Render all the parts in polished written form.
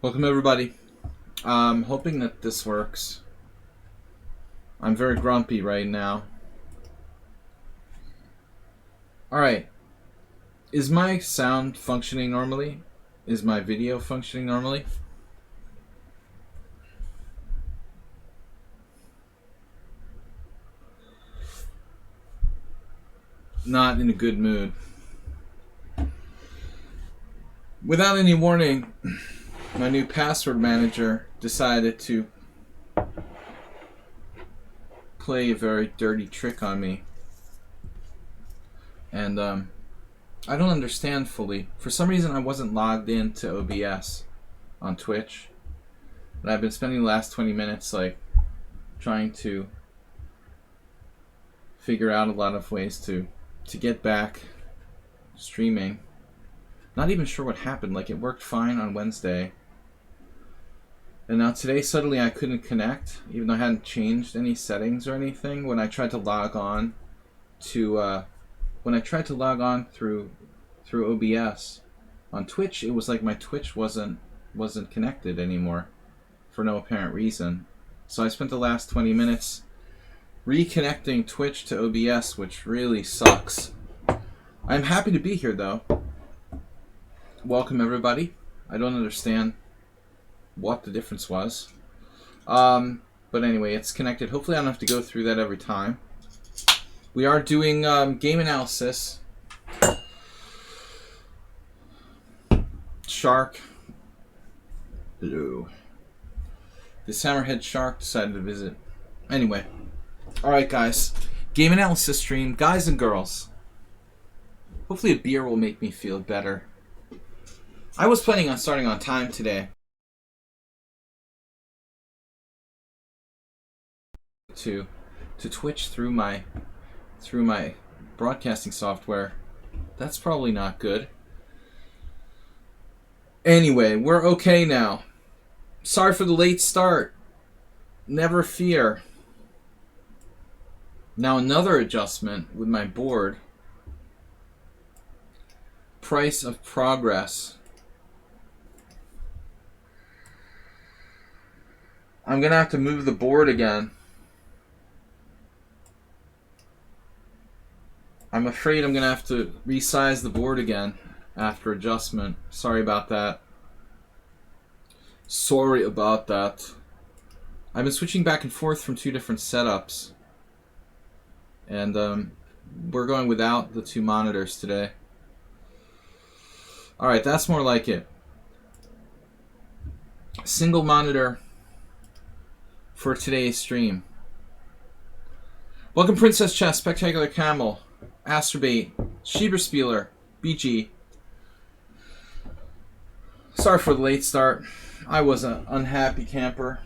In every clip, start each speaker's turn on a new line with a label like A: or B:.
A: Welcome everybody. I'm hoping that this works. I'm very grumpy right now. Alright. Is my sound functioning normally? Is my video functioning normally? Not in a good mood. Without any warning, my new password manager decided to play a very dirty trick on me. And I don't understand fully. For some reason I wasn't logged into OBS on Twitch. And I've been spending the last 20 minutes trying to figure out a lot of ways to get back streaming. Not even sure what happened. It worked fine on Wednesday. And now today suddenly I couldn't connect, even though I hadn't changed any settings or anything. When I tried to log on to through OBS on Twitch, it was like my Twitch wasn't connected anymore for no apparent reason. So I spent the last 20 minutes reconnecting Twitch to OBS, which really sucks. I'm happy to be here though. Welcome everybody. I don't understand what the difference was. But anyway, it's connected. Hopefully I don't have to go through that every time. We are doing game analysis. Shark. Hello. This hammerhead shark decided to visit. Anyway. Alright guys. Game analysis stream. Guys and girls. Hopefully a beer will make me feel better. I was planning on starting on time today. To Twitch through my broadcasting software. That's probably not good. Anyway, we're okay now. Sorry for the late start. Never fear. Now another adjustment with my board. Price of progress. I'm gonna have to move the board again. I'm afraid I'm going to have to resize the board again after adjustment. Sorry about that. Sorry about that. I've been switching back and forth from two different setups. And we're going without the two monitors today. Alright, that's more like it. Single monitor for today's stream. Welcome Princess Chess, Spectacular Camel, Astrobate, Schieberspieler, BG. Sorry for the late start. I was an unhappy camper.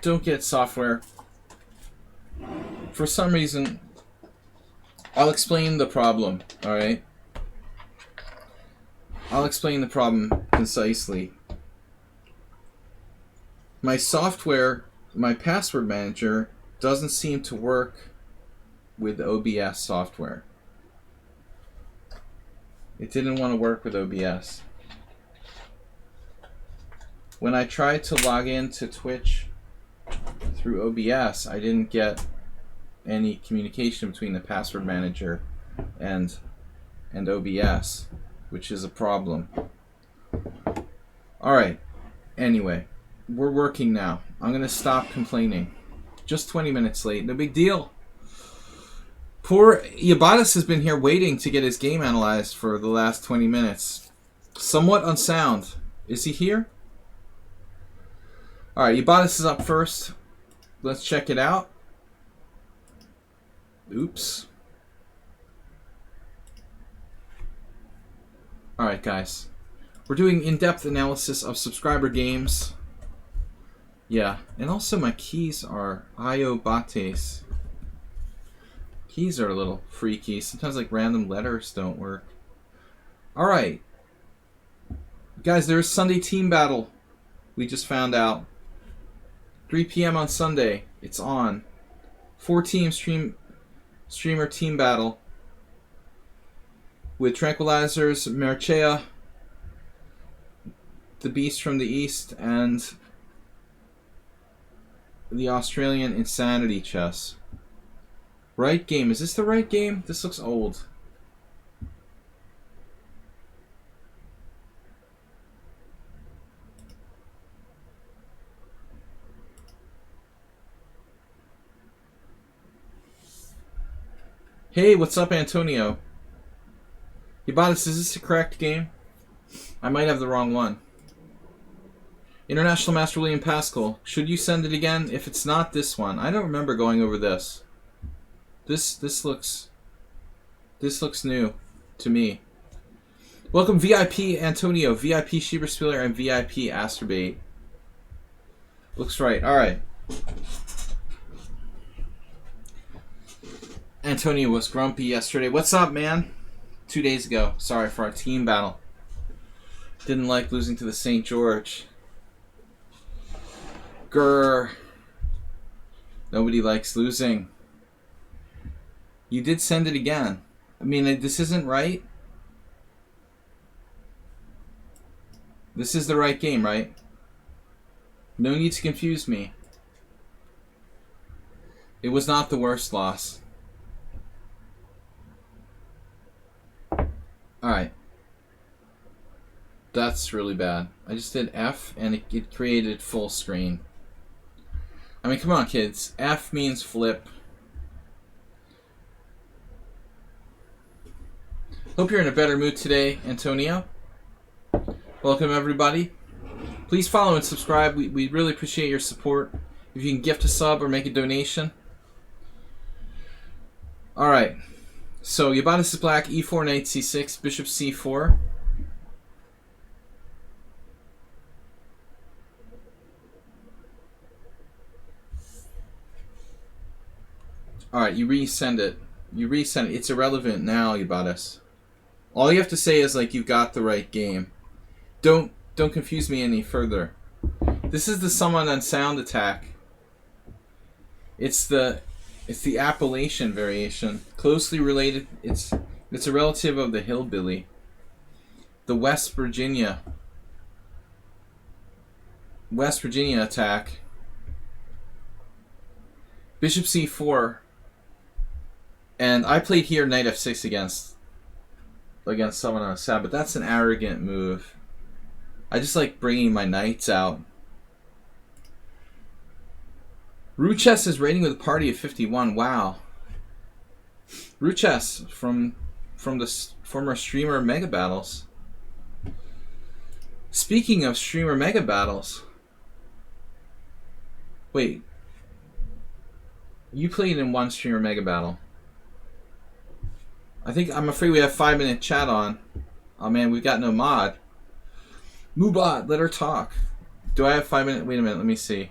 A: Don't get software. For some reason, I'll explain the problem, alright? I'll explain the problem concisely. My software, my password manager, doesn't seem to work with OBS software. It didn't want to work with OBS. When I tried to log into Twitch through OBS, I didn't get any communication between the password manager and OBS, which is a problem. Alright, anyway, we're working now. I'm going to stop complaining. Just 20 minutes late, no big deal. Poor Yabatis has been here waiting to get his game analyzed for the last 20 minutes. Somewhat unsound. Is he here? Alright, Yabatis is up first. Let's check it out. Oops. Alright guys. We're doing in-depth analysis of subscriber games. Yeah, and also my keys are Iobates. Keys are a little freaky. Sometimes random letters don't work. Alright. Guys, there's Sunday team battle. We just found out. 3 p.m. on Sunday. It's on. 4-team streamer team battle. With Tranquilizers, Merchea, the Beast from the East and the Australian Insanity Chess. Right game. Is this the right game? This looks old. Hey, what's up, Antonio? Yabatis, is this the correct game? I might have the wrong one. International Master William Pascal. Should you send it again? If it's not this one. I don't remember going over this. This looks new to me. Welcome VIP Antonio, VIP Schieberspieler, and VIP Asterbait. Looks right. Alright. Antonio was grumpy yesterday. What's up, man? 2 days ago. Sorry for our team battle. Didn't like losing to the St. George. Grr. Nobody likes losing. You did send it again. I mean, this isn't right. This is the right game, right? No need to confuse me. It was not the worst loss. Alright. That's really bad. I just did F and it created full screen. I mean, come on, kids. F means flip. Hope you're in a better mood today, Antonio. Welcome, everybody. Please follow and subscribe. We really appreciate your support. If you can gift a sub or make a donation. Alright. So, Yabatis is black, e4, knight c6, bishop c4. Alright, you resend it. You resend it. It's irrelevant now, Yabatis. All you have to say is, like, you've got the right game. Don't confuse me any further. This is the Summon on Sound attack. It's the Appalachian variation. Closely related. It's a relative of the hillbilly. The West Virginia attack. Bishop c4. And I played here knight f6 against someone on a side, but that's an arrogant move. I just like bringing my knights out. Lichess is rating with a party of 51. Wow. Lichess from the former streamer Mega Battles. Speaking of streamer Mega Battles. Wait. You played in one streamer Mega Battle. I'm afraid we have 5-minute chat on. Oh man, we've got no mod. Mubot, let her talk. Do I have 5 minutes? Wait a minute, let me see.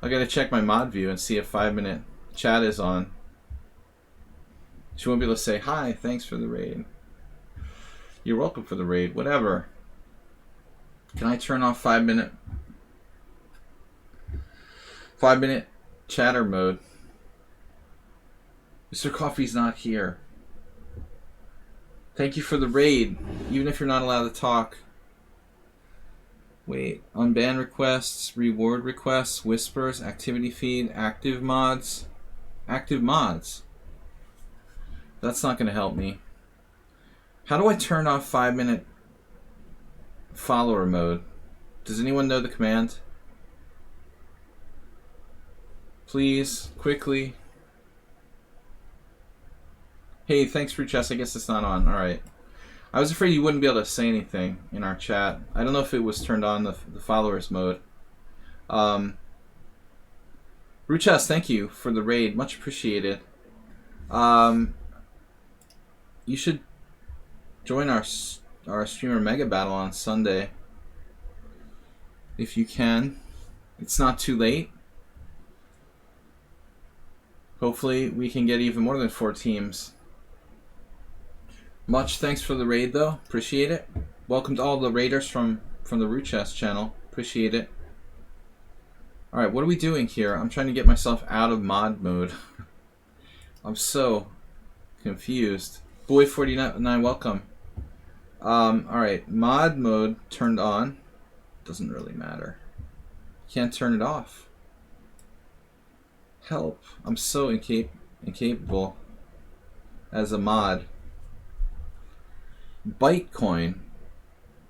A: I gotta check my mod view and see if 5-minute chat is on. She won't be able to say, hi, thanks for the raid. You're welcome for the raid, whatever. Can I turn off 5-minute chatter mode? Mr. Coffee's not here. Thank you for the raid, even if you're not allowed to talk. Wait, unban requests, reward requests, whispers, activity feed, active mods. Active mods. That's not going to help me. How do I turn off 5-minute follower mode? Does anyone know the command? Please, quickly. Hey, thanks for chess. I guess it's not on. Alright. I was afraid you wouldn't be able to say anything in our chat. I don't know if it was turned on, the followers mode. Ruchess, thank you for the raid. Much appreciated. You should join our streamer Mega Battle on Sunday. If you can. It's not too late. Hopefully we can get even more than 4 teams. Much thanks for the raid, though. Appreciate it. Welcome to all the raiders from the Ruchess channel. Appreciate it. Alright, what are we doing here? I'm trying to get myself out of mod mode. I'm so confused. Boy49, welcome. Alright, mod mode turned on. Doesn't really matter. Can't turn it off. Help. I'm so incapable as a mod. Bytecoin.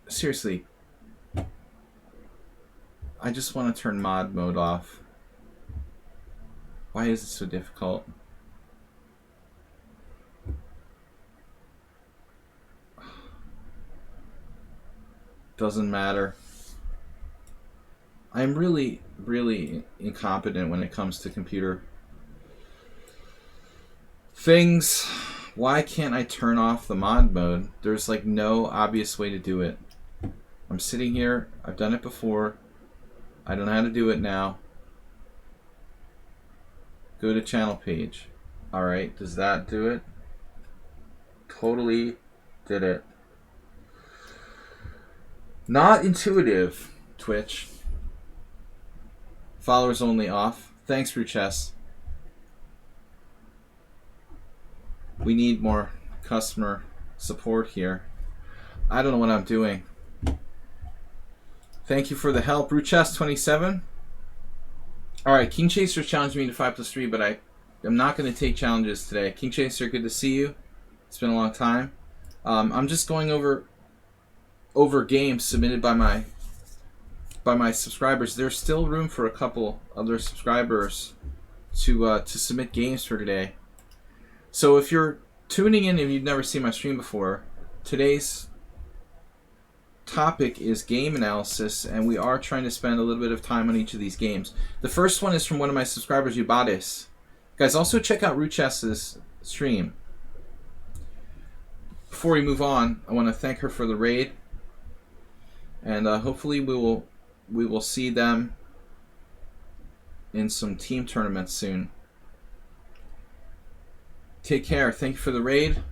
A: Seriously. I just want to turn mod mode off. Why is it so difficult? Doesn't matter. I'm really, really incompetent when it comes to computer things. Why can't I turn off the mod mode? There's like no obvious way to do it. I'm sitting here. I've done it before. I don't know how to do it now. Go to channel page. Alright, does that do it? Totally did it. Not intuitive, Twitch. Followers only off. Thanks, Ruchess. We need more customer support here. I don't know what I'm doing. Thank you for the help. Ruchess27. Alright, King Chaser challenged me to 5+3, but I'm not going to take challenges today. King Chaser, good to see you. It's been a long time. I'm just going over games submitted by my subscribers. There's still room for a couple other subscribers to submit games for today. So if you're tuning in and you've never seen my stream before, today's topic is game analysis, and we are trying to spend a little bit of time on each of these games. The first one is from one of my subscribers, Ubadis. Guys, also check out Ruchess's stream. Before we move on, I want to thank her for the raid, and hopefully we will see them in some team tournaments soon. Take care. Thank you for the raid.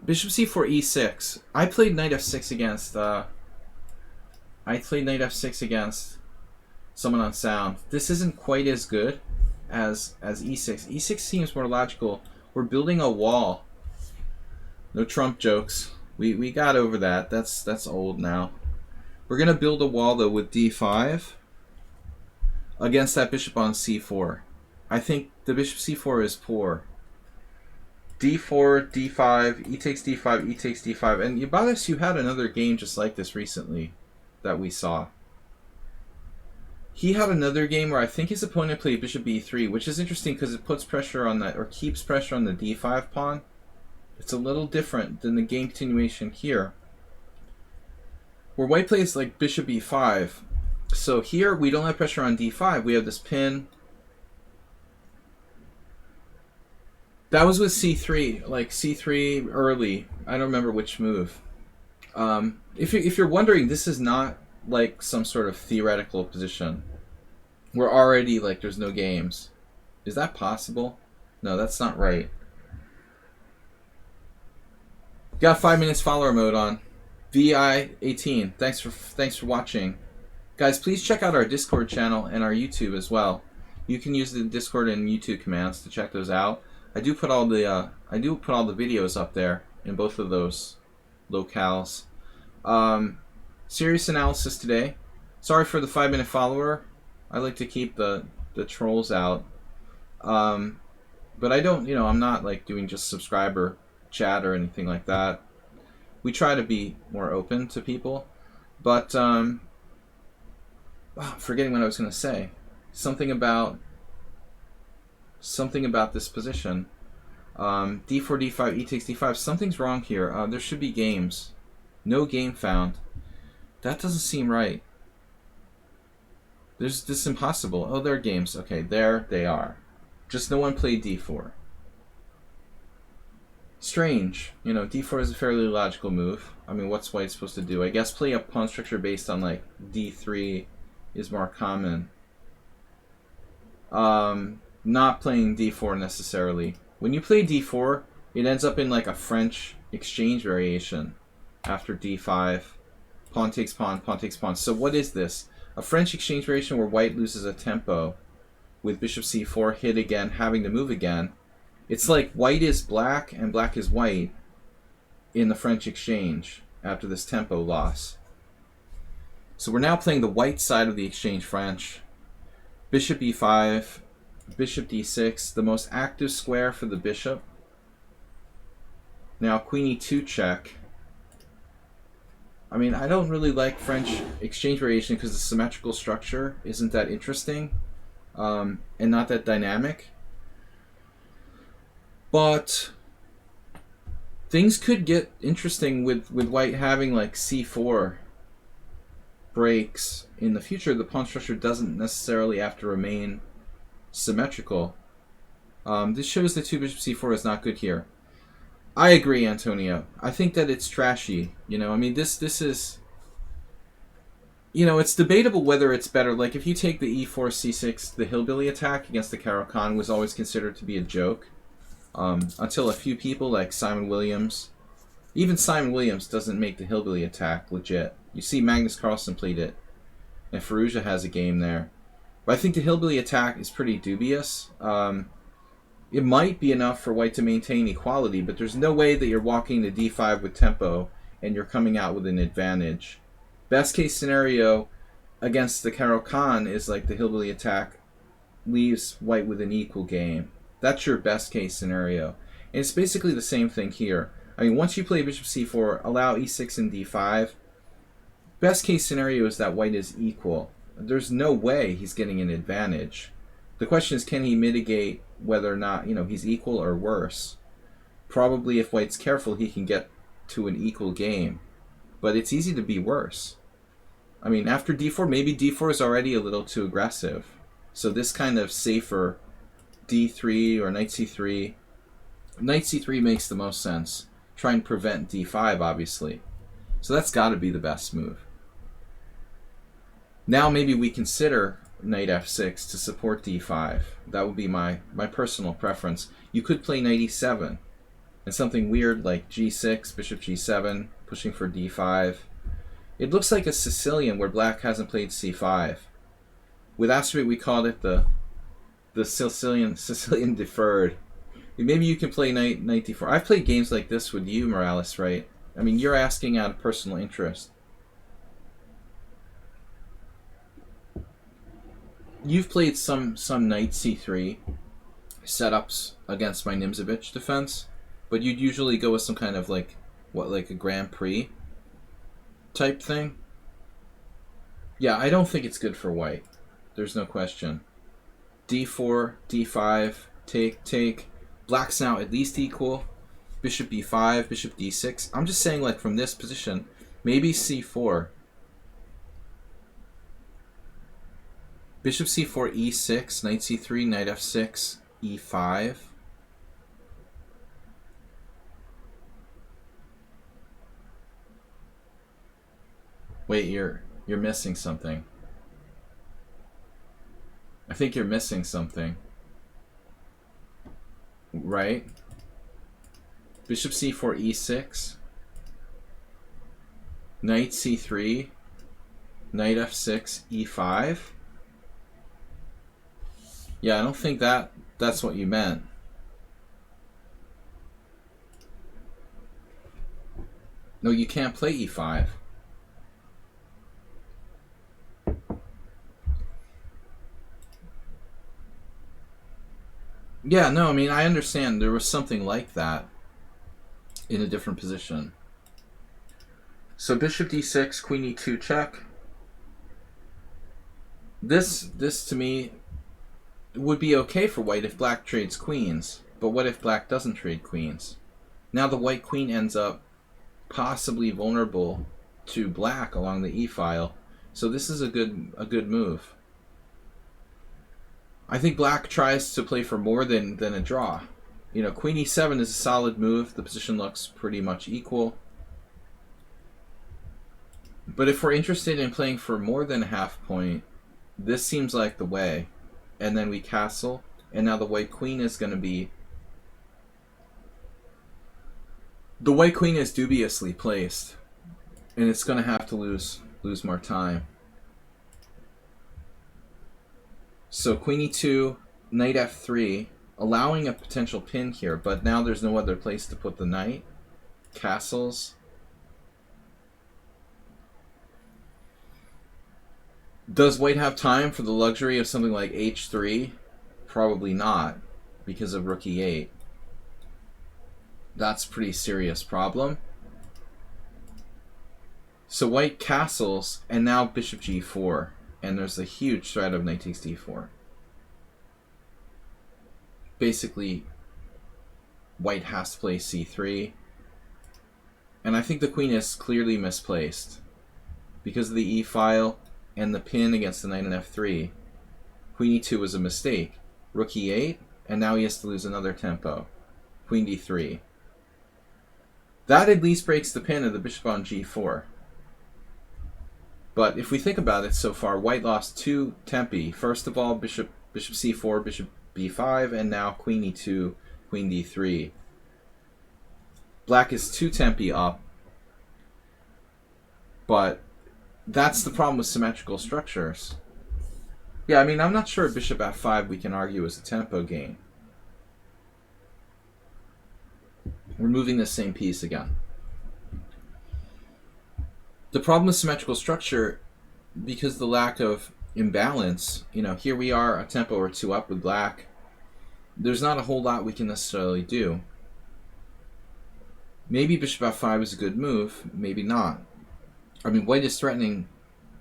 A: Bishop c4 e6. I played knight f6 against someone on sound. This isn't quite as good as e6. E6 seems more logical. We're building a wall. No Trump jokes. We got over that. That's old now. We're gonna build a wall though with d5 against that bishop on c4. I think the bishop c4 is poor. d4, d5, e takes d5, e takes d5. And Ubadis, you had another game just like this recently that we saw. He had another game where I think his opponent played bishop b3, which is interesting because it puts pressure on that, or keeps pressure on the d5 pawn. It's a little different than the game continuation here, where white plays like bishop e5. So here we don't have pressure on d5. We have this pin. That was with c3, like c3 early. I don't remember which move. If you're wondering, this is not like some sort of theoretical position. We're already like there's no games. Is that possible? No, that's not right. Got 5 minutes follower mode on. VI18. Thanks for watching. Guys, please check out our Discord channel and our YouTube as well. You can use the Discord and YouTube commands to check those out. I do put all the videos up there in both of those locales. Serious analysis today. Sorry for the 5-minute follower. I like to keep the trolls out. But I don't, I'm not like doing just subscriber chat or anything like that. We try to be more open to people. But forgetting what I was going to say. Something about this position. D4, D5, E takes D5. Something's wrong here. There should be games. No game found. That doesn't seem right. This is impossible. Oh, there are games. Okay, there they are. Just no one played D4. Strange. D4 is a fairly logical move. I mean, what's white supposed to do? I guess play a pawn structure based on like D3 is more common. Not playing D4 necessarily. When you play D4, it ends up in like a French exchange variation after D5. Pawn takes pawn, pawn takes pawn. So what is this? A French exchange variation where white loses a tempo with bishop c4, hit again, having to move again. It's like white is black and black is white in the French exchange. after this tempo loss. So we're now playing the white side of the exchange French. Bishop e5, bishop d6, the most active square for the bishop. Now queen e2 check. I mean, I don't really like French exchange variation because the symmetrical structure isn't that interesting and not that dynamic. But things could get interesting with white having like c4 breaks in the future. The pawn structure doesn't necessarily have to remain symmetrical. This shows that 2 bishop c4 is not good here. I agree, Antonio. I think that it's trashy. I mean, this is... it's debatable whether it's better. Like, if you take the e4, c6, the hillbilly attack against the Caro-Kann was always considered to be a joke. Until a few people like Simon Williams... Even Simon Williams doesn't make the hillbilly attack legit. You see Magnus Carlsen played it, and Firouzja has a game there. But I think the hillbilly attack is pretty dubious. It might be enough for white to maintain equality, but there's no way that you're walking to d5 with tempo and you're coming out with an advantage. Best case scenario against the Caro-Kann is like the hillbilly attack leaves white with an equal game. That's your best case scenario. And it's basically the same thing here. I mean, once you play bishop c4, allow e6 and d5, best case scenario is that white is equal. There's no way he's getting an advantage. The question is, can he mitigate whether or not, he's equal or worse? Probably if white's careful, he can get to an equal game. But it's easy to be worse. I mean, after d4, maybe d4 is already a little too aggressive. So this kind of safer d3 or knight c3. Knight c3 makes the most sense. Try and prevent d5, obviously. So that's got to be the best move. Now maybe we consider knight f6 to support d5. That would be my personal preference. You could play knight e7 and something weird like g6, bishop g7, pushing for d5. It looks like a Sicilian where black hasn't played c5. With Asterix we called it the Sicilian deferred. Maybe you can play knight d4. I've played games like this with you, Morales, right? I mean, you're asking out of personal interest. You've played some knight c3 setups against my Nimzovich defense, but you'd usually go with some kind of like a Grand Prix type thing. Yeah, I don't think it's good for white. There's no question. d4, d5, take. Black's now at least equal. Bishop b5, bishop d6. I'm just saying, like, from this position, maybe c4. Bishop c4, e6, knight c3, knight f6, e5. Wait, you're missing something. I think you're missing something. Right? Bishop c4, e6. Knight c3, knight f6, e5. Yeah, I don't think that's what you meant. No, you can't play e5. Yeah, no, I mean, I understand there was something like that in a different position. So bishop d6, queen e2 check. This to me would be okay for white if black trades queens, but what if black doesn't trade queens? Now the white queen ends up possibly vulnerable to black along the e-file, so this is a good move. I think black tries to play for more than a draw. Queen e7 is a solid move. The position looks pretty much equal. But if we're interested in playing for more than a half point, this seems like the way. And then we castle, and now the white queen is going to be... The white queen is dubiously placed, and it's going to have to lose more time. So queen e2, knight f3, allowing a potential pin here, but now there's no other place to put the knight. Castles. Does white have time for the luxury of something like h3? Probably not, because of rook e8. That's a pretty serious problem. So white castles, and now bishop g4. And there's a huge threat of knight takes d4. Basically, white has to play c3. And I think the queen is clearly misplaced. Because of the e-file and the pin against the knight on f3, queen e2 was a mistake. Rook e8, and now he has to lose another tempo. Queen d3. That at least breaks the pin of the bishop on g4. But if we think about it so far, white lost 2 tempi. First of all, bishop c4, bishop b5, and now queen e2, queen d3. Black is 2 tempi up. But that's the problem with symmetrical structures. Yeah, I mean, I'm not sure bishop f5 we can argue is a tempo gain. We're moving the same piece again. The problem with symmetrical structure, because the lack of imbalance, here we are a tempo or 2 up with black. There's not a whole lot we can necessarily do. Maybe bishop f5 is a good move, maybe not. I mean, white is threatening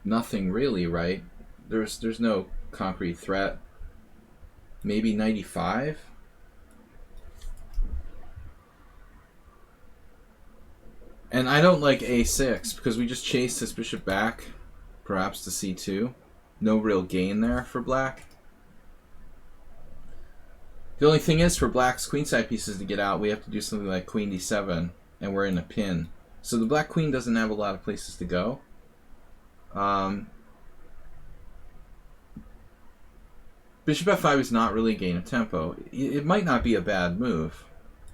A: nothing really, right? There's no concrete threat. Maybe knight e5? And I don't like a6 because we just chased this bishop back, perhaps to c2. No real gain there for black. The only thing is, for black's queenside pieces to get out, we have to do something like queen d7, and we're in a pin. So the black queen doesn't have a lot of places to go. Bishop f5 is not really a gain of tempo. It might not be a bad move,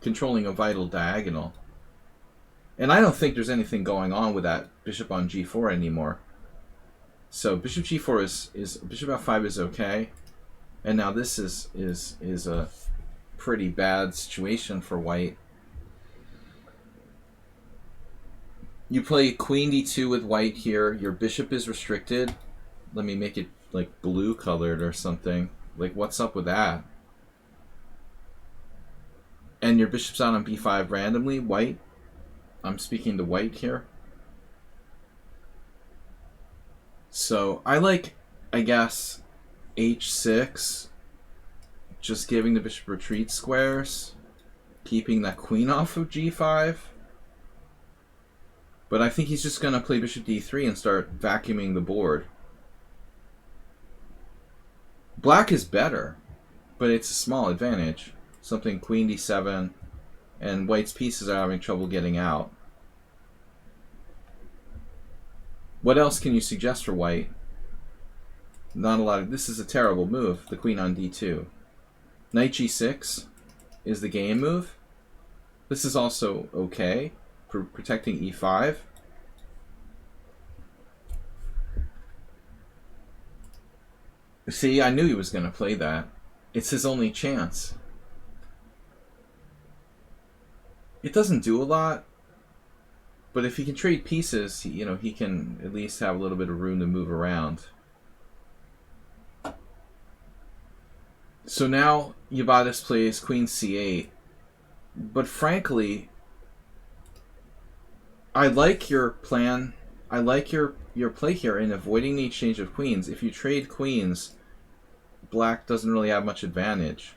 A: controlling a vital diagonal. And I don't think there's anything going on with that bishop on g4 anymore. So bishop g4 is bishop f5 is okay. And now this is a pretty bad situation for white. You play queen d2 with white here. Your bishop is restricted. Let me make it like blue colored or something. Like, what's up with that? And your bishop's out on b5 randomly. White. I'm speaking to white here. So I like, I guess, h6. Just giving the bishop retreat squares. Keeping that queen off of g5. But I think he's just going to play bishop d3 and start vacuuming the board. Black is better, but it's a small advantage. Something queen d7, and white's pieces are having trouble getting out. What else can you suggest for white? Not a lot of... This is a terrible move, the queen on d2. Knight g6 is the game move. This is also okay, for protecting e5. See, I knew he was going to play that. It's his only chance. It doesn't do a lot, but if he can trade pieces, he can at least have a little bit of room to move around. So now Yabatis plays queen c8, but frankly, I like your plan. I like your play here in avoiding the exchange of queens. If you trade queens, black doesn't really have much advantage.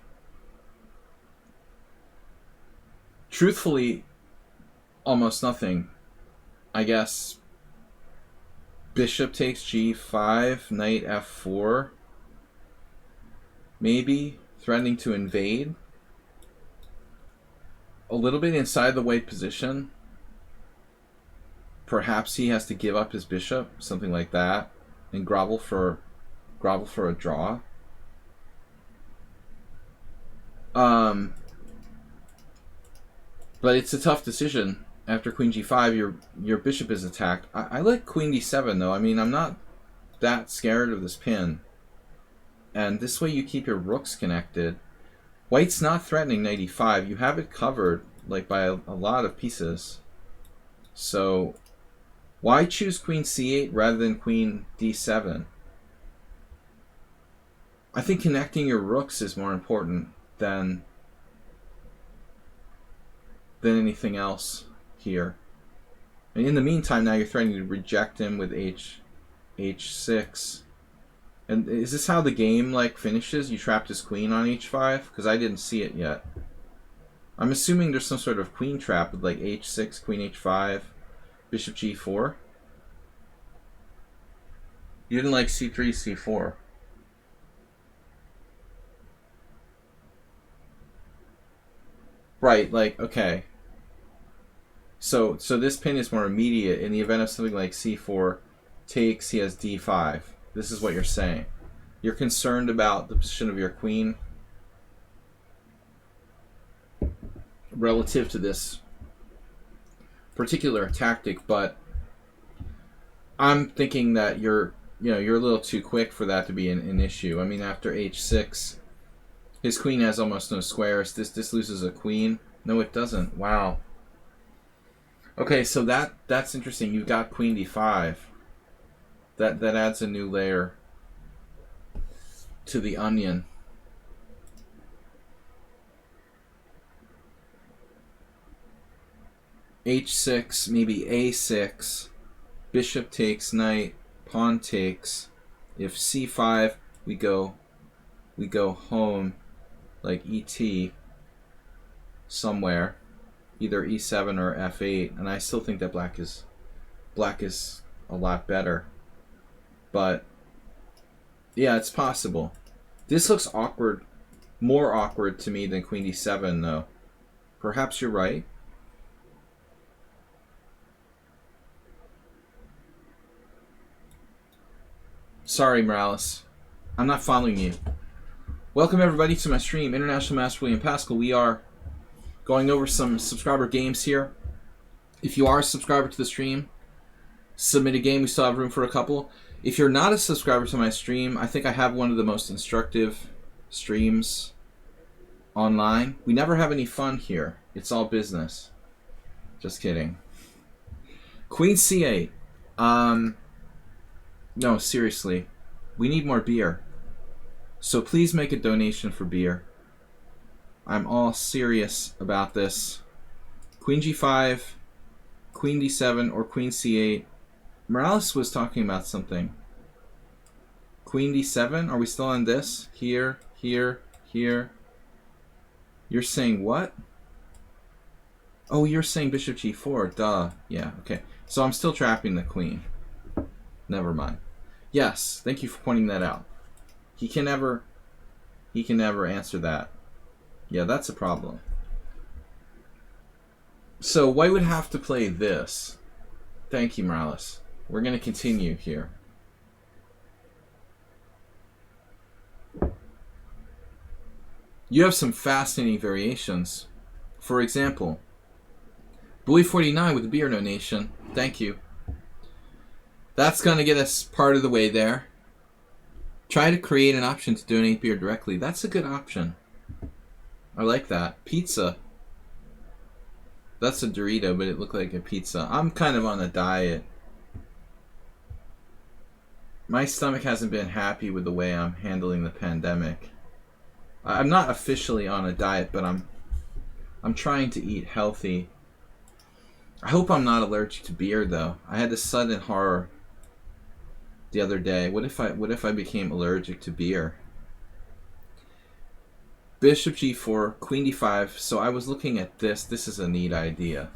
A: Truthfully, almost nothing. I guess bishop takes g5, knight f4. Maybe threatening to invade. A little bit inside the white position. Perhaps he has to give up his bishop, something like that, and grovel for a draw. But it's a tough decision. After queen g5, your bishop is attacked. I like queen d7 though. I mean, I'm not that scared of this pin. And this way you keep your rooks connected. White's not threatening knight e5. You have it covered like by a lot of pieces. So why choose queen c8 rather than queen d7? I think connecting your rooks is more important than anything else here. And in the meantime, now you're threatening to reject him with h6. And is this how the game like finishes? You trapped his queen on h5? Because I didn't see it yet. I'm assuming there's some sort of queen trap with like h6, queen h5, bishop g4. You didn't like c3, c4. Right, like, okay. So this pin is more immediate. In the event of something like c4 takes, he has d5. This is what you're saying. You're concerned about the position of your queen relative to this particular tactic, but I'm thinking that you're a little too quick for that to be an issue. I mean, after h6, his queen has almost no squares. This loses a queen. No, it doesn't. Wow. Okay, so that's interesting. You've got queen d5. That adds a new layer to the onion. h6, maybe a6, bishop takes, knight, pawn takes. If c5, we go home, like et somewhere, either e7 or f8, and I still think that black is a lot better. But yeah, it's possible. This looks awkward, more awkward to me than queen d7 though. Perhaps you're right. Sorry, Morales. I'm not following you. Welcome everybody to my stream, International Master William Pascal. We are going over some subscriber games here. If you are a subscriber to the stream, submit a game. We still have room for a couple. If you're not a subscriber to my stream, I think I have one of the most instructive streams online. We never have any fun here. It's all business. Just kidding. Queen c8. No, seriously. We need more beer. So please make a donation for beer. I'm all serious about this. Queen g5, queen d7, or queen c8. Morales was talking about something. Queen d7? Are we still on this? Here, here, here. You're saying what? Oh, you're saying bishop g4. Duh. Yeah, okay. So I'm still trapping the queen. Never mind. Yes, thank you for pointing that out. He can never answer that. Yeah, that's a problem. So white would have to play this. Thank you, Morales. We're going to continue here. You have some fascinating variations. For example, Boy49 with the beer donation. Thank you. That's going to get us part of the way there. Try to create an option to donate beer directly. That's a good option. I like that. Pizza. That's a Dorito, but it looked like a pizza. I'm kind of on a diet. My stomach hasn't been happy with the way I'm handling the pandemic. I'm not officially on a diet, but I'm trying to eat healthy. I hope I'm not allergic to beer, though. I had this sudden horror the other day. What if I became allergic to beer? Bishop g4, queen d5. So I was looking at this. This is a neat idea.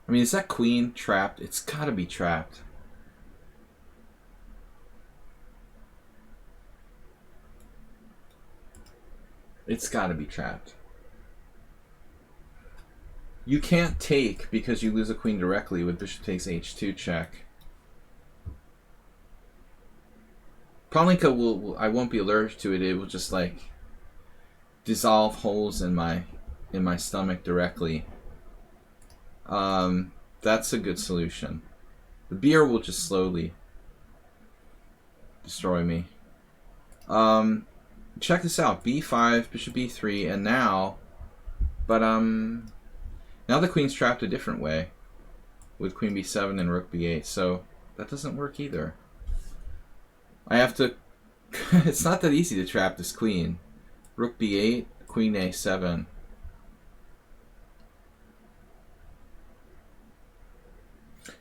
A: I mean, is that queen trapped? It's gotta be trapped. It's gotta be trapped. You can't take because you lose a queen directly with bishop takes h2 check. Palinka I won't be allergic to it. It will just like dissolve holes in my stomach directly. That's a good solution. The beer will just slowly destroy me. Check this out. b5, bishop b3, and now, now the queen's trapped a different way with queen b7 and rook b8. So That doesn't work either. I have to... It's not that easy to trap this queen. Rook b8, queen a7.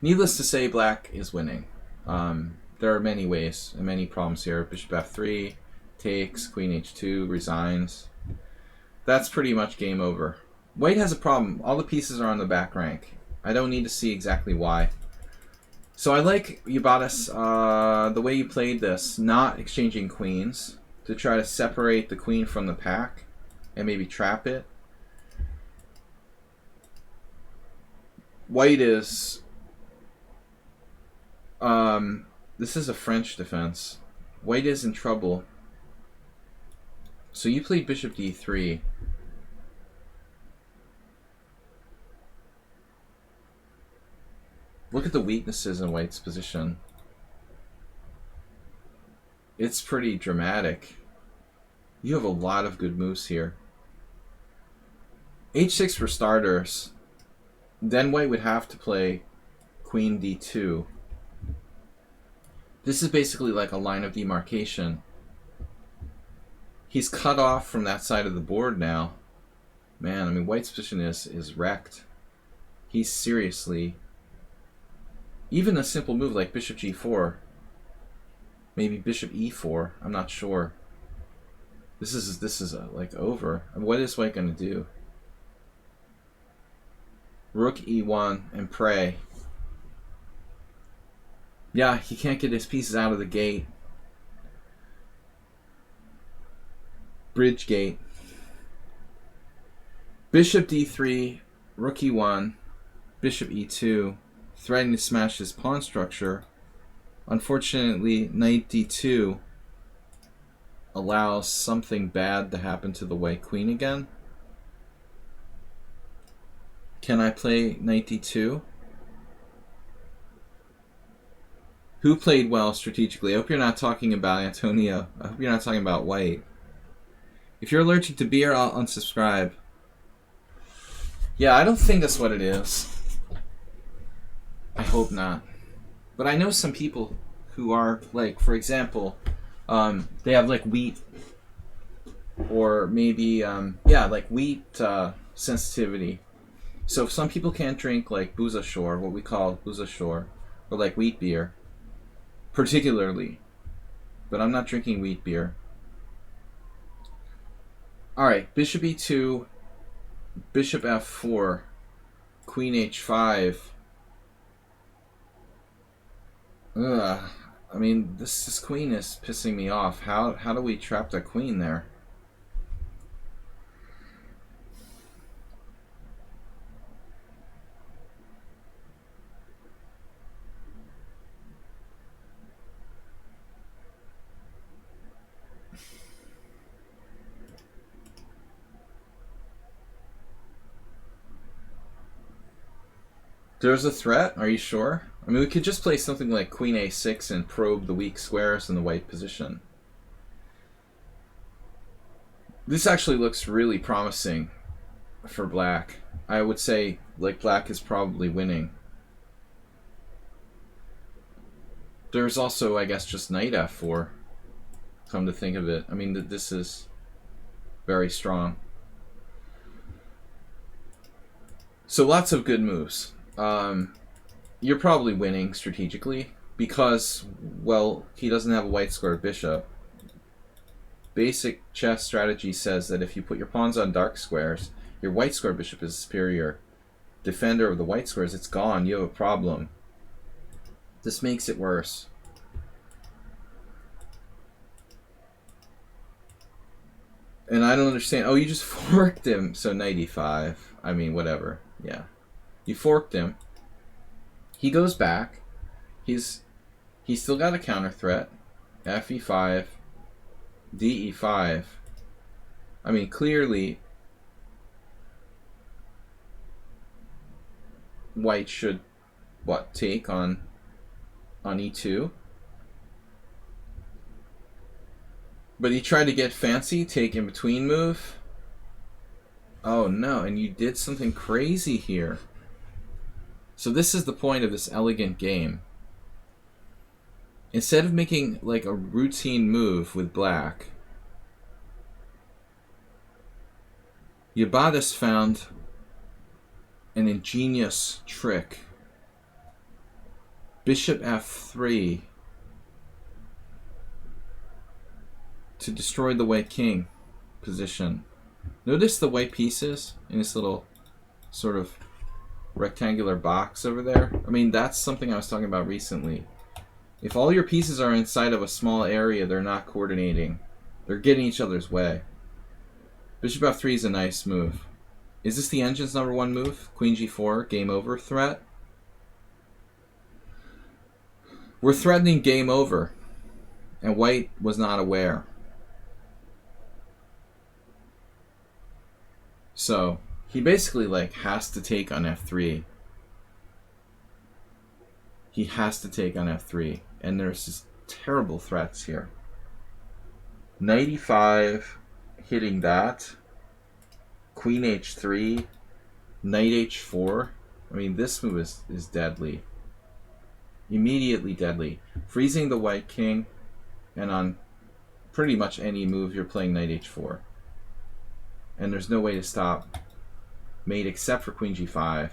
A: Needless to say, black is winning. There are many ways and many problems here. Bishop f3, takes, queen h2, resigns. That's pretty much game over. White has a problem. All the pieces are on the back rank. I don't need to see exactly why. So I like, Ubatis, the way you played this, not exchanging queens, to try to separate the queen from the pack and maybe trap it. White is... this is a French defense. White is in trouble. So you played bishop d3. Look at the weaknesses in White's position. It's pretty dramatic. You have a lot of good moves here. h6 for starters. Then White would have to play queen d2. This is basically like a line of demarcation. He's cut off from that side of the board now. Man, I mean, White's position is wrecked. He's seriously... Even a simple move like bishop g4. Maybe bishop e4. I'm not sure. This is like over. What is White going to do? Rook e1 and pray. Yeah, he can't get his pieces out of the gate. Bridge gate. Bishop d3, rook e1, bishop e2, threatening to smash his pawn structure. Unfortunately, knight d2 allows something bad to happen to the white queen again. Can I play knight d2? Who played well strategically? I hope you're not talking about Antonio. I hope you're not talking about White. If you're allergic to beer, I'll unsubscribe. Yeah, I don't think that's what it is. I hope not. But I know some people who are, like, for example, they have, like, wheat or maybe, yeah, like wheat sensitivity. So some people can't drink, like, Buzashor, what we call Buzashor, or, like, wheat beer, particularly. But I'm not drinking wheat beer. Alright, bishop e2, bishop f4, queen h5. Ugh. I mean, this queen is pissing me off. How do we trap that queen there? There's a threat? Are you sure? I mean, we could just play something like queen a6 and probe the weak squares in the white position. This actually looks really promising for black. I would say, like, black is probably winning. There's also, I guess, just knight f4, come to think of it. I mean, this is very strong. So lots of good moves. You're probably winning strategically because, well, he doesn't have a white square bishop. Basic chess strategy says that if you put your pawns on dark squares, your white square bishop is a superior defender of the white squares. It's gone. You have a problem. This makes it worse. And I don't understand. Oh, you just forked him. So knight e5. I mean, whatever. Yeah. You forked him. He goes back. He's still got a counter threat. Fe5. De5. I mean, clearly white should take on e2. But he tried to get fancy, take in between move. Oh no, and you did something crazy here. So this is the point of this elegant game. instead of making like a routine move with black, Yabatis found an ingenious trick. Bishop f3 to destroy the white king position. Notice the white pieces in this little sort of rectangular box over there. I mean, that's something I was talking about recently. If all your pieces are inside of a small area, they're not coordinating. They're getting each other's way. Bishop f3 is a nice move. Is this the engine's #1 move? Queen g4, game over threat? We're threatening game over, and white was not aware. So he basically like has to take on f3. He has to take on f3, and there's just terrible threats here. Knight e5, hitting that. Queen h3, knight h4. I mean, this move is deadly. Immediately deadly. Freezing the white king, and on pretty much any move you're playing knight h4. And there's no way to stop mate except for queen g5.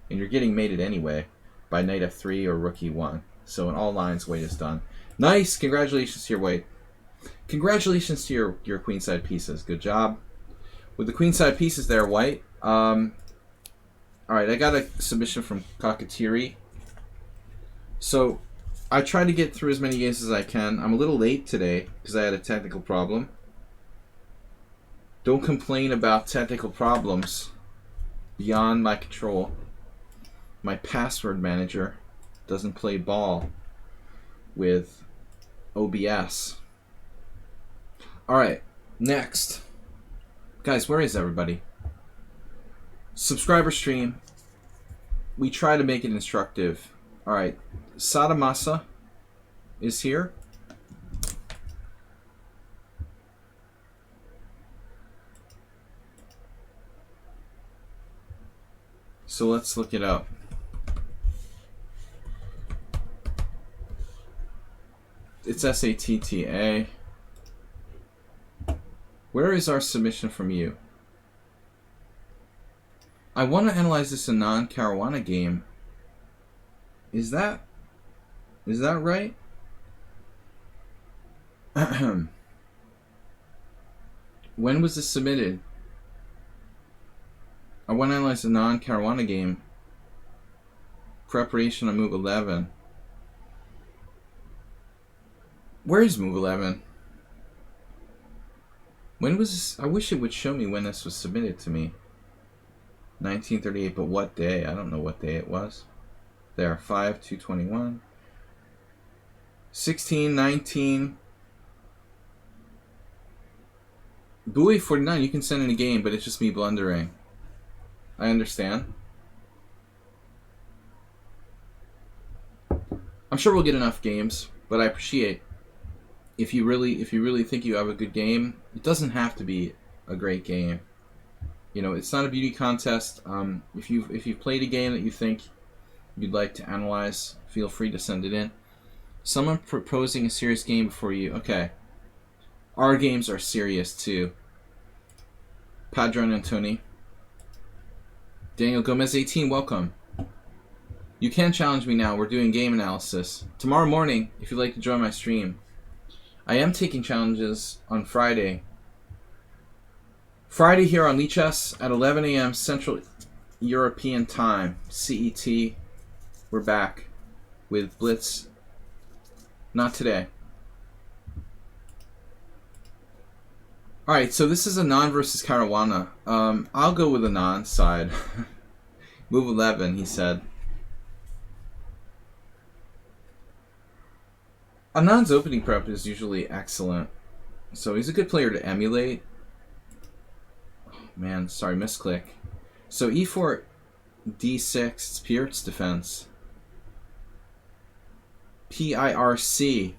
A: And you're getting mated anyway by knight f3 or rook e1. So in all lines, white is done. Nice! Congratulations to your white. Congratulations to your queenside pieces. Good job. With the queenside pieces there, white. Alright, I got a submission from Kakatiri. So I try to get through as many games as I can. I'm a little late today because I had a technical problem. Don't complain about technical problems beyond my control. My password manager doesn't play ball with OBS. Alright, next. Guys, where is everybody? Subscriber stream. We try to make it instructive. Alright, Sadamasa is here. So let's look it up. It's SATTA. Where is our submission from you? I want to analyze this a non-Caruana game. Is that right? When was this submitted? I want to analyze a non-Caruana game. Preparation on move 11. Where is move 11? When was this? I wish it would show me when this was submitted to me. 1938, but what day? I don't know what day it was. There, 5/2/21. 16/19. Bowie 49, you can send in a game, but it's just me blundering. I understand. I'm sure we'll get enough games, but I appreciate if you really think you have a good game. It doesn't have to be a great game. You know, it's not a beauty contest. If you've played a game that you think you'd like to analyze, feel free to send it in. Someone proposing a serious game before you. Okay. Our games are serious too. Padron Antoni. Daniel Gomez 18, welcome. You can challenge me now. We're doing game analysis. Tomorrow morning, if you'd like to join my stream. I am taking challenges on Friday. Friday here on lichess at 11 a.m. Central European Time, CET. We're back with Blitz. Not today. Alright, so this is a non versus Caruana. I'll go with a non side. Move 11, he said. Anand's opening prep is usually excellent. So he's a good player to emulate. Oh, man, sorry, misclick. So e4, d6, it's Pierre's defense. PIRC.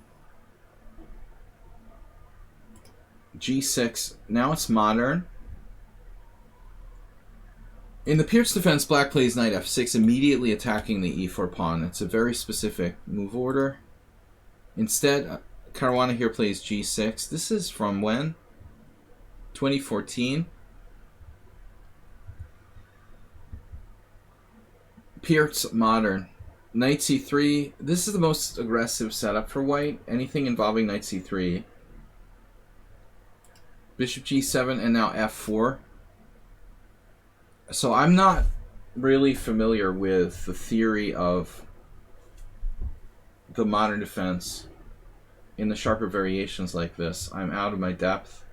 A: G6. Now it's modern. In the Pierre's defense, black plays knight f6, immediately attacking the e4 pawn. It's a very specific move order. Instead, Caruana here plays g6. This is from when? 2014. Pierce modern. Knight c3. This is the most aggressive setup for white. Anything involving knight c3. Bishop g7 and now f4. So I'm not really familiar with the theory of the modern defense in the sharper variations like this. I'm out of my depth.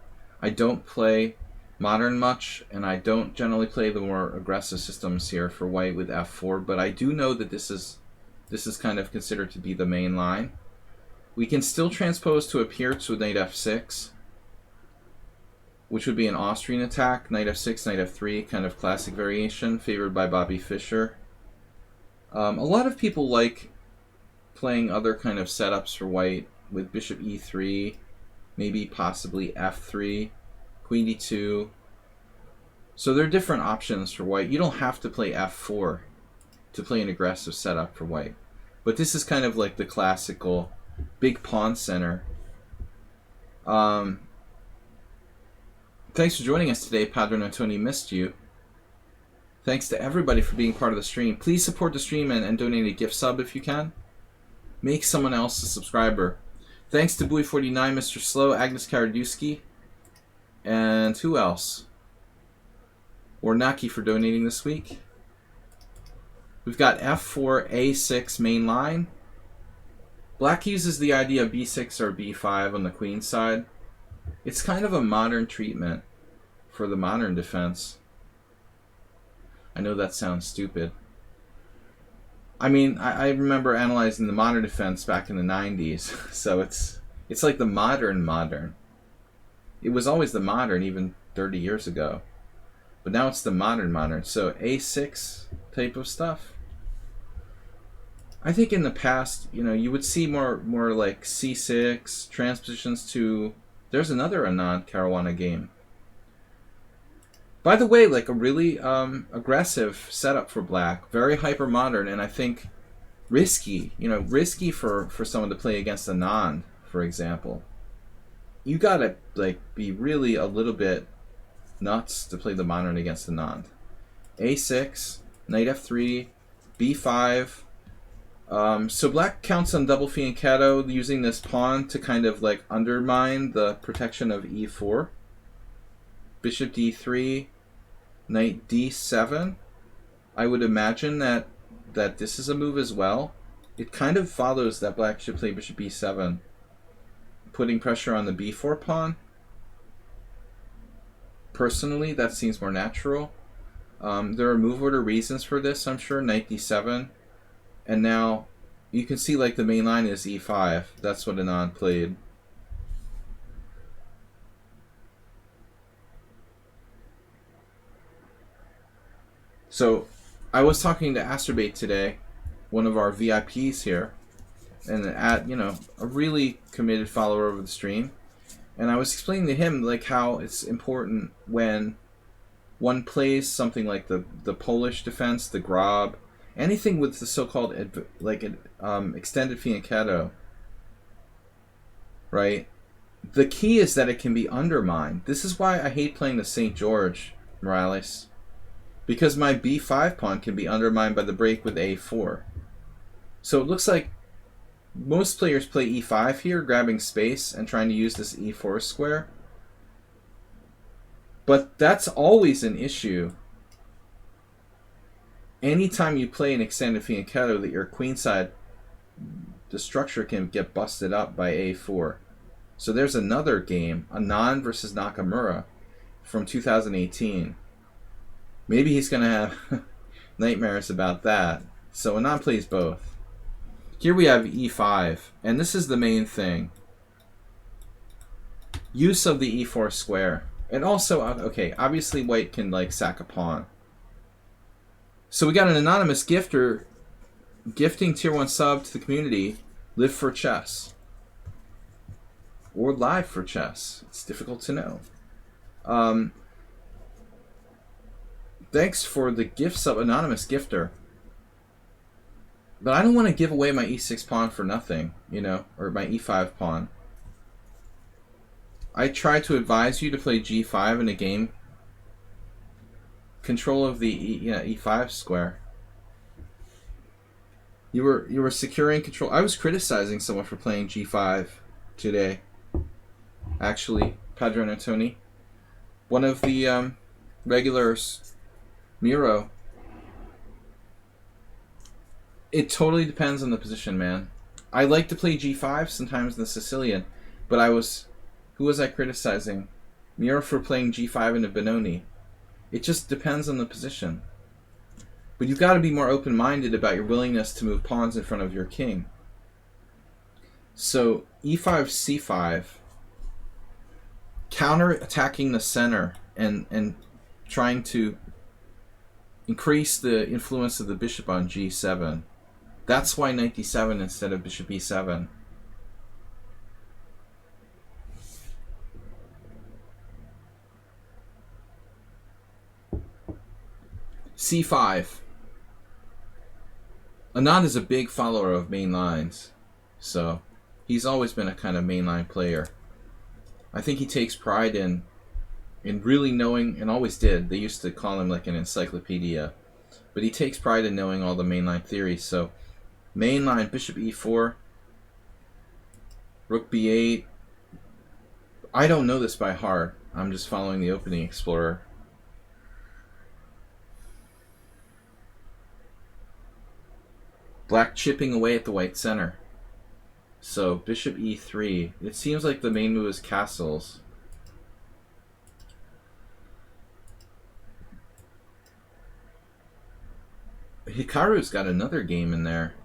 A: I don't play modern much, and I don't generally play the more aggressive systems here for white with f4, but I do know that this is kind of considered to be the main line. We can still transpose to a Pierce with knight f6, which would be an Austrian attack. Knight f6, knight f3, kind of classic variation, favored by Bobby Fischer. A lot of people like playing other kind of setups for white with bishop e3, maybe possibly f3, queen d2. So there are different options for white. You don't have to play f4 to play an aggressive setup for white. But this is kind of like the classical big pawn center. Thanks for joining us today, Padron Antoni. Missed you. Thanks to everybody for being part of the stream. Please support the stream and donate a gift sub if you can. Make someone else a subscriber. Thanks to Boy49, Mr. Slow, Agnes Karadewski, and who else? Ornaki for donating this week. We've got f4, a6 main line. Black uses the idea of b6 or b5 on the queen side. It's kind of a modern treatment for the modern defense. I know that sounds stupid. I mean, I remember analyzing the modern defense back in the 90s, so it's like the modern. It was always the modern even 30 years ago, but now it's the modern. So a6 type of stuff. I think in the past, you would see more like c6 transpositions to. There's another Anand Caruana game. By the way, like a really aggressive setup for black, very hyper modern, and I think risky. Risky for someone to play against Anand, for example. You gotta be really a little bit nuts to play the modern against Anand. A6, knight f3, b5. So black counts on double fianchetto using this pawn to kind of undermine the protection of e4. Bishop d3, knight d7. I would imagine that this is a move as well. It kind of follows that black should play bishop b7, putting pressure on the b4 pawn. Personally, that seems more natural. There are move order reasons for this, I'm sure. Knight d7. And now you can see the main line is e5. That's what Anand played. So I was talking to Asterbate today, one of our VIPs here, and a really committed follower of the stream. And I was explaining to him how it's important when one plays something like the Polish defense, the Grob, anything with the so-called extended fianchetto, right? The key is that it can be undermined. This is why I hate playing the St. George, Morales, because my b5 pawn can be undermined by the break with a4. So it looks like most players play e5 here, grabbing space and trying to use this e4 square. But that's always an issue. Anytime you play an extended fianchetto that your queenside, the structure can get busted up by a4. So there's another game, Anand versus Nakamura from 2018. Maybe he's going to have nightmares about that. So Anand plays both. Here we have e5, and this is the main thing. Use of the e4 square. And also, okay, obviously white can sack a pawn. So we got an anonymous gifter gifting tier 1 sub to the community, Live for Chess. Or Live for Chess. It's difficult to know. Thanks for the gift sub, anonymous gifter. But I don't want to give away my e6 pawn for nothing, you know, or my e5 pawn. I try to advise you to play g5 in a game. Control of the e5 square. You were securing control. I was criticizing someone for playing g5 today. Actually, Padron Antoni, one of the regulars, Miro. It totally depends on the position, man. I like to play g5 sometimes in the Sicilian, but who was I criticizing? Miro for playing g5 into Benoni. It just depends on the position. But you've got to be more open-minded about your willingness to move pawns in front of your king. So e5, c5, counter-attacking the center and trying to increase the influence of the bishop on g7. That's why knight d7 instead of bishop e7. c5. Anand is a big follower of main lines, so he's always been a kind of mainline player. I think he takes pride in really knowing, and always did. They used to call him like an encyclopedia, but he takes pride in knowing all the mainline theories. So mainline, bishop e4, rook b8. I don't know this by heart. I'm just following the opening explorer. Black chipping away at the white center. So bishop e3. It seems like the main move is castles. Hikaru's got another game in there.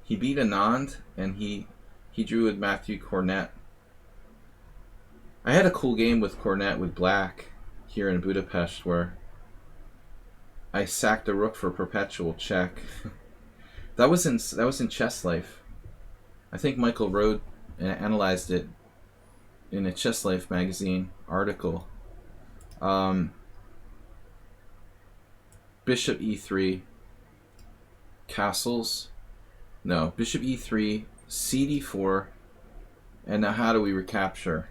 A: He beat Anand, and he drew with Matthew Cornett. I had a cool game with Cornett with black here in Budapest where I sacked a rook for perpetual check. That was in Chess Life. I think Michael Rode analyzed it in a Chess Life magazine article. Bishop e3, castles. No, bishop e3, cd4, and now how do we recapture?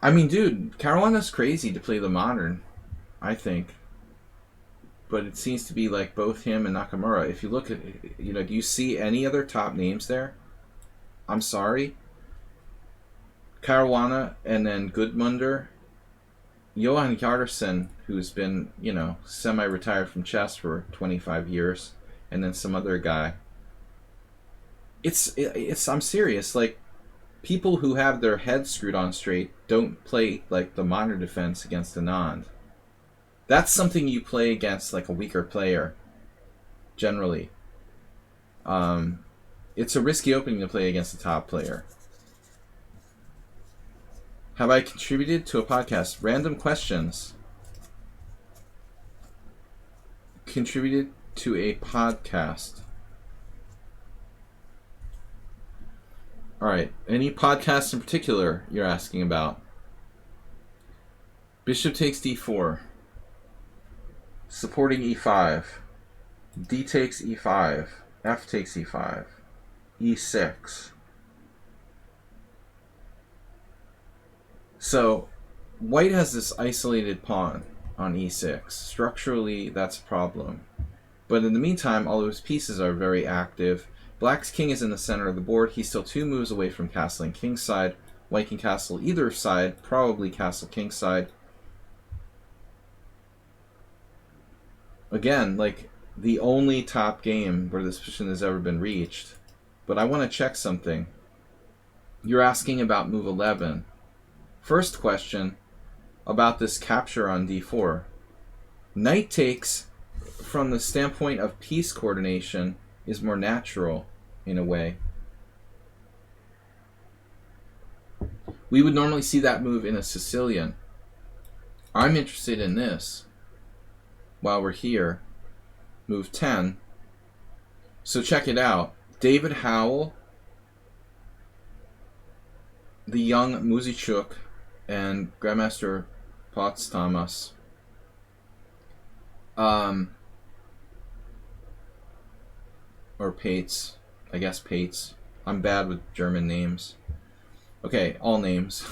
A: I mean, dude, Caruana's crazy to play the modern, I think. But it seems to be like both him and Nakamura. If you look at, you know, do you see any other top names there? I'm sorry. Caruana and then Gudmundur. Johan Hjartarson, who's been, you know, semi-retired from chess for 25 years. And then some other guy. I'm serious. Like, people who have their heads screwed on straight don't play, like, the modern defense against Anand. That's something you play against like a weaker player, generally. It's a risky opening to play against a top player. Have I contributed to a podcast? Random questions. Contributed to a podcast. Alright, any podcasts in particular you're asking about? Bishop takes d4. Supporting e5, d takes e5, f takes e5, e6. So white has this isolated pawn on e6. Structurally, that's a problem. But in the meantime, all of his pieces are very active. Black's king is in the center of the board. He's still 2 moves away from castling kingside. White can castle either side, probably castle kingside. Again, like the only top game where this position has ever been reached. But I want to check something. You're asking about move 11. First question about this capture on d4. Knight takes, from the standpoint of piece coordination, is more natural in a way. We would normally see that move in a Sicilian. I'm interested in this. While we're here, move 10. So check it out. David Howell, the young Muzichuk, and Grandmaster Potts Thomas Or Pates. I guess Pates. I'm bad with German names. Okay, all names.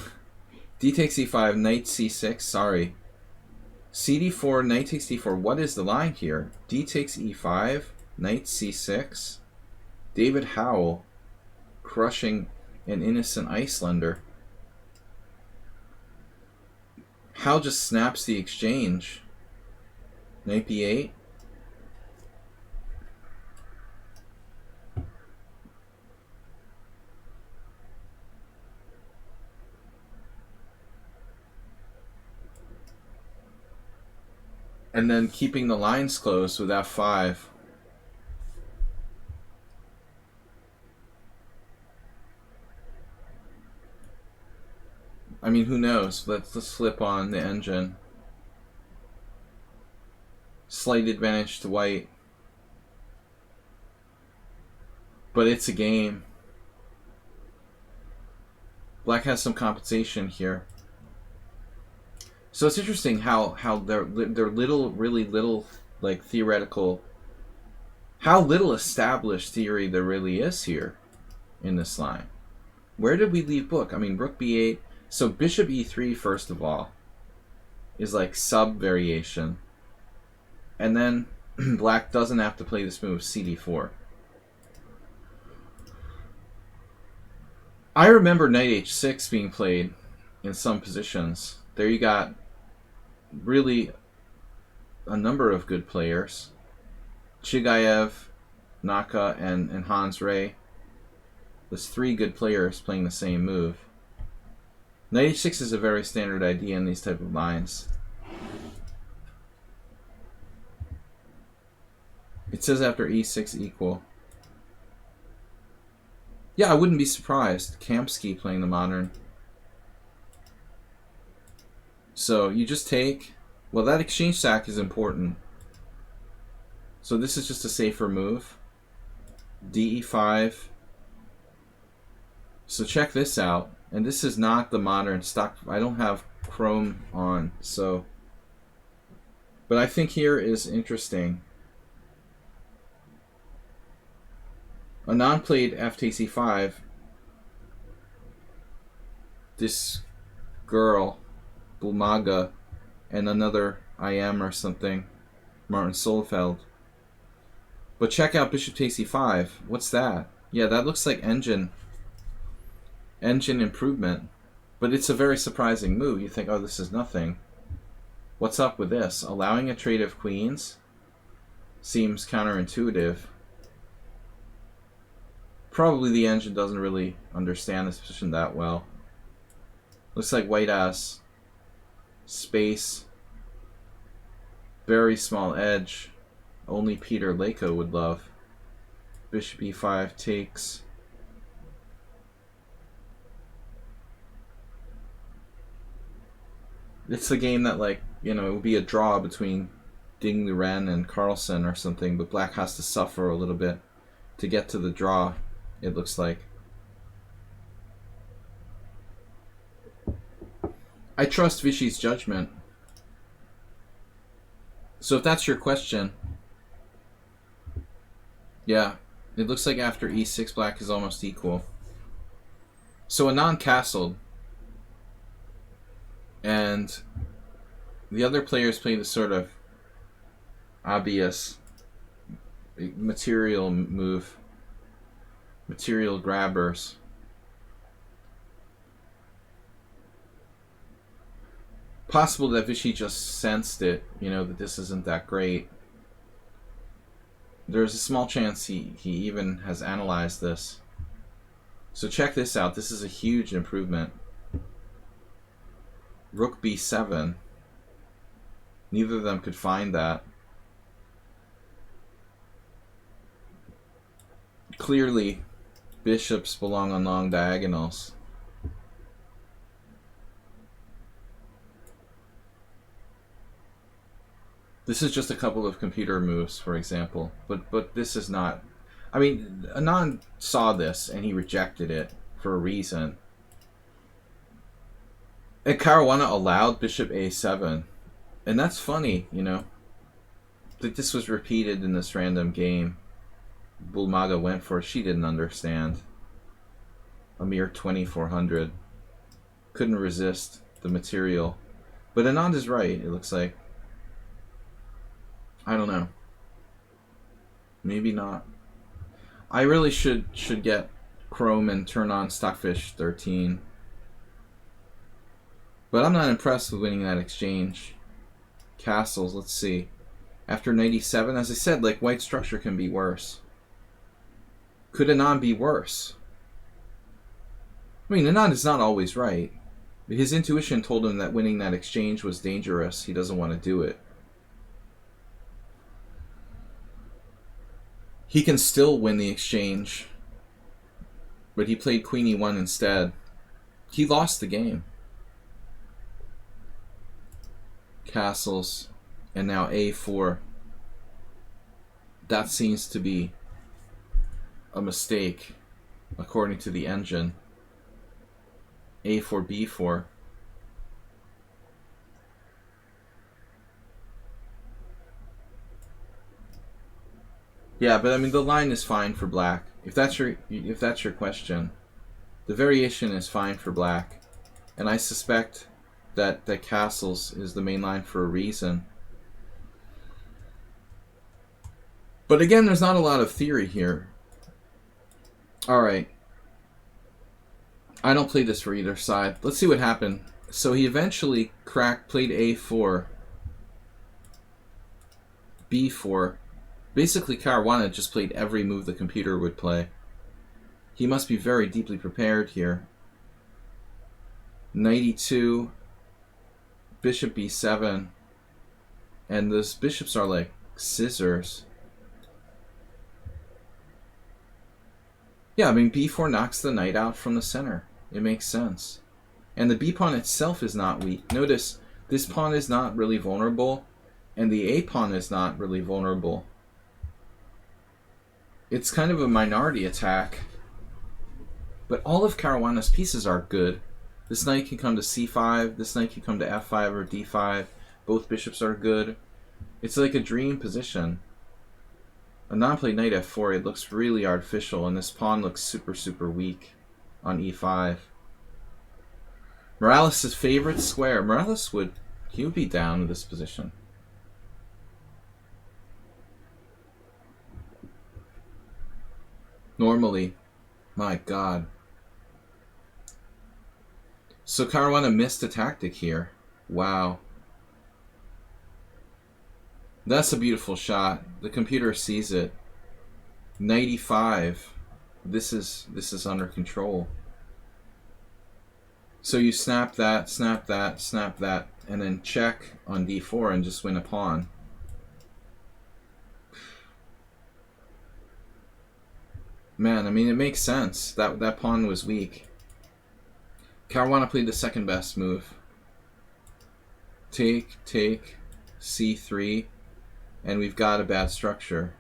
A: D takes e5, knight c6, sorry. cd4, knight takes d4. What is the line here? D takes e5, knight c6. David Howell crushing an innocent Icelander. Howe just snaps the exchange. Knight b8. And then keeping the lines closed with f5. I mean, who knows? Let's flip on the engine. Slight advantage to white. But it's a game. Black has some compensation here. So it's interesting how they're really little like theoretical, how little established theory there really is here in this line. Where did we leave book? I mean, rook b8. So bishop e3 first of all is like sub variation, and then black doesn't have to play this move cd4. I remember knight h6 being played in some positions. There you got really a number of good players. Chigayev, Naka, and Hans Rey. There's 3 good players playing the same move. Knight h6 is a very standard idea in these type of lines. It says after e6 equal. Yeah, I wouldn't be surprised. Kamsky playing the modern. So you just take... Well, that exchange sack is important. So this is just a safer move. DE5. So check this out. And this is not the modern stock. I don't have Chrome on, so... But I think here is interesting. A non-played f takes e5. This girl, Bulmaga, and another IM or something, Martin Solfeld. But check out bishop takes e5. What's that? Yeah, that looks like engine improvement. But it's a very surprising move. You think, oh, this is nothing. What's up with this? Allowing a trade of queens seems counterintuitive. Probably the engine doesn't really understand this position that well. Looks like white has space. Very small edge. Only Peter Lako would love. Bishop e5 takes. It's a game that, like, you know, it would be a draw between Ding Liren and Carlsen or something, but black has to suffer a little bit to get to the draw, it looks like. I trust Vichy's judgment. So if that's your question, yeah, it looks like after e6 black is almost equal. So a non-castled, and the other players play the sort of obvious material move, material grabbers. Possible that Vichy just sensed it, you know, that this isn't that great. There's a small chance he even has analyzed this. So check this out. This is a huge improvement. Rook b7. Neither of them could find that. Clearly, bishops belong on long diagonals. This is just a couple of computer moves, for example, but this is not. I mean, Anand saw this and he rejected it for a reason. And Caruana allowed bishop a7, and that's funny, you know. that this was repeated in this random game. Bulmaga went for it. She didn't understand. A mere 2400. Couldn't resist the material. But Anand is right, it looks like. I don't know. Maybe not. I really should get Chrome and turn on Stockfish 13. But I'm not impressed with winning that exchange. Castles, let's see. After 97, as I said, like, white structure can be worse. Could Anand be worse? I mean, Anand is not always right. His intuition told him that winning that exchange was dangerous. He doesn't want to do it. He can still win the exchange. But he played Queen E1 instead. He lost the game. Castles. And now A4. That seems to be a mistake, according to the engine. A4, B4. Yeah, but I mean the line is fine for black. If that's your question, the variation is fine for black, and I suspect that castles is the main line for a reason. But again, there's not a lot of theory here. All right. I don't play this for either side. Let's see what happened. So he eventually played A4, B4. Basically, Caruana just played every move the computer would play. He must be very deeply prepared here. 92, Bishop B7, and those bishops are like scissors. Yeah, I mean, B4 knocks the knight out from the center. It makes sense. And the B pawn itself is not weak. Notice, this pawn is not really vulnerable, and the A pawn is not really vulnerable. It's kind of a minority attack. But all of Caruana's pieces are good. This knight can come to C5, this knight can come to F5 or D5. Both bishops are good. It's like a dream position. A non-play knight F4, it looks really artificial, and this pawn looks super, super weak on E5. Morales' favorite square. Morales would be down with this position. Normally. My god. So Caruana missed a tactic here. Wow. That's a beautiful shot. The computer sees it. 95. This is under control. So you snap that, snap that, snap that, and then check on D4 and just win a pawn. Man, I mean, it makes sense. That pawn was weak. Caruana played the second best move. Take, C3, and we've got a bad structure.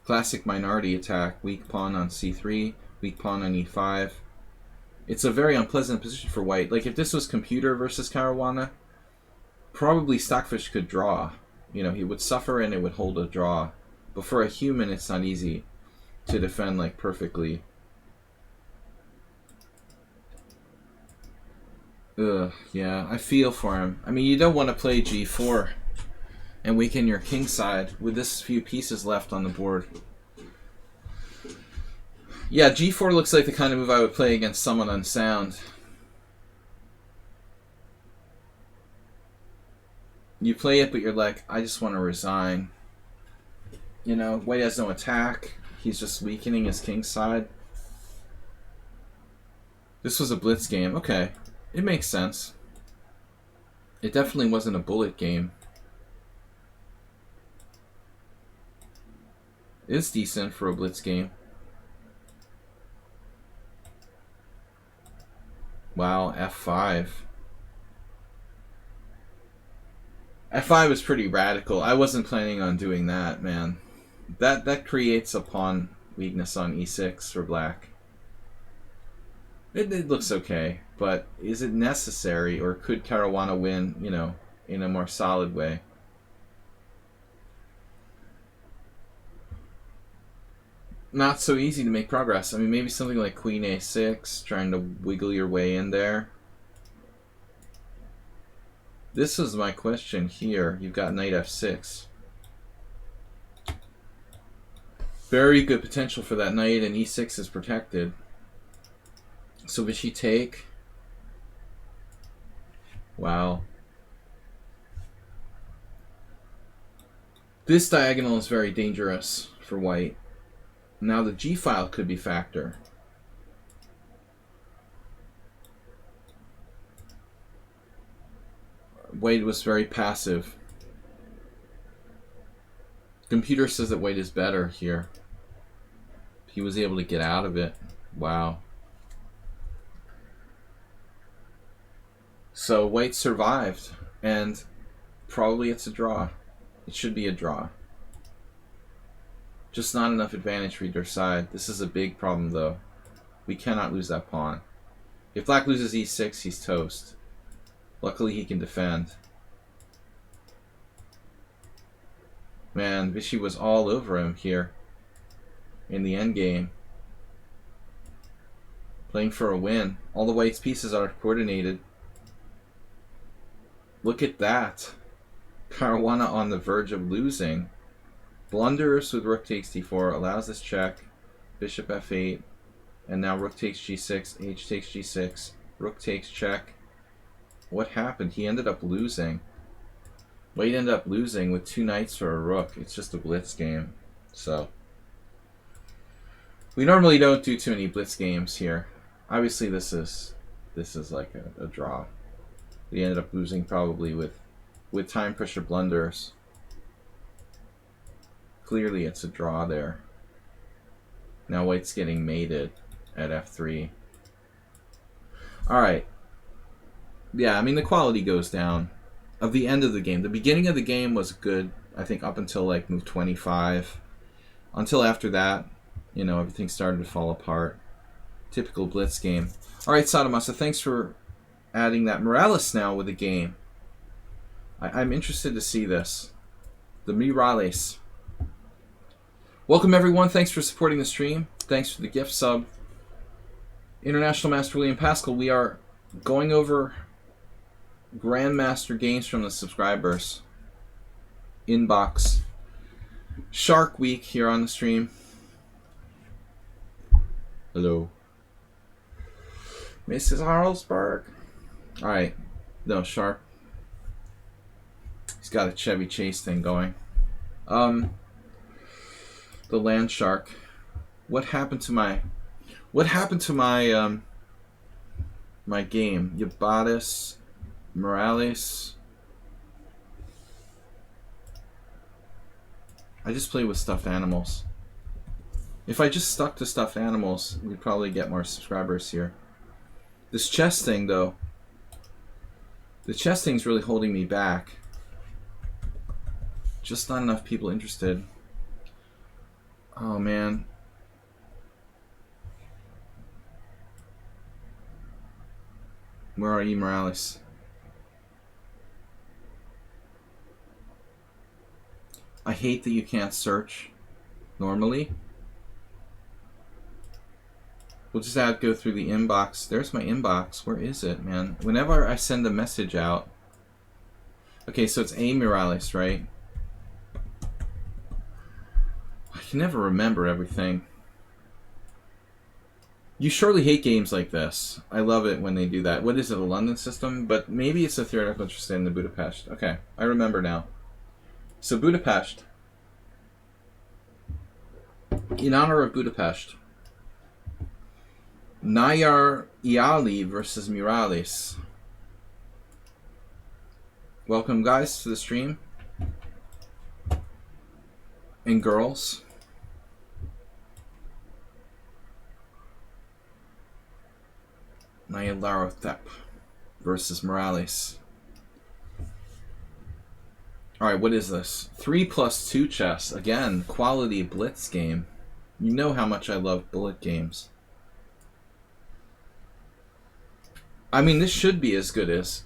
A: Classic minority attack. Weak pawn on C3, weak pawn on E5. It's a very unpleasant position for white. Like, if this was computer versus Caruana, probably Stockfish could draw. You know, he would suffer and it would hold a draw. But for a human, it's not easy to defend, like, perfectly. Ugh, yeah, I feel for him. I mean, you don't want to play G4 and weaken your king side with this few pieces left on the board. Yeah, G4 looks like the kind of move I would play against someone unsound. You play it, but you're like, I just want to resign. You know, white has no attack. He's just weakening his king side. This was a blitz game. Okay, it makes sense. It definitely wasn't a bullet game. It's decent for a blitz game. Wow, F5. F5 is pretty radical. I wasn't planning on doing that, man. That creates a pawn weakness on E6 for black. It looks okay, but is it necessary, or could Caruana win, you know, in a more solid way? not so easy to make progress. I mean, maybe something like queen a6, trying to wiggle your way in there. This is my question here. You've got knight f6. Very good potential for that knight, and e6 is protected. So Vichy take. Wow. This diagonal is very dangerous for white. Now the g file could be factor. White was very passive. Computer says that white is better here. He was able to get out of it. Wow. So white survived, and probably it's a draw. It should be a draw. Just not enough advantage for either side. This is a big problem, though. We cannot lose that pawn. If black loses e6, he's toast. Luckily, he can defend. Man, Vichy was all over him here in the endgame. Playing for a win. All the white's pieces are coordinated. Look at that. Caruana on the verge of losing. Blunders with rook takes d4, allows this check. Bishop f8. And now rook takes g6, h takes g6, rook takes check. What happened? He ended up losing. White ended up losing with 2 knights for a rook. It's just a blitz game. So we normally don't do too many blitz games here. Obviously this is like a draw. We ended up losing probably with time pressure blunders. Clearly it's a draw there. Now white's getting mated at f3. Alright. Yeah, I mean the quality goes down of the end of the game. The beginning of the game was good, I think, up until like move 25. Until after that, you know, everything started to fall apart. Typical blitz game. Alright, Satomasa, thanks for adding that. Morales now with the game. I'm interested to see this. The Morales. Welcome everyone, thanks for supporting the stream. Thanks for the gift sub. International Master William Pascal, we are going over Grandmaster games from the subscribers. Inbox. Shark Week here on the stream. Hello. Mrs. Harlesburg. Alright. No, Shark. He's got a Chevy Chase thing going. The land shark. What happened to my my game? Yabatis, Morales. I just play with stuffed animals. If I just stuck to stuffed animals, we'd probably get more subscribers here. This chess thing, though. The chess thing's really holding me back. Just not enough people interested. Oh, man. Where are you, Morales? I hate that you can't search normally. We'll just have to go through the inbox. There's my inbox. Where is it, man? Whenever I send a message out. Okay, so it's A Morales, right? I can never remember everything. You surely hate games like this. I love it when they do that. What is it, a London system? But maybe it's a theoretical interest in the Budapest. Okay, I remember now. So Budapest. In honor of Budapest. Nayar Iali versus Morales. Welcome, guys, to the stream. And girls. Nyalarothep versus Morales. Alright, what is this? 3+2 chess. Again, quality blitz game. You know how much I love bullet games. I mean, this should be as good as...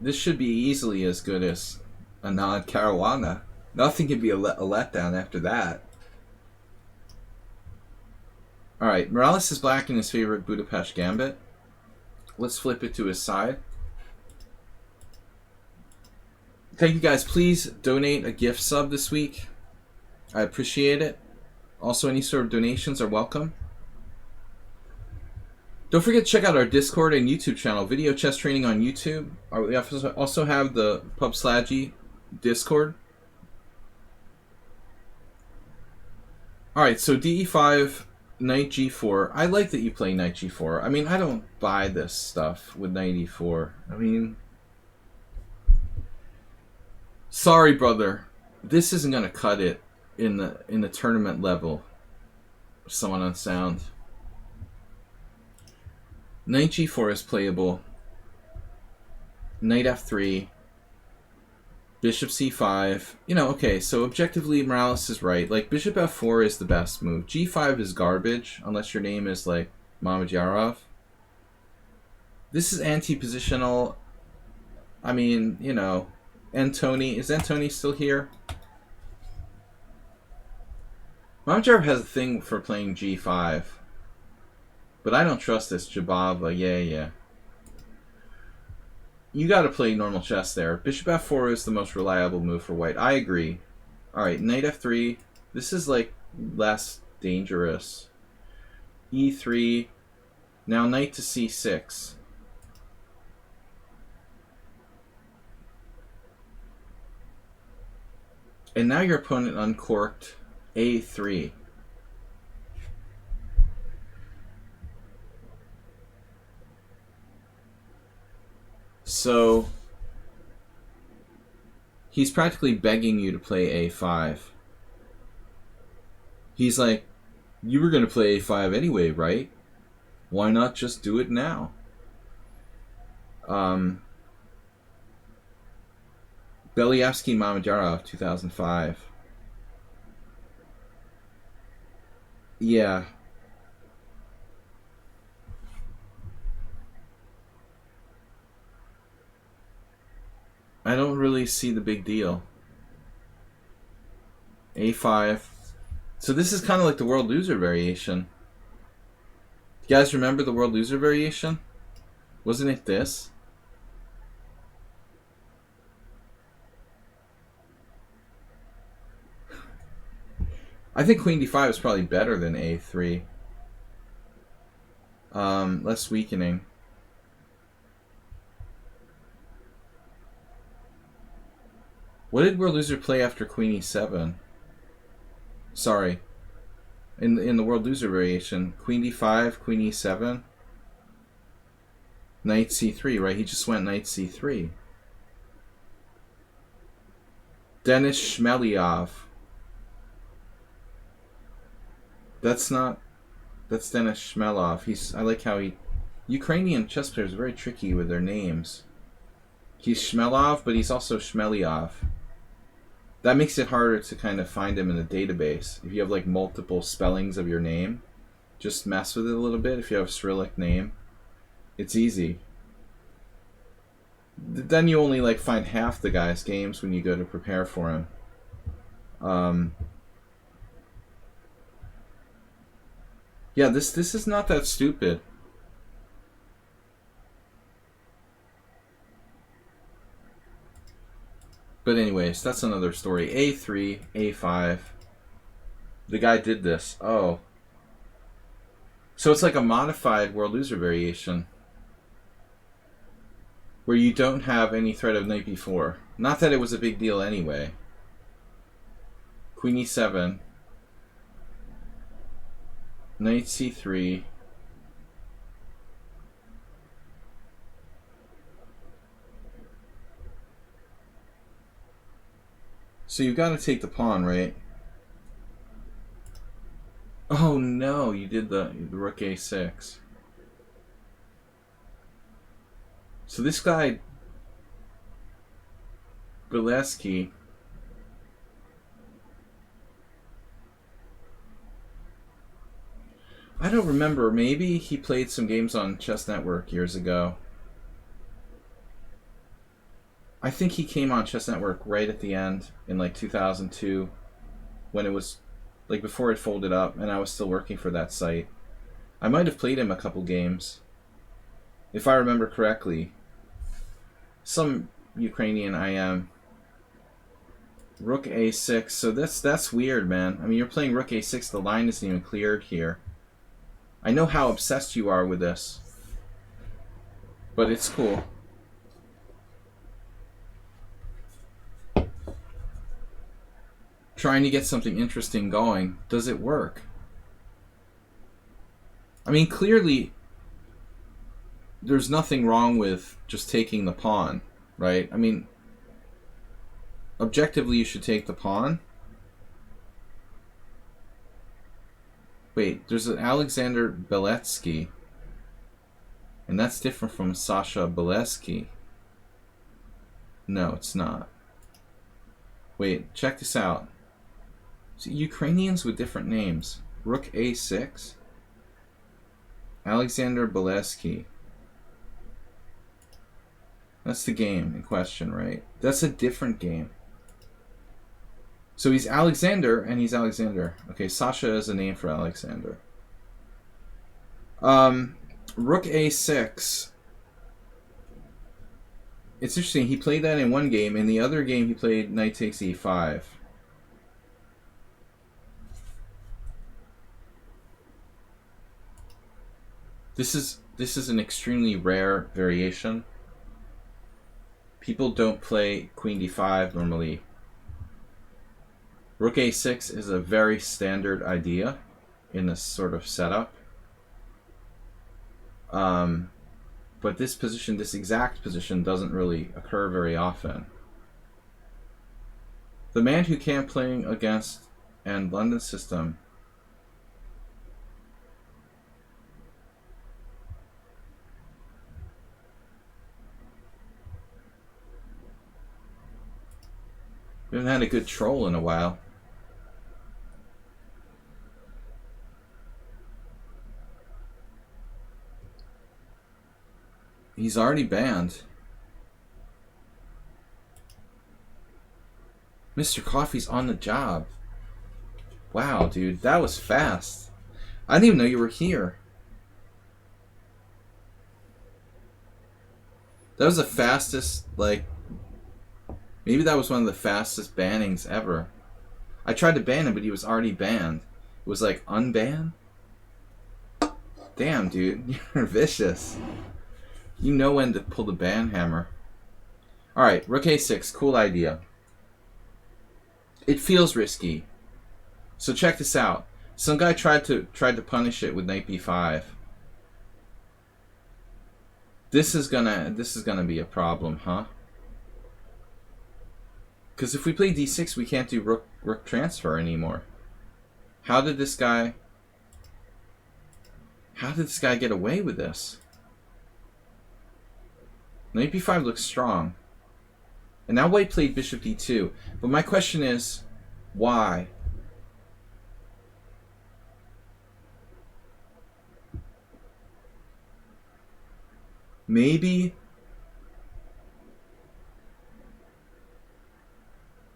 A: This should be easily as good as Anand Caruana. Nothing can be a letdown after that. Alright, Morales is black in his favorite Budapest Gambit. Let's flip it to his side. Thank you guys. Please donate a gift sub this week. I appreciate it. Also, any sort of donations are welcome. Don't forget to check out our Discord and YouTube channel, Video Chess Training on YouTube. We also have the Pub Sladgie Discord. Alright, so DE5, Knight G4. I like that you play Knight G4. I mean, I don't buy this stuff with Knight E4. I mean, sorry, brother. This isn't gonna cut it in the tournament level. Someone on sound. Knight G4 is playable. Knight F3. Bishop C5. You know, okay, so objectively Morales is right. Like, Bishop F4 is the best move. G5 is garbage, unless your name is, like, Mamedyarov. This is anti-positional. I mean, you know, Antony. Is Antony still here? Mamedyarov has a thing for playing G5. But I don't trust this Jabava. Yeah. You gotta play normal chess there. Bishop F4 is the most reliable move for white. I agree. Alright, Knight F3. This is, like, less dangerous. E3. Now Knight to C6. And now your opponent uncorked A3. So he's practically begging you to play A5. He's like, you were going to play A5 anyway, right? Why not just do it now? Belyavsky Mamedyarov, 2005. Yeah. I don't really see the big deal. A5. So this is kind of like the World Loser variation. You guys remember the World Loser variation? Wasn't it this? I think Queen D5 is probably better than A3. Less weakening. What did World Loser play after Queen E7? Sorry. In the World Loser variation, Queen D5, Queen E7, Knight C3, right? He just went Knight C3. Denis Shmelyov. That's Denis Shmelov. I like how Ukrainian chess players are very tricky with their names. He's Shmelov, but he's also Shmelyov. That makes it harder to kind of find him in a database. If you have like multiple spellings of your name, just mess with it a little bit. If you have a Cyrillic name, it's easy. Then you only like find half the guy's games when you go to prepare for him. Yeah, this is not that stupid. But anyways, that's another story. A3, A5. The guy did this. Oh. So it's like a modified World Loser variation. Where you don't have any threat of Knight B4. Not that it was a big deal anyway. Queen E7. Knight C3. So you've got to take the pawn, right? Oh no, you did the rook A6. So this guy, Bileski, I don't remember. Maybe he played some games on Chess Network years ago. I think he came on Chess Network right at the end in like 2002 when it was like before it folded up and I was still working for that site. I might have played him a couple games, if I remember correctly. Some Ukrainian I am. Rook a6. So that's weird, man. I mean, you're playing rook a6. The line isn't even cleared here. I know how obsessed you are with this, but it's cool. Trying to get something interesting going. Does it work? I mean, clearly, there's nothing wrong with just taking the pawn, right? I mean, objectively, you should take the pawn. Wait, there's an Alexander Beletsky, and that's different from Sasha Beletsky. No, it's not. Wait, check this out. See, Ukrainians with different names. Rook a6. Alexander Beletsky. That's the game in question, right? That's a different game. So he's Alexander, and he's Alexander. Okay, Sasha is a name for Alexander. Rook a6. It's interesting, he played that in one game. In the other game, he played knight takes e5. This is an extremely rare variation. People don't play queen d5 normally. Rook a6 is a very standard idea in this sort of setup. But this position, this exact position, doesn't really occur very often. The man who can't playing against and London system. We haven't had a good troll in a while. He's already banned. Mr. Coffee's on the job. Wow, dude, that was fast. I didn't even know you were here. That was the fastest, like, maybe that was one of the fastest bannings ever. I tried to ban him, but he was already banned. It was like, unban? Damn, dude, you're vicious. You know when to pull the ban hammer. Alright, rook a6, cool idea. It feels risky. So check this out. Some guy tried to punish it with knight b5. This is gonna be a problem, huh? Because if we play d6, we can't do rook transfer anymore. How did this guy get away with this? Knight b5 looks strong. And now white played bishop d2. But my question is, why? Maybe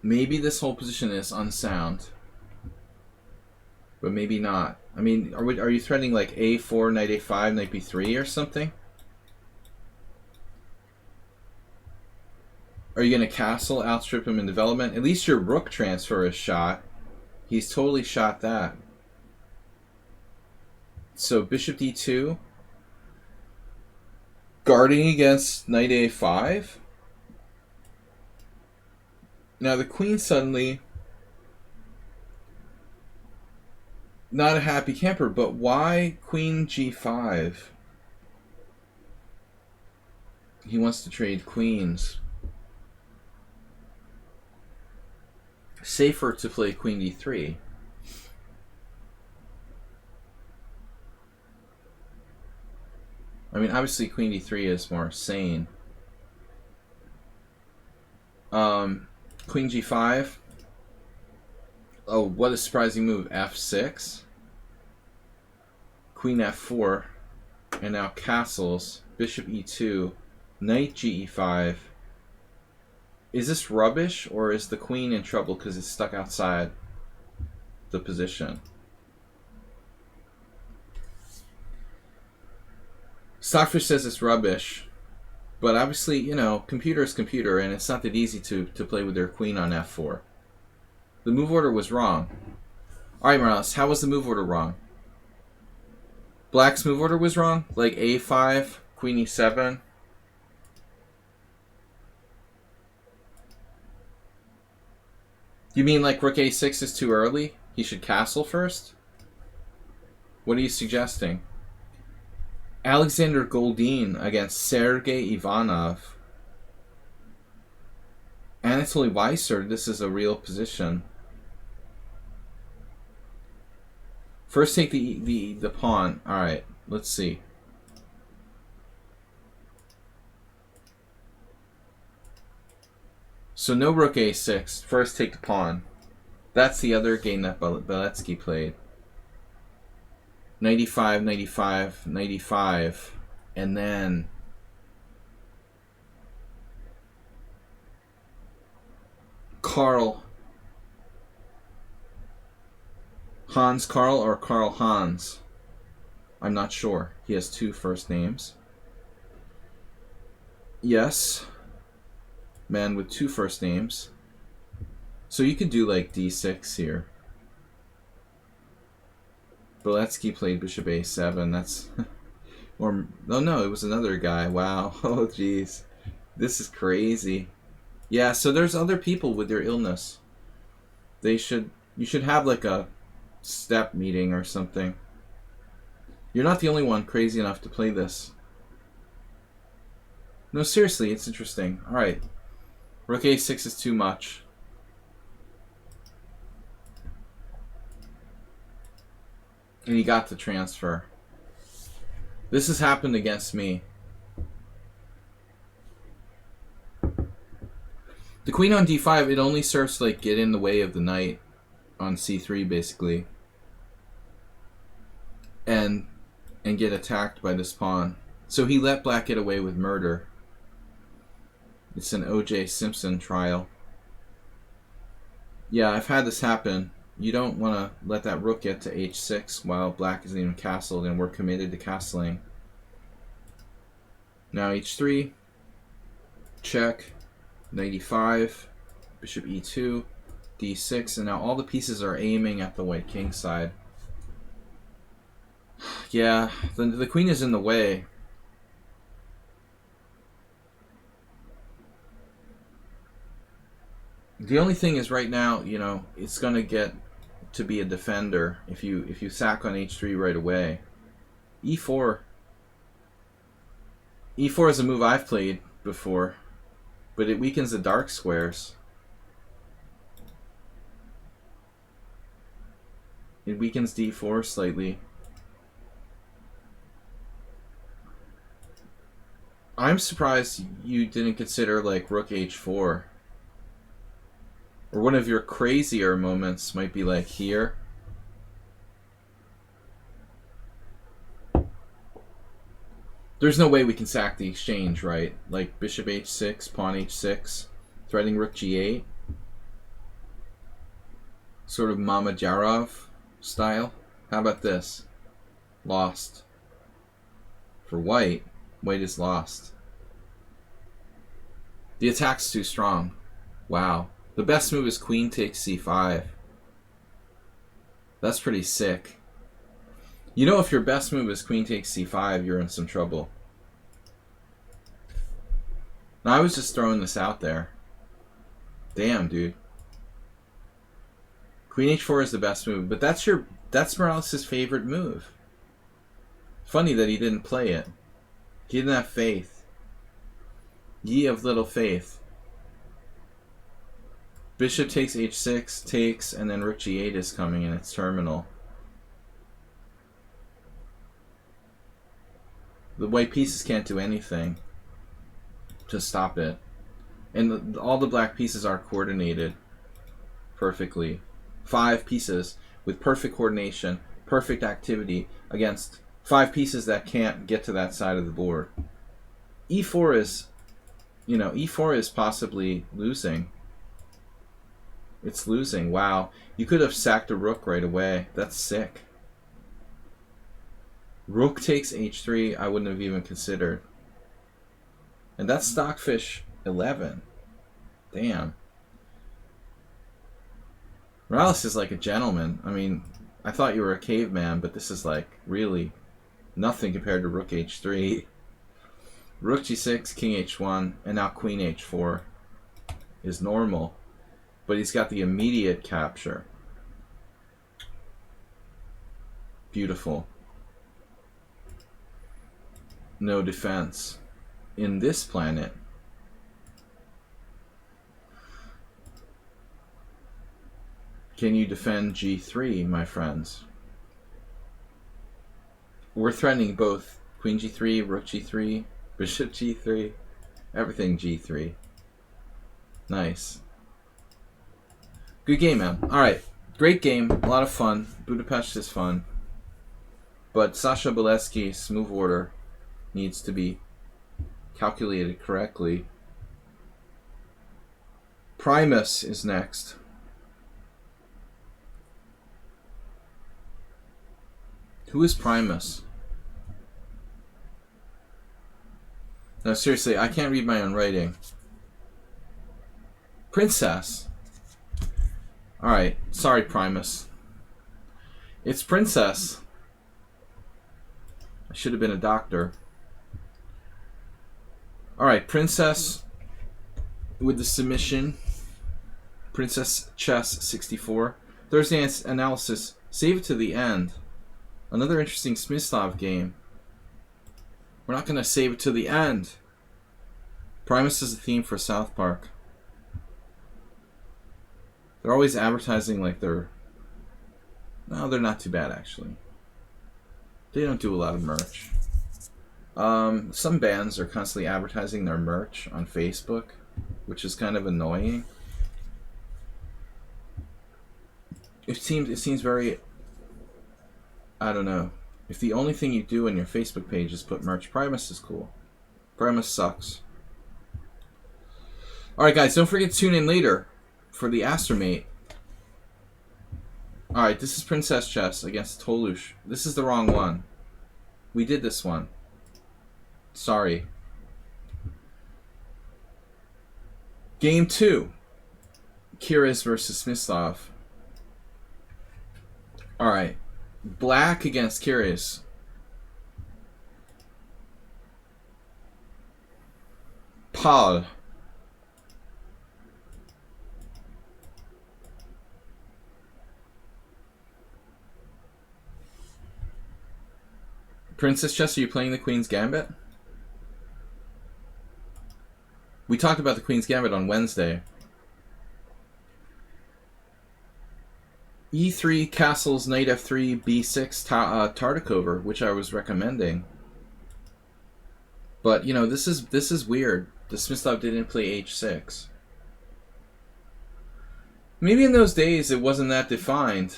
A: this whole position is unsound. But maybe not. I mean, are you threatening like a4, knight a5, knight b3 or something? Are you going to castle, outstrip him in development? At least your rook transfer is shot. He's totally shot that. So bishop d2. Guarding against knight a5. Now the queen suddenly... not a happy camper, but why queen g5? He wants to trade queens. Safer to play queen d3. I mean, obviously queen d3 is more sane. Queen g5. Oh, what a surprising move. f6. Queen f4. And now castles. Bishop e2. Knight ge5. Is this rubbish, or is the queen in trouble because it's stuck outside the position? Stockfish says it's rubbish. But obviously, you know, computer is computer, and it's not that easy to play with their queen on f4. The move order was wrong. Alright, Morales, how was the move order wrong? Black's move order was wrong? Like a5, queen e7. You mean like rook a6 is too early? He should castle first? What are you suggesting? Alexander Goldin against Sergei Ivanov. Anatoly Weiser, this is a real position. First take the pawn. Alright, let's see. So no rook a6. First take the pawn. That's the other game that Beletsky played. 95, 95, 95. And then Hans Karl or Karl Hans? I'm not sure. He has two first names. Yes. Man with two first names. So you could do like d6 here. Beletsky played bishop a7. That's... or... Oh no, it was another guy. Wow. Oh jeez. This is crazy. Yeah, so there's other people with their illness. You should have like a step meeting or something. You're not the only one crazy enough to play this. No, seriously, it's interesting. Alright. Rook a6 is too much. And he got the transfer. This has happened against me. The queen on d5, it only serves to like get in the way of the knight on c3 basically. And get attacked by this pawn. So he let black get away with murder. It's an O.J. Simpson trial. Yeah, I've had this happen. You don't want to let that rook get to h6 while black isn't even castled, and we're committed to castling. Now h3. Check. 95. Bishop e2. d6. And now all the pieces are aiming at the white king side. Yeah, the queen is in the way. The only thing is right now, you know, it's going to get to be a defender if you sack on h3 right away. e4 is a move I've played before, but it weakens the dark squares. It weakens d4 slightly. I'm surprised you didn't consider like rook h4. Or one of your crazier moments might be like here. There's no way we can sack the exchange, right? Like bishop h6, pawn h6, threatening rook g8. Sort of Mamajarov style. How about this? Lost. For white, white is lost. The attack's too strong. Wow. The best move is queen takes c5. That's pretty sick. You know, if your best move is queen takes c5, you're in some trouble. Now, I was just throwing this out there. Damn, dude. Queen h4 is the best move, but that's Morales' favorite move. Funny that he didn't play it. He didn't have faith. Ye of little faith. Bishop takes h6, takes, and then rook g8 is coming and it's terminal. The white pieces can't do anything to stop it. And all the black pieces are coordinated perfectly. 5 pieces with perfect coordination, perfect activity against 5 pieces that can't get to that side of the board. e4 is, you know, e4 is possibly losing. It's losing. Wow. You could have sacked a rook right away. That's sick. Rook takes h3, I wouldn't have even considered. And that's Stockfish 11. Damn. Morales is like a gentleman. I mean, I thought you were a caveman, but this is like really nothing compared to Rook h3. Rook g6, King h1, and now Queen h4 is normal. But he's got the immediate capture. Beautiful. No defense. In this planet, can you defend g3, my friends? We're threatening both Queen g3, Rook g3, Bishop g3, everything g3. Nice. Good game, man. Alright, great game, a lot of fun. Budapest is fun. But Sasha Bilecki's move order needs to be calculated correctly. Primus is next. Who is Primus? No, seriously, I can't read my own writing. Princess. Alright, sorry, Primus. It's Princess. I should have been a doctor. Alright, Princess with the submission. Princess Chess 64. Thursday analysis. Save it to the end. Another interesting Smyslov game. We're not going to save it to the end. Primus is the theme for South Park. They're always advertising like they're... No, they're not too bad, actually. They don't do a lot of merch. Some bands are constantly advertising their merch on Facebook, which is kind of annoying. It seems very... I don't know. If the only thing you do on your Facebook page is put merch, Primus is cool. Primus sucks. Alright guys, don't forget to tune in later for the Astromate. Alright, this is Princess Chess against Tolush. This is the wrong one. We did this one. Sorry. Game 2. Kiris versus Smyslov. Alright. Black against Kiris. Paul. Princess Chess, are you playing the Queen's Gambit? We talked about the Queen's Gambit on Wednesday. E3, castles, knight f3, b6, Tartakover, which I was recommending. But, you know, this is weird. The Smyslov didn't play h6. Maybe in those days it wasn't that defined.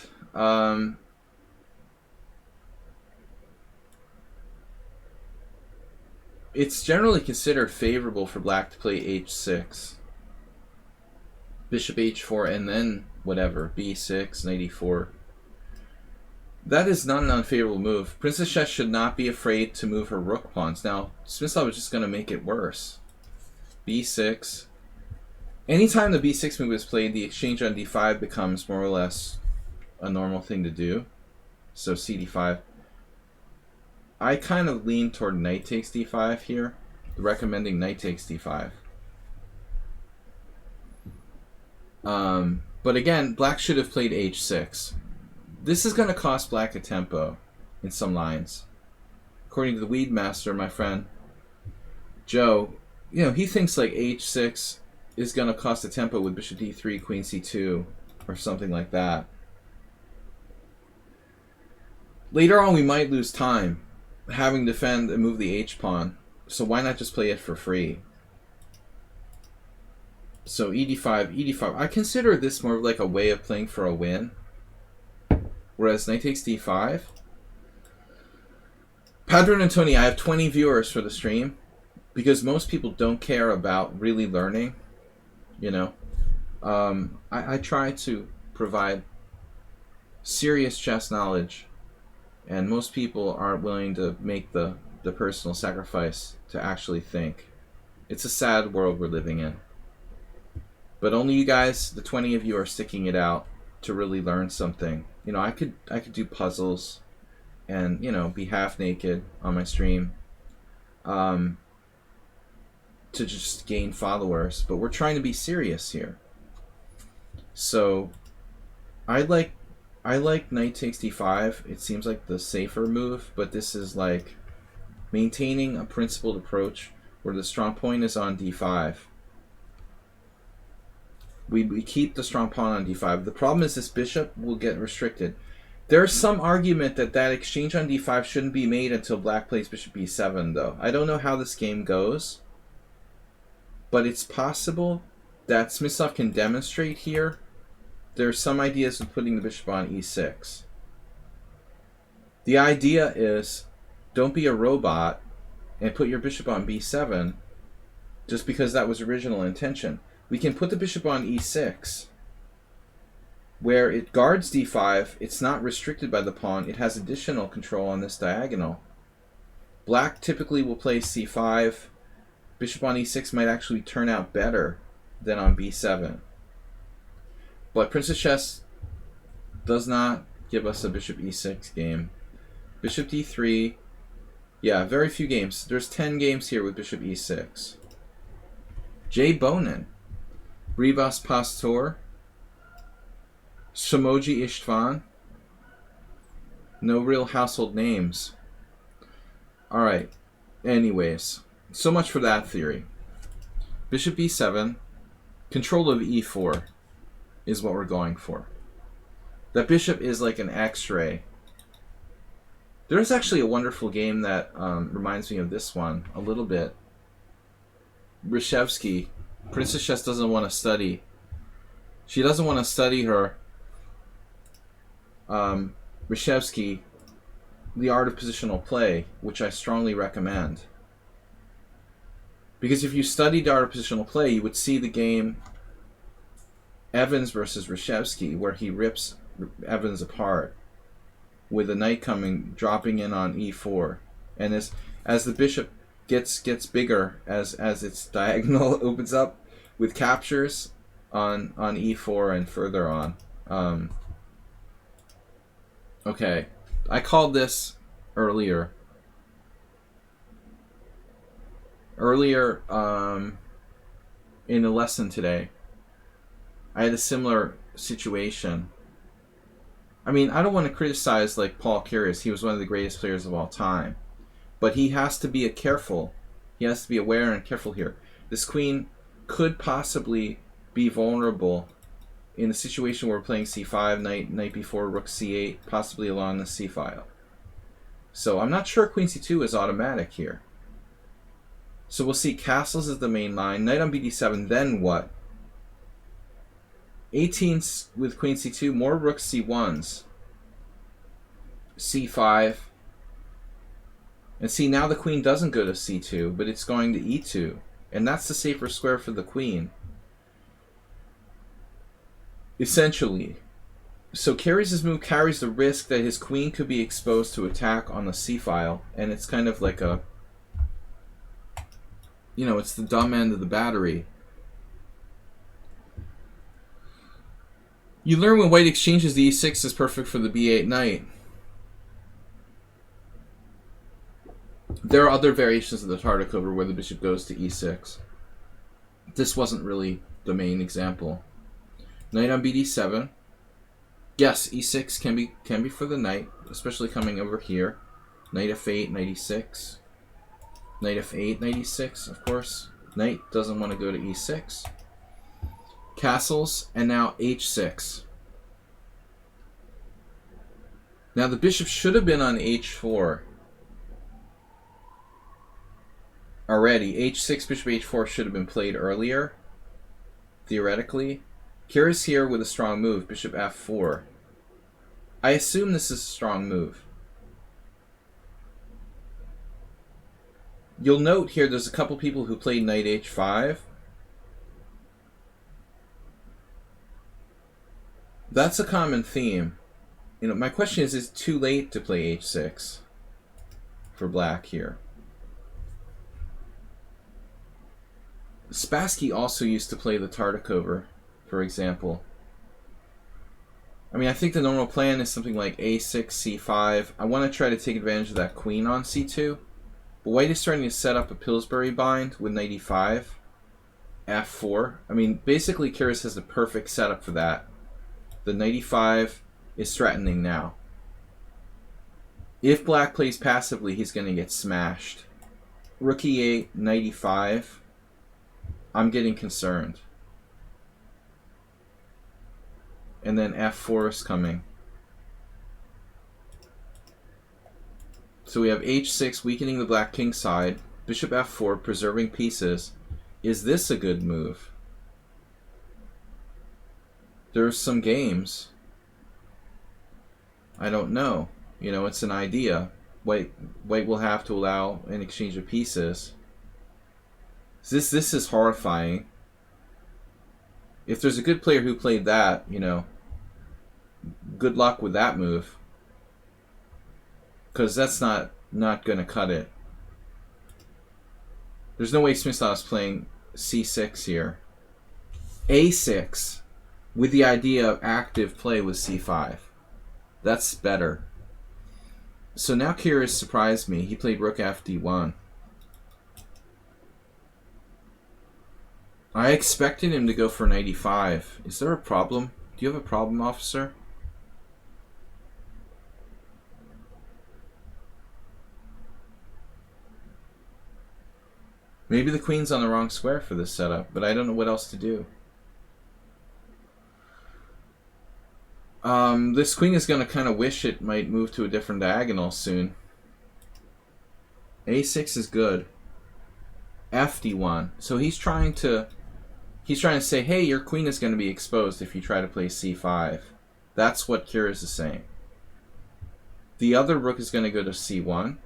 A: It's generally considered favorable for black to play h6. Bishop h4 and then whatever, b6, knight e4. That is not an unfavorable move. Princess Chess should not be afraid to move her rook pawns. Now, Smyslov is just going to make it worse. b6. Anytime the b6 move is played, the exchange on d5 becomes more or less a normal thing to do. So cd5. I kind of lean toward knight takes d5 here, recommending knight takes d5. But again, black should have played h6. This is going to cost black a tempo in some lines. According to the Weed Master, my friend Joe, you know, he thinks like h6 is going to cost a tempo with bishop d3, queen c2, or something like that. Later on, we might lose time having to defend and move the h-pawn, so why not just play it for free? So e5, e5. I consider this more like a way of playing for a win. Whereas knight takes d5. Padron and Tony, I have 20 viewers for the stream because most people don't care about really learning. You know, I try to provide serious chess knowledge and most people aren't willing to make the personal sacrifice to actually think. It's a sad world we're living in. But only you guys, the 20 of you, are sticking it out to really learn something. You know, I could do puzzles and, you know, be half naked on my stream to just gain followers, but we're trying to be serious here. So I like knight takes d5. It seems like the safer move, but this is like maintaining a principled approach where the strong point is on d5. We keep the strong pawn on d5. The problem is this bishop will get restricted. There's some argument that exchange on d5 shouldn't be made until black plays bishop e7, though. I don't know how this game goes, but it's possible that Smysl can demonstrate here. There's some ideas of putting the bishop on e6. The idea is, don't be a robot and put your bishop on b7 just because that was original intention. We can put the bishop on e6, where it guards d5. It's not restricted by the pawn. It has additional control on this diagonal. Black typically will play c5. Bishop on e6 might actually turn out better than on b7. But Princess Chess does not give us a bishop e6 game. Bishop d3. Yeah, very few games. There's 10 games here with bishop e6. Jay Bonin. Rivas Pastor. Shamoji Ishtvan. No real household names. Alright. Anyways. So much for that theory. Bishop e7. Control of e4 is what we're going for. That bishop is like an x-ray. There's actually a wonderful game that reminds me of this one a little bit. Reshevsky. Princess Chess doesn't want to study. She doesn't want to study her Reshevsky, The Art of Positional Play, which I strongly recommend. Because if you studied the Art of Positional Play, you would see the game Evans versus Reshevsky, where he rips Evans apart with the knight dropping in on e4, and as the bishop gets bigger, as its diagonal opens up with captures on e4 and further on. Okay, I called this earlier in a lesson today. I had a similar situation. I mean, I don't want to criticize like Paul Keres. He was one of the greatest players of all time. But he has to be careful. He has to be aware and careful here. This queen could possibly be vulnerable in a situation where we're playing c5, knight b4, rook c8, possibly along the c file. So I'm not sure queen c2 is automatic here. So we'll see castles as the main line, knight on bd7, then what? 18s with queen c2, more rook c1s, c5, and see, now the queen doesn't go to c2, but it's going to e2, and that's the safer square for the queen, essentially. So Keres' move carries the risk that his queen could be exposed to attack on the c file, and it's kind of like a, you know, it's the dumb end of the battery. You learn when white exchanges the e6 is perfect for the b8 knight. There are other variations of the Tartikover where the bishop goes to e6. This wasn't really the main example. Knight on bd7. Yes, e6 can be for the knight, especially coming over here. Knight f8, knight e6. Knight f8, knight e6, of course. Knight doesn't want to go to e6. Castles, and now h6. Now the bishop should have been on h4 already. h6, bishop h4 should have been played earlier, theoretically. Keres here with a strong move, bishop f4. I assume this is a strong move. You'll note here there's a couple people who played knight h5. That's a common theme. My question is it too late to play h6 for black here? Spassky also used to play the Tartikover, for example. I mean, I think the normal plan is something like a6, c5. I want to try to take advantage of that queen on c2. But white is starting to set up a Pillsbury bind with knight e5, f4. I mean, basically, Kyrgios has the perfect setup for that. The knight e5 is threatening now. If black plays passively, he's going to get smashed. Rook e8, knight e5. I'm getting concerned. And then f4 is coming. So we have h6 weakening the black king side. Bishop f4 preserving pieces. Is this a good move? There's some games. I don't know. It's an idea. White will have to allow an exchange of pieces. This is horrifying. If there's a good player who played that, good luck with that move. Because that's not going to cut it. There's no way Smyslov's playing c6 here. a6 with the idea of active play with c5. That's better. So now Kyrgios surprised me. He played rook fd1. I expected him to go for knight e5. Is there a problem? Do you have a problem, officer? Maybe the queen's on the wrong square for this setup, but I don't know what else to do. This queen is going to kind of wish it might move to a different diagonal soon. a6 is good. fd1. So he's trying to say, hey, your queen is going to be exposed if you try to play c5. That's what Kyrgios is saying. The other rook is going to go to c1.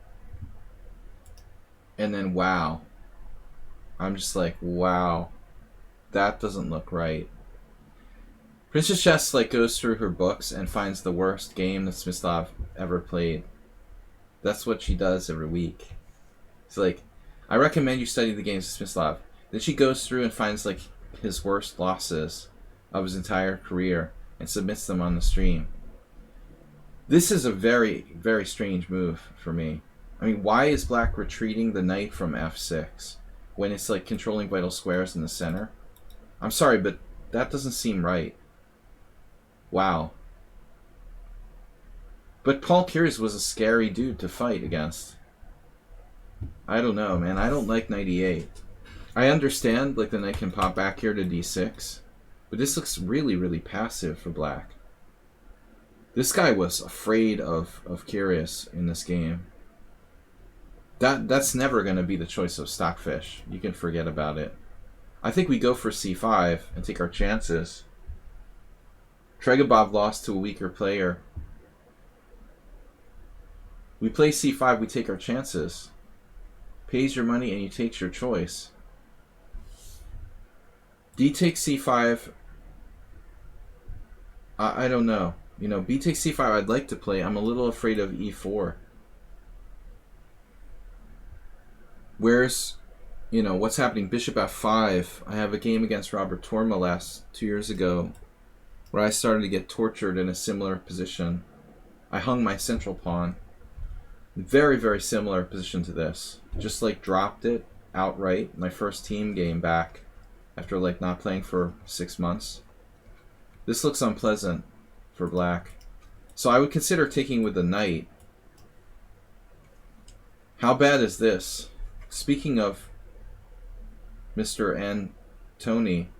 A: And then, wow. I'm just like, wow. That doesn't look right. Princess Chess goes through her books and finds the worst game that Smyslov ever played. That's what she does every week. It's like, I recommend you study the games of Smyslov. Then she goes through and finds his worst losses of his entire career and submits them on the stream. This is a very, very strange move for me. I mean, why is black retreating the knight from f6 when it's controlling vital squares in the center? I'm sorry, but that doesn't seem right. Wow. But Paul Kyrgios was a scary dude to fight against. I don't know, man. I don't like knight e8. I understand the knight can pop back here to d6, but this looks really, really passive for black. This guy was afraid of Kyrgios in this game. That's never going to be the choice of Stockfish. You can forget about it. I think we go for c5 and take our chances. Tregobov lost to a weaker player. We play c5, we take our chances. Pays your money and you take your choice. D takes c5. I don't know. B takes c5 I'd like to play. I'm a little afraid of e4. Where's, what's happening? Bishop f5. I have a game against Robert Torma 2 years ago where I started to get tortured in a similar position. I hung my central pawn. Very, very similar position to this. Just dropped it outright. My first team game back after not playing for 6 months. This looks unpleasant for black. So I would consider taking with the knight. How bad is this? Speaking of Mr. and Tony,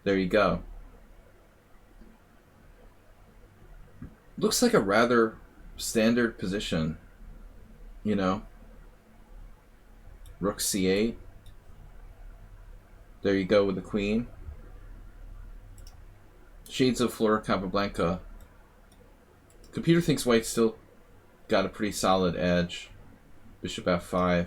A: there you go. Looks like a rather standard position, Rook c8. There you go with the queen. Shades of Flora Capablanca. Computer thinks white still got a pretty solid edge. Bishop f5.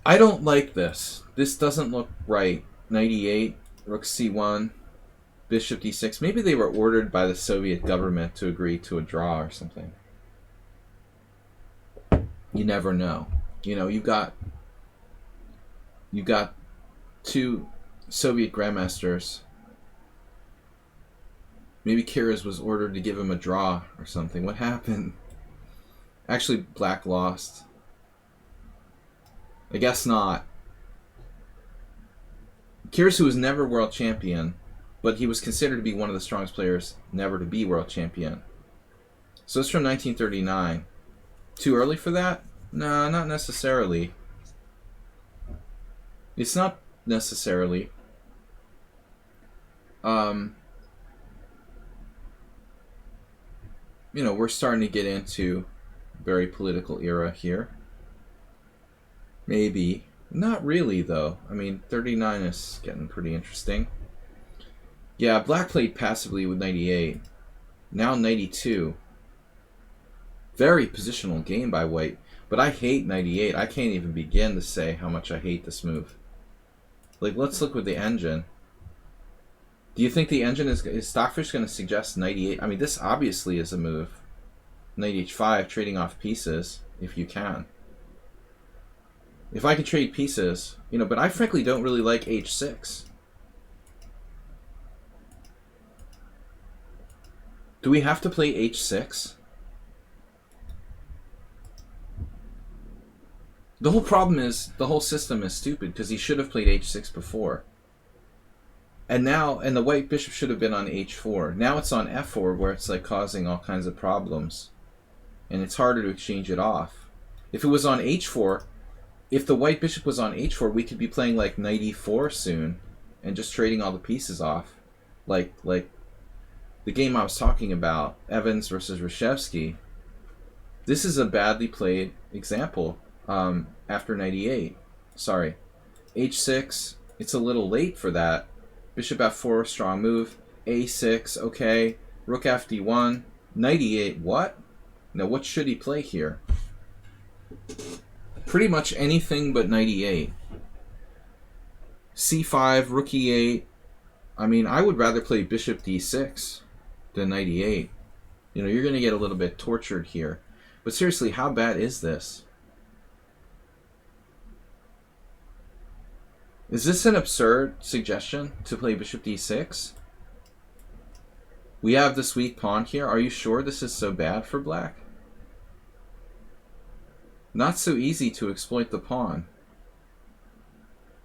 A: I don't like this. This doesn't look right. Knight e8, rook c1. Bishop d6. Maybe they were ordered by the Soviet government to agree to a draw or something. You never know. You know, you've got two Soviet grandmasters. Maybe Kiraz was ordered to give him a draw or something. What happened? Actually, Black lost. I guess not. Kiraz, who was never world champion, but he was considered to be one of the strongest players never to be world champion. So it's from 1939. Too early for that? No, not necessarily. It's not necessarily. You know, we're starting to get into a very political era here. Maybe. Not really, though. I mean, 39 is getting pretty interesting. Yeah, Black played passively with 98. Now 92. Very positional game by White. But I hate 98. I can't even begin to say how much I hate this move. Like, let's look with the engine. Do you think the engine is Stockfish going to suggest 98? I mean, this obviously is a move. Knight h5, trading off pieces, if you can. If I can trade pieces, you know, but I frankly don't really like h6. Do we have to play h6? The whole problem is, the whole system is stupid, because he should have played h6 before. And now, and the white bishop should have been on h4. Now it's on f4, where it's like causing all kinds of problems. And it's harder to exchange it off. If it was on h4, if the white bishop was on h4, we could be playing like knight e4 soon, and just trading all the pieces off. Like the game I was talking about, Evans versus Reshevsky. This is a badly played example after 98. Sorry. h6, it's a little late for that. Bishop f4, strong move. a6, okay. Rook f d1. Knight e8, what? Now what should he play here? Pretty much anything but knight e8. c5, rook e8. I mean, I would rather play bishop d6 than knight e8. You know, you're going to get a little bit tortured here. But seriously, how bad is this? Is this an absurd suggestion to play bishop d6? We have this weak pawn here. Are you sure this is so bad for black? Not so easy to exploit the pawn.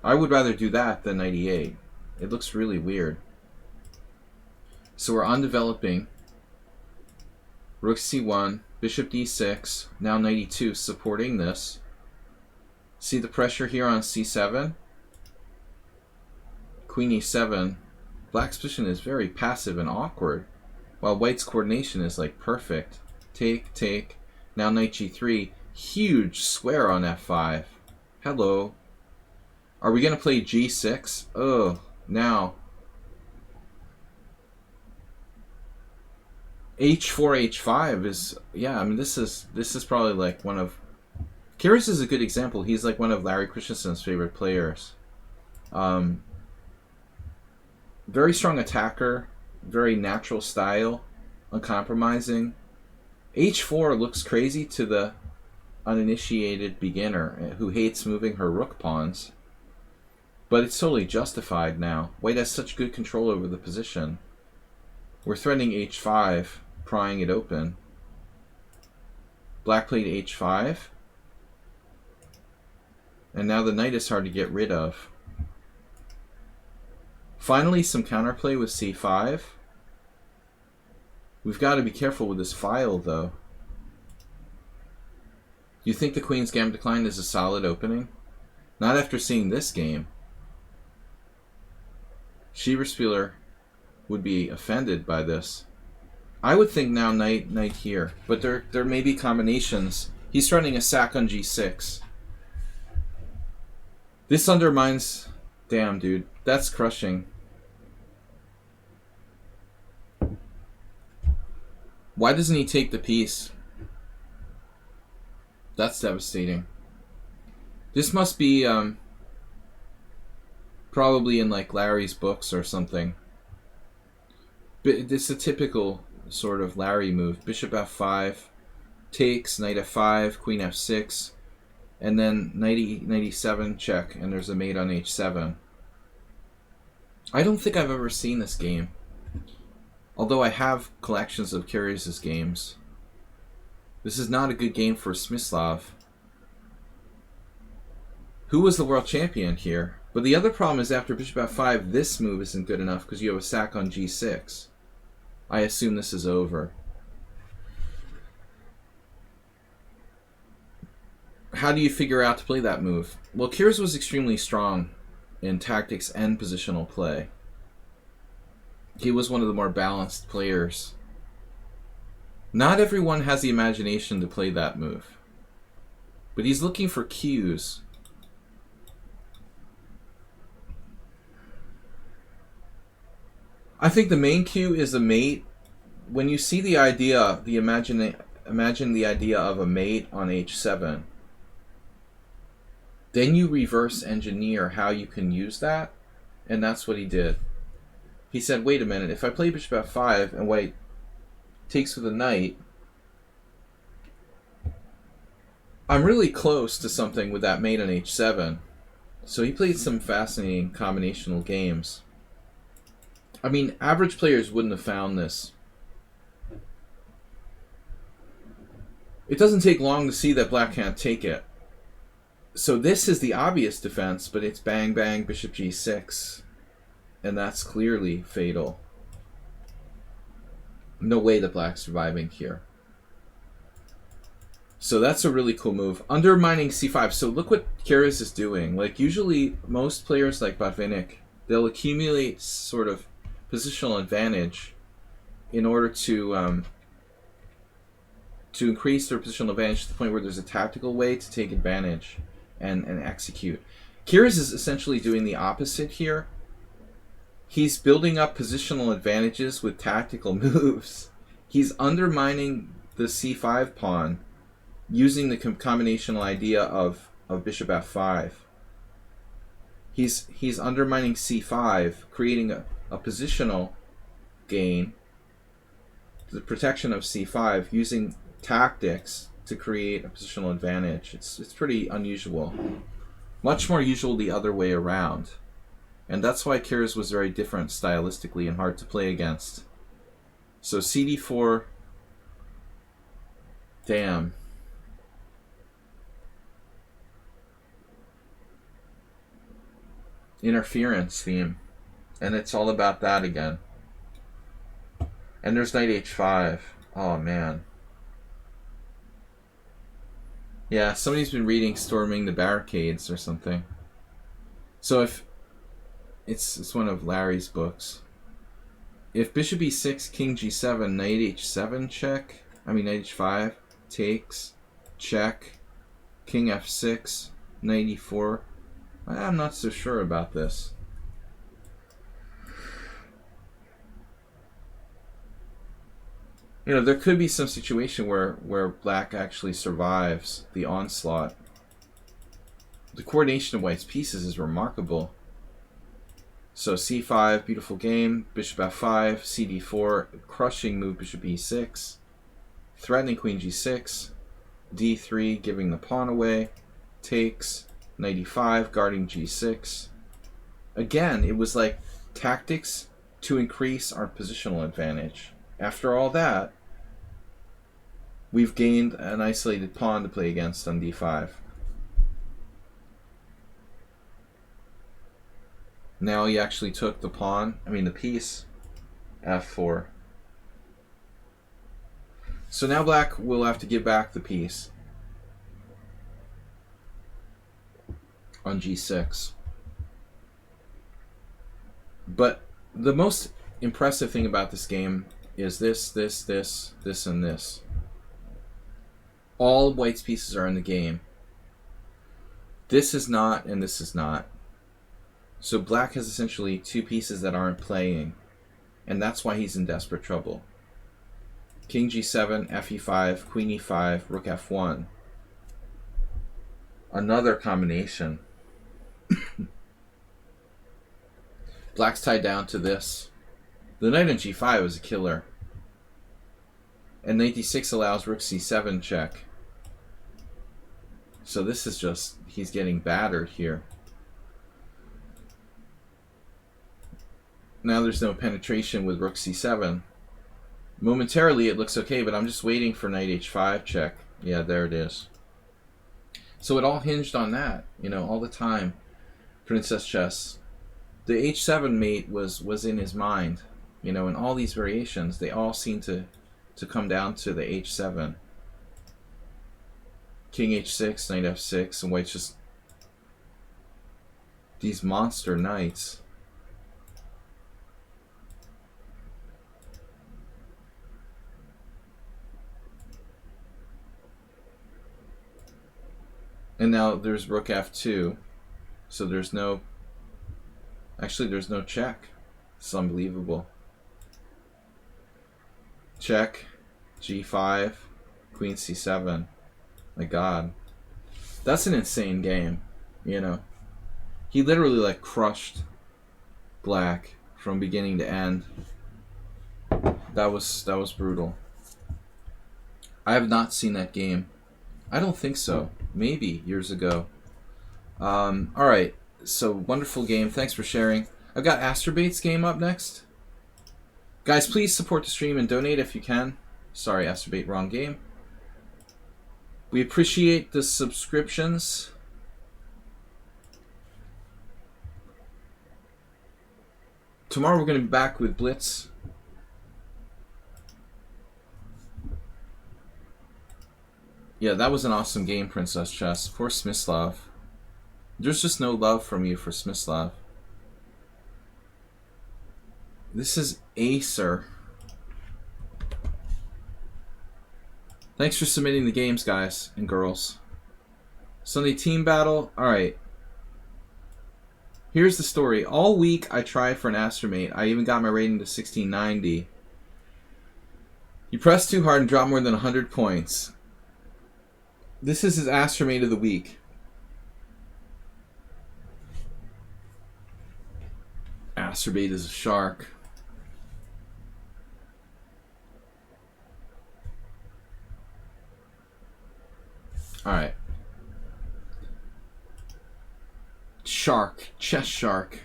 A: I would rather do that than knight e8. It looks really weird. So we're on developing. Rook c1, bishop d6, now knight e2 supporting this. See the pressure here on c7? Queen e7. Black's position is very passive and awkward, while white's coordination is like perfect. Take, take. Now knight g3. Huge square on f5. Hello. Are we going to play g6? Oh, now. h4, h5 is, yeah, I mean, this is probably like one of, Kiraz is a good example. He's like one of Larry Christensen's favorite players. Very strong attacker, very natural style, uncompromising. h4 looks crazy to the uninitiated beginner who hates moving her rook pawns, but it's totally justified now. White has such good control over the position. We're threatening h5, prying it open. Black played h5, and now the knight is hard to get rid of. Finally, some counterplay with c5. We've got to be careful with this file, though. Do you think the Queen's Gambit Decline is a solid opening? Not after seeing this game. Schieberspieler would be offended by this. I would think now knight here, but there may be combinations. He's running a sack on g6. This undermines... Damn, dude. That's crushing. Why doesn't he take the piece? That's devastating. This must be probably in like Larry's books or something. It's a typical sort of Larry move. Bishop f5, takes, knight f5, queen f6, and then knight e7 check, and there's a mate on h7. I don't think I've ever seen this game, although I have collections of Kyrgios's games. This is not a good game for Smyslov, who was the world champion here. But the other problem is after bishop f5, this move isn't good enough because you have a sack on g6. I assume this is over. How do you figure out to play that move? Well, Kyrgios was extremely strong in tactics and positional play. He was one of the more balanced players. Not everyone has the imagination to play that move. But he's looking for cues. I think the main cue is a mate. When you see the idea, imagine the idea of a mate on h7. Then you reverse engineer how you can use that, and that's what he did. He said, wait a minute, if I play bishop f5 and white takes with a knight, I'm really close to something with that mate on h7. So he played some fascinating combinational games. I mean, average players wouldn't have found this. It doesn't take long to see that black can't take it. So this is the obvious defense, but it's bang bang bishop g6, and that's clearly fatal. No way that black's surviving here. So that's a really cool move. Undermining c5. So look what Kyrgios is doing. Like usually most players like Botvinnik, they'll accumulate sort of positional advantage in order to increase their positional advantage to the point where there's a tactical way to take advantage and execute. Kyrgios is essentially doing the opposite here. He's building up positional advantages with tactical moves. He's undermining the c5 pawn using the combinational idea of bishop f5. He's undermining c5, creating a positional gain, the protection of c5, using tactics to create a positional advantage. It's pretty unusual. Much more usual the other way around. And that's why Kyrgios was very different stylistically and hard to play against. So cd4, damn. Interference theme. And it's all about that again. And there's knight h5. Oh man. Yeah, somebody's been reading Storming the Barricades or something. So if it's one of Larry's books. If bishop e6, king g7, knight h7 check, knight h5 takes, check, king f6, knight e4. I'm not so sure about this. You know, there could be some situation where black actually survives the onslaught. The coordination of white's pieces is remarkable. So c5, beautiful game, bishop f5, cd4, crushing move bishop e6, threatening queen g6, d3, giving the pawn away, takes, knight e5, guarding g6. Again, it was like tactics to increase our positional advantage. After all that, we've gained an isolated pawn to play against on d5. Now he actually took the pawn, the piece, f4. So now black will have to give back the piece on g6. But the most impressive thing about this game is this, and this. All white's pieces are in the game. This is not, and this is not. So black has essentially two pieces that aren't playing, and that's why he's in desperate trouble. King g7, fe5, queen e5, rook f1. Another combination. Black's tied down to this. The knight on g5 is a killer. And knight d6 allows rook c7 check. So this is just, he's getting battered here. Now there's no penetration with rook c7. Momentarily it looks okay, but I'm just waiting for knight h5 check. Yeah, there it is. So it all hinged on that, you know, all the time. Princess Chess. The h7 mate was in his mind, you know, and all these variations, they all seem to come down to the h7. King h6, knight f6, and white's just these monster knights. And now there's rook f2, so there's no, actually there's no check. It's unbelievable. Check, g5, queen c7. My god. That's an insane game, you know. He literally like crushed black from beginning to end. That was brutal. I have not seen that game. I don't think so. Maybe years ago. Alright, so wonderful game. Thanks for sharing. I've got Astrobait's game up next. Guys, please support the stream and donate if you can. Sorry, Astrobait, wrong game. We appreciate the subscriptions. Tomorrow we're going to be back with Blitz. Yeah, that was an awesome game, Princess Chess. Poor Smislav. There's just no love from you for Smislav. This is Acer. Thanks for submitting the games, guys and girls. Sunday team battle. Alright. Here's the story. All week I tried for an Astromate. I even got my rating to 1690. You pressed too hard and dropped more than 100 points. This is his Astromate of the week. Astrobate is a shark. Alright. Shark. Chess shark.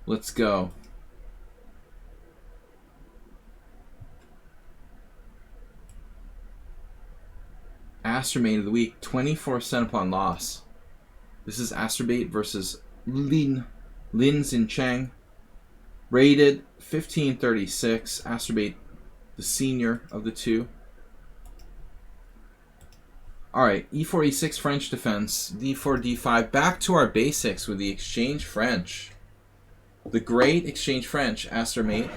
A: Let's go. Astromate of the week. 24% upon loss. This is Astrobate versus Lin Xin Cheng. Rated 1536. Astrobate, the senior of the two. Alright, e4, e6 French defense, d4, d5. Back to our basics with the exchange French. The great exchange French, Astromate.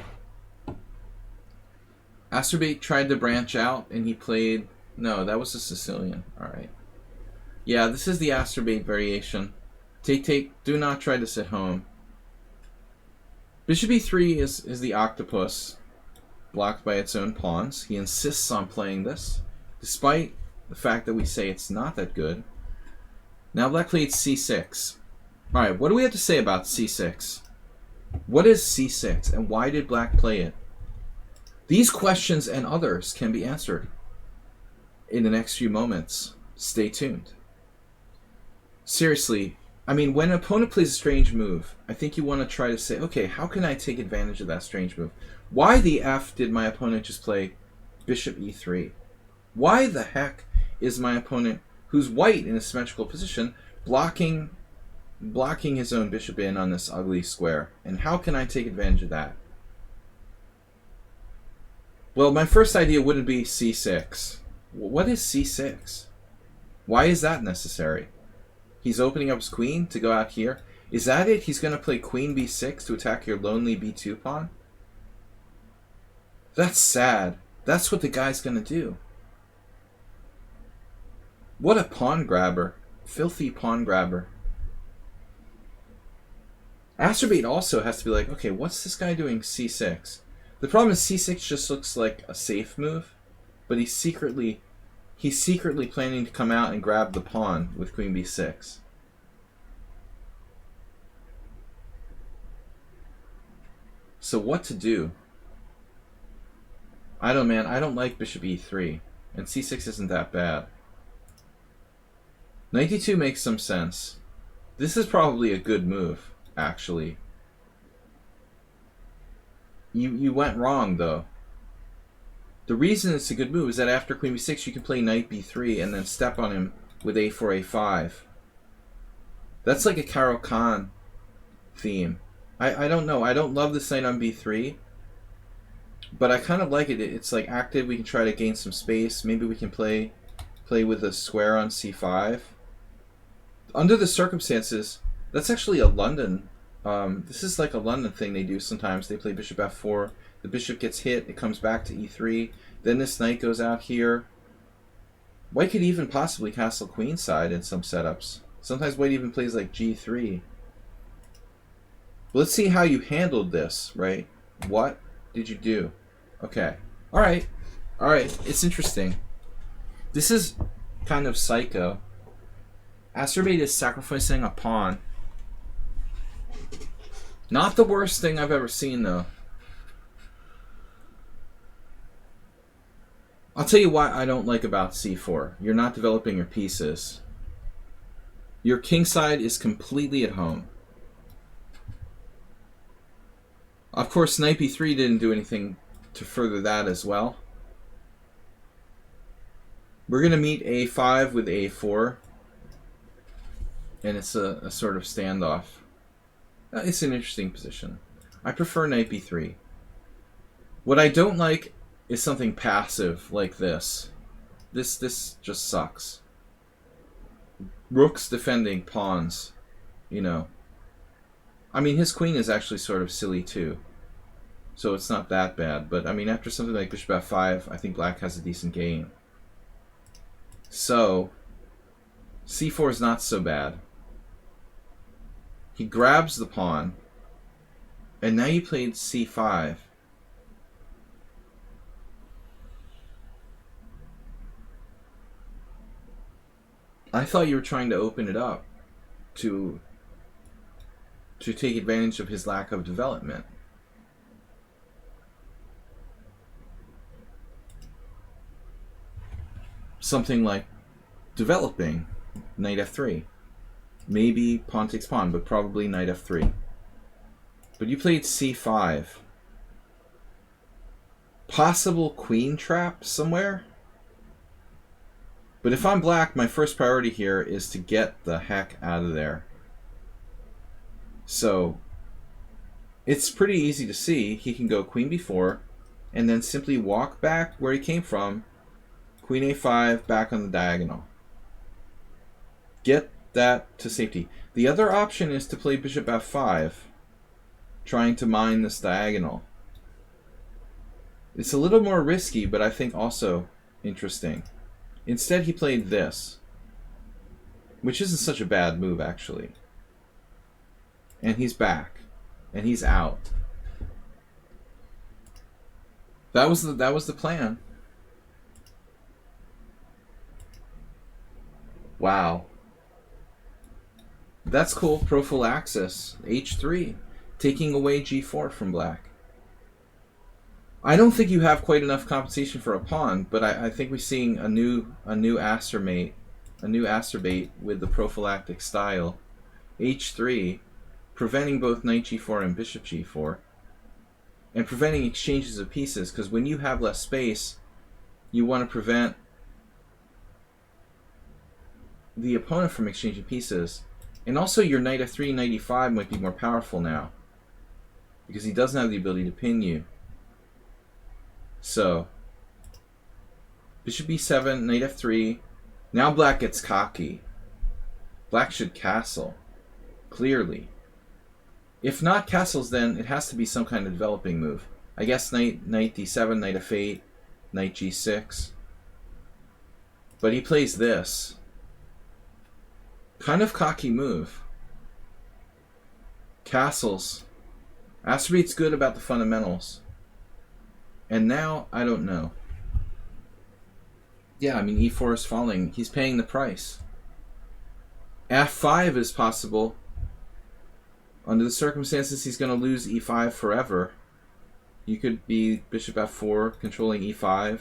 A: Astrobate tried to branch out and he played... No, that was a Sicilian. Alright. Yeah, this is the Astrobate variation. Take, take, do not try to sit home. Bishop e3 is the octopus, blocked by its own pawns. He insists on playing this, despite the fact that we say it's not that good. Now black played c6. Alright, what do we have to say about c6? What is c6 and why did black play it? These questions and others can be answered in the next few moments. Stay tuned. Seriously, I mean, when an opponent plays a strange move, I think you want to try to say, okay, how can I take advantage of that strange move? Why the F did my opponent just play bishop e3? Why the heck is my opponent, who's white in a symmetrical position, blocking his own bishop in on this ugly square? And how can I take advantage of that? Well, my first idea wouldn't be c6. What is c6? Why is that necessary? He's opening up his queen to go out here. Is that it? He's going to play queen b6 to attack your lonely b2 pawn? That's sad. That's what the guy's going to do. What a pawn grabber. Filthy pawn grabber. Astrobate also has to be like, okay, what's this guy doing c6? The problem is c6 just looks like a safe move, but he's secretly planning to come out and grab the pawn with queen b6. So what to do? I don't, man. I don't like bishop e3. And c6 isn't that bad. Knight d2 makes some sense. This is probably a good move, actually. You went wrong, though. The reason it's a good move is that after queen b6, you can play knight b3 and then step on him with a4, a5. That's like a Karo Khan theme. I don't know. I don't love this knight on b3, but I kind of like it. It's like active. We can try to gain some space. Maybe we can play with a square on c5. Under the circumstances, that's actually a London. This is like a London thing they do sometimes. They play bishop f4. The bishop gets hit. It comes back to e3. Then this knight goes out here. White could even possibly castle queenside in some setups. Sometimes White even plays like g3. Let's see how you handled this, right? What did you do? Okay. All right. It's interesting. This is kind of psycho. Acerbate is sacrificing a pawn. Not the worst thing I've ever seen, though. I'll tell you what I don't like about c4. You're not developing your pieces. Your kingside is completely at home. Of course, knight b3 didn't do anything to further that as well. We're going to meet a5 with a4. And it's a sort of standoff. It's an interesting position. I prefer knight b3. What I don't like is something passive like this. This just sucks. Rook's defending pawns, you know. I mean, his queen is actually sort of silly too. So it's not that bad. But, I mean, after something like bishop f5, I think black has a decent game. So, c4 is not so bad. He grabs the pawn. And now you played c5. I thought you were trying to open it up to take advantage of his lack of development. Something like developing knight f3. Maybe pawn takes pawn, but probably knight f3. But you played c5. Possible queen trap somewhere? But if I'm black, my first priority here is to get the heck out of there. So, it's pretty easy to see. He can go queen b4, and then simply walk back where he came from. Queen a5, back on the diagonal. Get that to safety. The other option is to play bishop f5, trying to mine this diagonal. It's a little more risky, but I think also interesting. Instead, he played this, which isn't such a bad move, actually. And he's back, and he's out. That was the plan. Wow. That's cool. Prophylaxis. H3. Taking away g4 from black. I don't think you have quite enough compensation for a pawn, but I think we're seeing a new acerbate with the prophylactic style. H3, preventing both knight g4 and bishop g4, and preventing exchanges of pieces, because when you have less space, you want to prevent the opponent from exchanging pieces. And also your knight f3, knight e5 might be more powerful now, because he doesn't have the ability to pin you. So, bishop b7, knight f3. Now black gets cocky. Black should castle, clearly. If not castles, then it has to be some kind of developing move. I guess knight d7, knight f8, knight g6. But he plays this. Kind of cocky move. Castles. Acerbate's good about the fundamentals. And now, I don't know. Yeah, I mean, e4 is falling. He's paying the price. f5 is possible. Under the circumstances, he's going to lose e5 forever. You could be bishop f4, controlling e5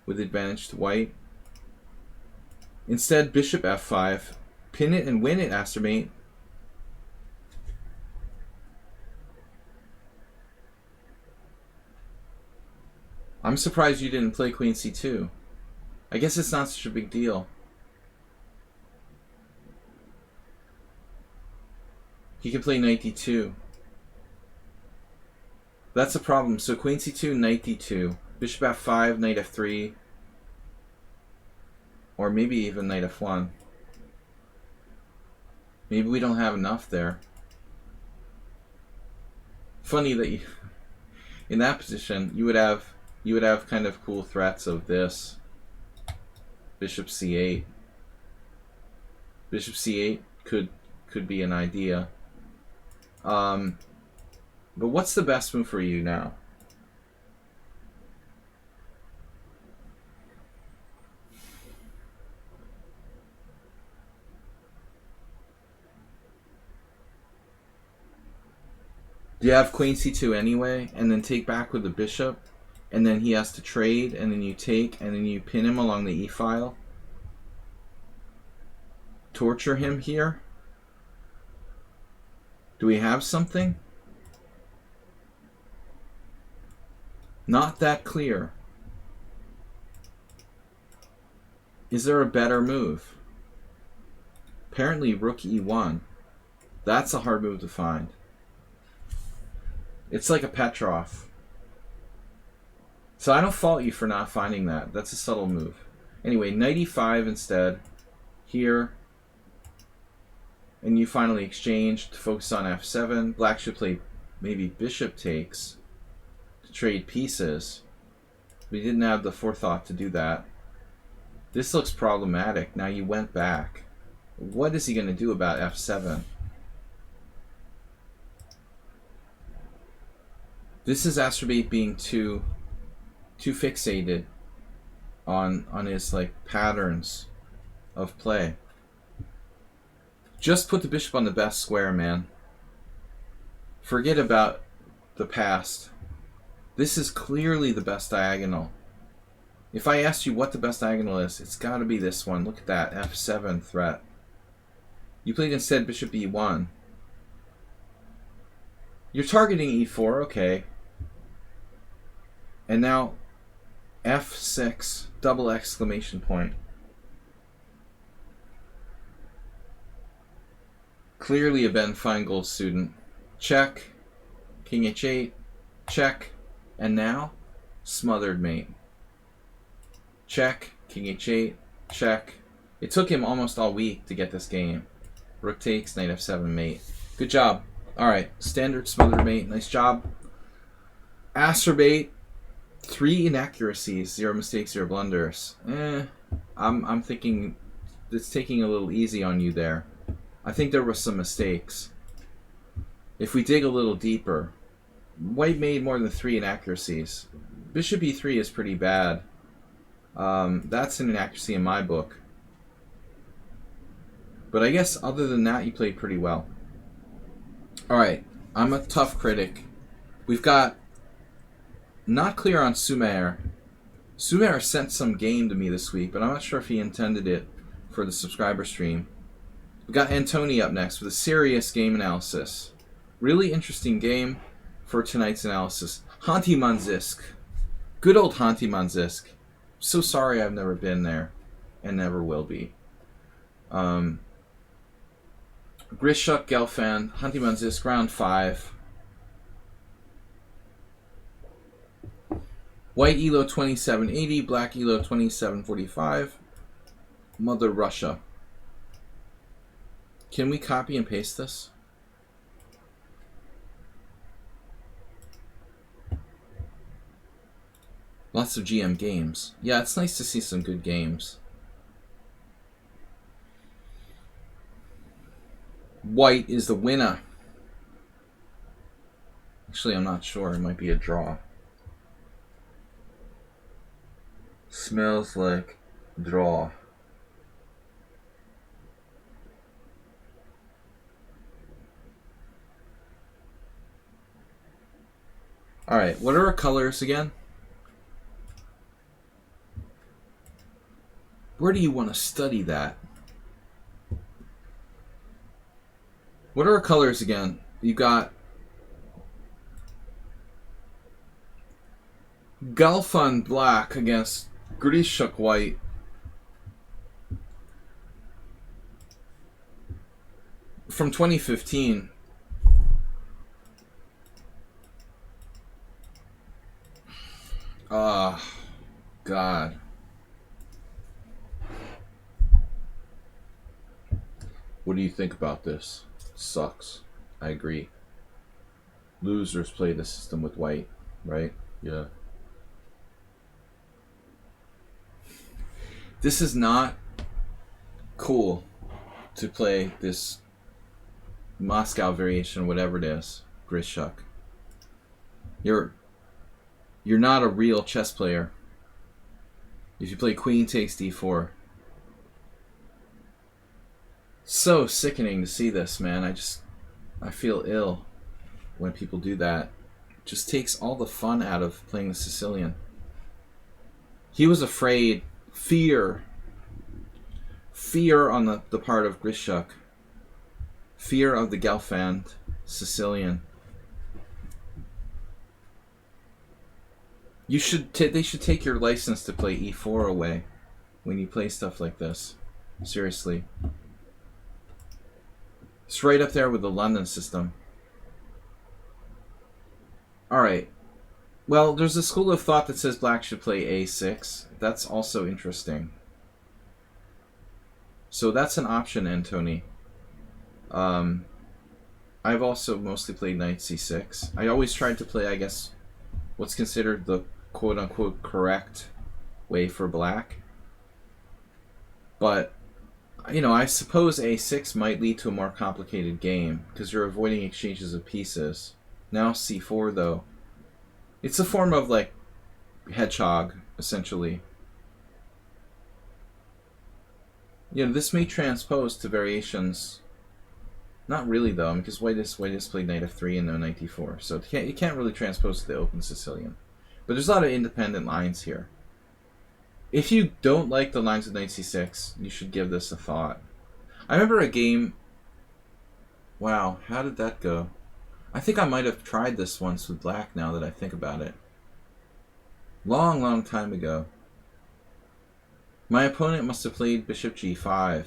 A: with advantage to white. Instead, bishop f5. Pin it and win it, Astromate. I'm surprised you didn't play queen c2. I guess it's not such a big deal. He can play knight d2. That's a problem. So queen c2, knight d2. Bishop f5, knight f3. Or maybe even knight f1. Maybe we don't have enough there. Funny that you, in that position, you would have kind of cool threats of this. Bishop c8. Bishop c8 could be an idea. But what's the best move for you now? Do you have queen c2 anyway, and then take back with the bishop, and then he has to trade, and then you take, and then you pin him along the e-file? Torture him here? Do we have something? Not that clear. Is there a better move? Apparently rook e1. That's a hard move to find. It's like a Petrov. So I don't fault you for not finding that. That's a subtle move. Anyway, knight e5 instead. Here. And you finally exchange to focus on f7. Black should play maybe bishop takes to trade pieces. We didn't have the forethought to do that. This looks problematic. Now you went back. What is he going to do about f7? This is Astrobate being too fixated on his like patterns of play. Just put the bishop on the best square, man. Forget about the past. This is clearly the best diagonal. If I asked you what the best diagonal is, it's got to be this one. Look at that f7 threat. You played instead bishop e1. You're targeting e4, okay. And now f6, double exclamation point. Clearly a Ben Feingold student. Check. King h8. Check. And now, smothered mate. Check. King h8. Check. It took him almost all week to get this game. Rook takes, knight f7 mate. Good job. Alright, standard smothered mate. Nice job. Astrobate. 3 inaccuracies, 0 mistakes, 0 blunders. I'm thinking it's taking a little easy on you there. I think there were some mistakes. If we dig a little deeper, white made more than 3 inaccuracies. Bishop e3 is pretty bad. That's an inaccuracy in my book. But I guess other than that, you played pretty well. Alright, I'm a tough critic. We've got not clear on Sumer. Sumer sent some game to me this week, but I'm not sure if he intended it for the subscriber stream. We got Antoni up next with a serious game analysis. Really interesting game for tonight's analysis. Hanti Manzisk. Good old Hanti Manzisk. So sorry I've never been there and never will be. Grishuk Gelfand, Hanti Manzisk, round 5. White Elo 2780, Black Elo 2745. Mother Russia. Can we copy and paste this? Lots of GM games. Yeah, it's nice to see some good games. White is the winner. Actually, I'm not sure. It might be a draw. Smells like draw. Alright, what are our colors again? Where do you want to study that? What are our colors again? You got Galfan black against Grishuk white. From 2015. God. What do you think about this? Sucks. I agree. Losers play the system with white, right? Yeah. This is not cool to play this Moscow variation, whatever it is, Grishuk. You're not a real chess player if you play queen takes d4. So sickening to see this, man. I feel ill when people do that. It just takes all the fun out of playing the Sicilian. He was afraid. Fear on the part of Grishuk. Fear of the Gelfand Sicilian. They should take your license to play e4 away when you play stuff like this. Seriously. It's right up there with the London system. Alright. Well, there's a school of thought that says black should play a6. That's also interesting. So that's an option, Antony. I've also mostly played knight c6. I always tried to play, I guess, what's considered the quote-unquote correct way for black. But, you know, I suppose a6 might lead to a more complicated game, because you're avoiding exchanges of pieces. Now c4, though. It's a form of, like, hedgehog, essentially. You know, this may transpose to variations. Not really, though, because white has played knight f3 and no knight d4. So it can't really transpose to the open Sicilian. But there's a lot of independent lines here. If you don't like the lines of knight c6, you should give this a thought. I remember a game... Wow, how did that go? I think I might have tried this once with black now that I think about it. Long, long time ago. My opponent must have played bishop g5.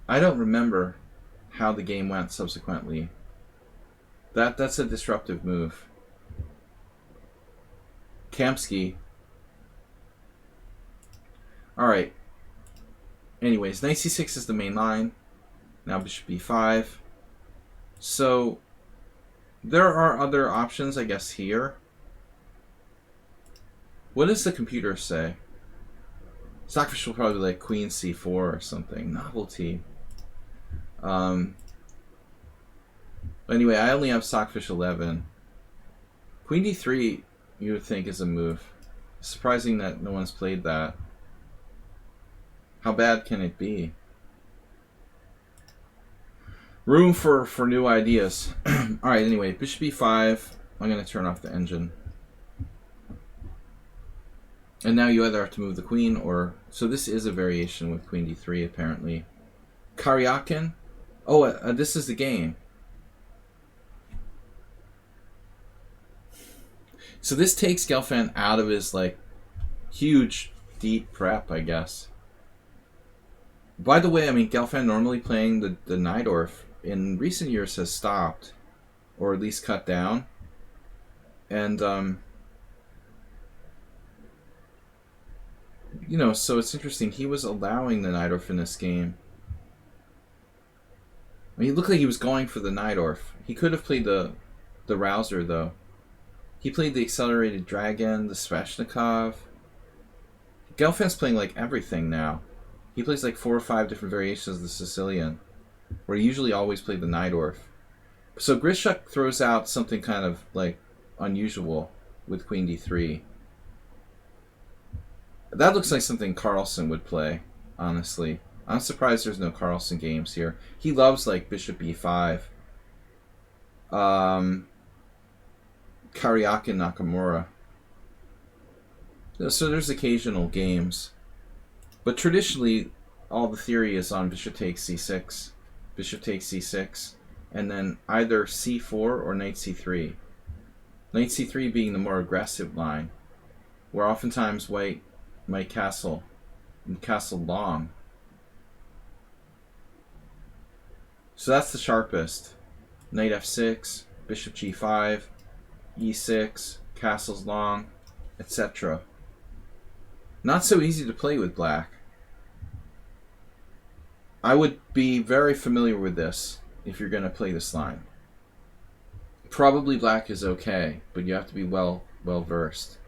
A: I don't remember how the game went subsequently. That's a disruptive move. Kamsky. Alright. Anyways, knight c6 is the main line. Now bishop b5. So, there are other options, I guess, here. What does the computer say? Stockfish will probably like queen c4 or something. Novelty. Anyway, I only have Stockfish 11. Queen d3, you would think, is a move. Surprising that no one's played that. How bad can it be? Room for new ideas. Alright, anyway, bishop e5. I'm going to turn off the engine. And now you either have to move the queen or... So this is a variation with queen d3, apparently. Karyakin? Oh, this is the game. So this takes Gelfand out of his, like, huge, deep prep, I guess. By the way, I mean, Gelfand normally playing the Najdorf in recent years has stopped. Or at least cut down. And, you know, so it's interesting. He was allowing the Najdorf in this game. I mean, it looked like he was going for the Najdorf. He could have played the Rouser, though. He played the Accelerated Dragon, the Sveshnikov. Gelfand's playing, like, everything now. He plays, like, 4 or 5 different variations of the Sicilian, where he usually always played the Najdorf. So Grishuk throws out something kind of, like, unusual with queen d3. That looks like something Carlsen would play, honestly. I'm surprised there's no Carlsen games here. He loves, like, bishop e5. Kariaki Nakamura. So there's occasional games. But traditionally, all the theory is on bishop takes c6, bishop takes c6, and then either c4 or knight c3. Knight c3 being the more aggressive line, where oftentimes white might castle, and castle long. So that's the sharpest. Knight f6, bishop g5, e6, castles long, etc. Not so easy to play with black. I would be very familiar with this if you're going to play this line. Probably black is okay, but you have to be well versed.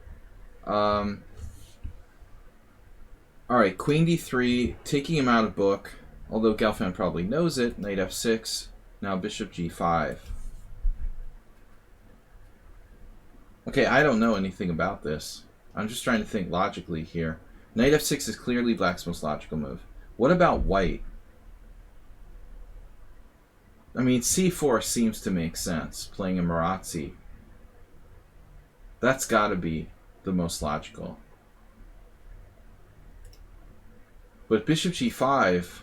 A: Alright, queen d3, taking him out of book, although Gelfand probably knows it. Knight f6, now bishop g5. Okay, I don't know anything about this. I'm just trying to think logically here. Knight f6 is clearly black's most logical move. What about white? I mean, c4 seems to make sense, playing a Marazzi. That's got to be the most logical. But bishop g5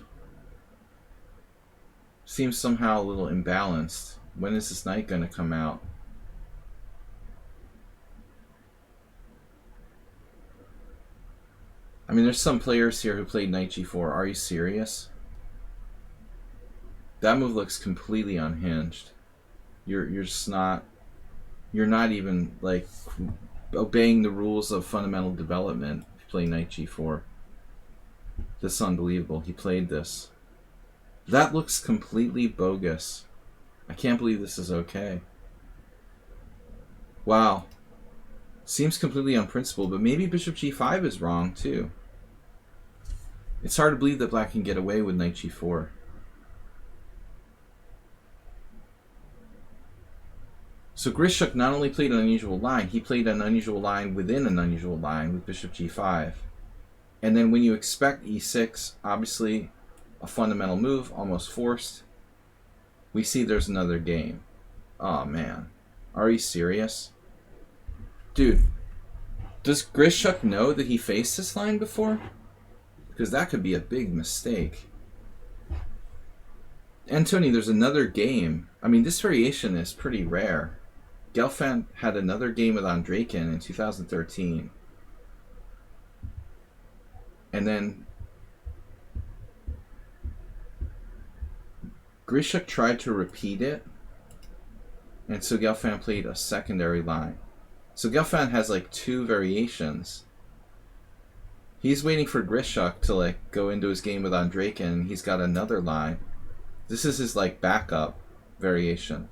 A: seems somehow a little imbalanced. When is this knight going to come out? I mean, there's some players here who played knight g4. Are you serious? That move looks completely unhinged. You're just not. You're not even like obeying the rules of fundamental development. If you play knight g4, this is unbelievable. He played this. That looks completely bogus. I can't believe this is okay. Wow. Seems completely unprincipled, but maybe bishop g5 is wrong too. It's hard to believe that black can get away with knight g4. So Grishuk not only played an unusual line, he played an unusual line within an unusual line with bishop g5. And then when you expect e6, obviously a fundamental move, almost forced, we see there's another game. Oh man. Are you serious? Dude, does Grishuk know that he faced this line before? Because that could be a big mistake. And Tony, there's another game. I mean, this variation is pretty rare. Gelfand had another game with Andreykin in 2013. And then Grishuk tried to repeat it. And so Gelfand played a secondary line. So Gelfand has like two variations. He's waiting for Grishuk to like go into his game with Andreykin, and he's got another line. This is his like backup variation.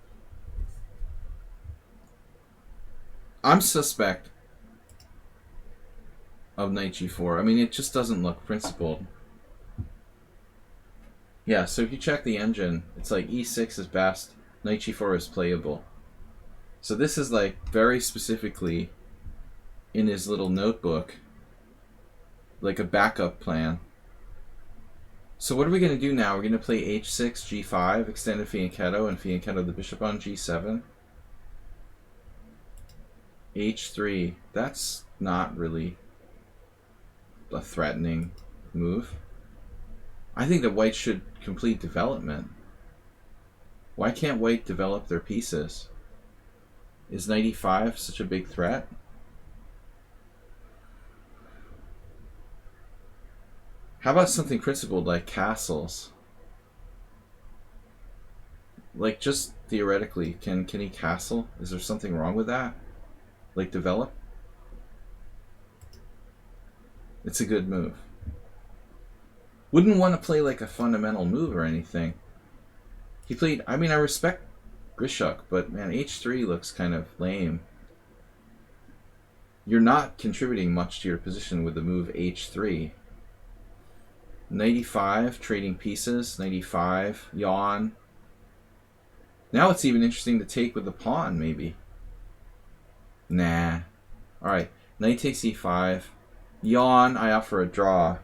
A: I'm suspect of knight g4. I mean, it just doesn't look principled. Yeah, so if you check the engine, it's like e6 is best, knight g4 is playable. So this is like very specifically in his little notebook, like a backup plan. So what are we going to do now? We're going to play h6, g5, extended fianchetto, and fianchetto the bishop on g7. h3. That's not really a threatening move. I think that white should complete development. Why can't white develop their pieces? Is knight e5 such a big threat? How about something principled like castles? Like, just theoretically, can he castle? Is there something wrong with that? Like, develop? It's a good move. Wouldn't want to play like a fundamental move or anything. He played, I mean, I respect Grishuk, but man, h3 looks kind of lame. You're not contributing much to your position with the move h3. Knight e5, trading pieces, knight e5, yawn. Now it's even interesting to take with the pawn, maybe. Nah. Alright, knight takes e5. Yawn, I offer a draw.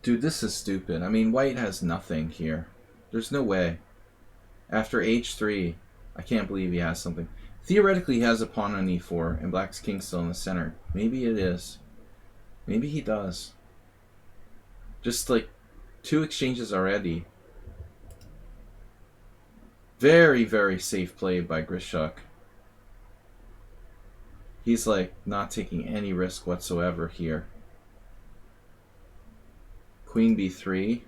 A: Dude, this is stupid. I mean, white has nothing here. There's no way. After h3, I can't believe he has something. Theoretically, he has a pawn on e4, and black's king still in the center. Maybe it is. Maybe he does. Just like 2 exchanges already. Very, very safe play by Grishuk. He's like not taking any risk whatsoever here. Queen b3.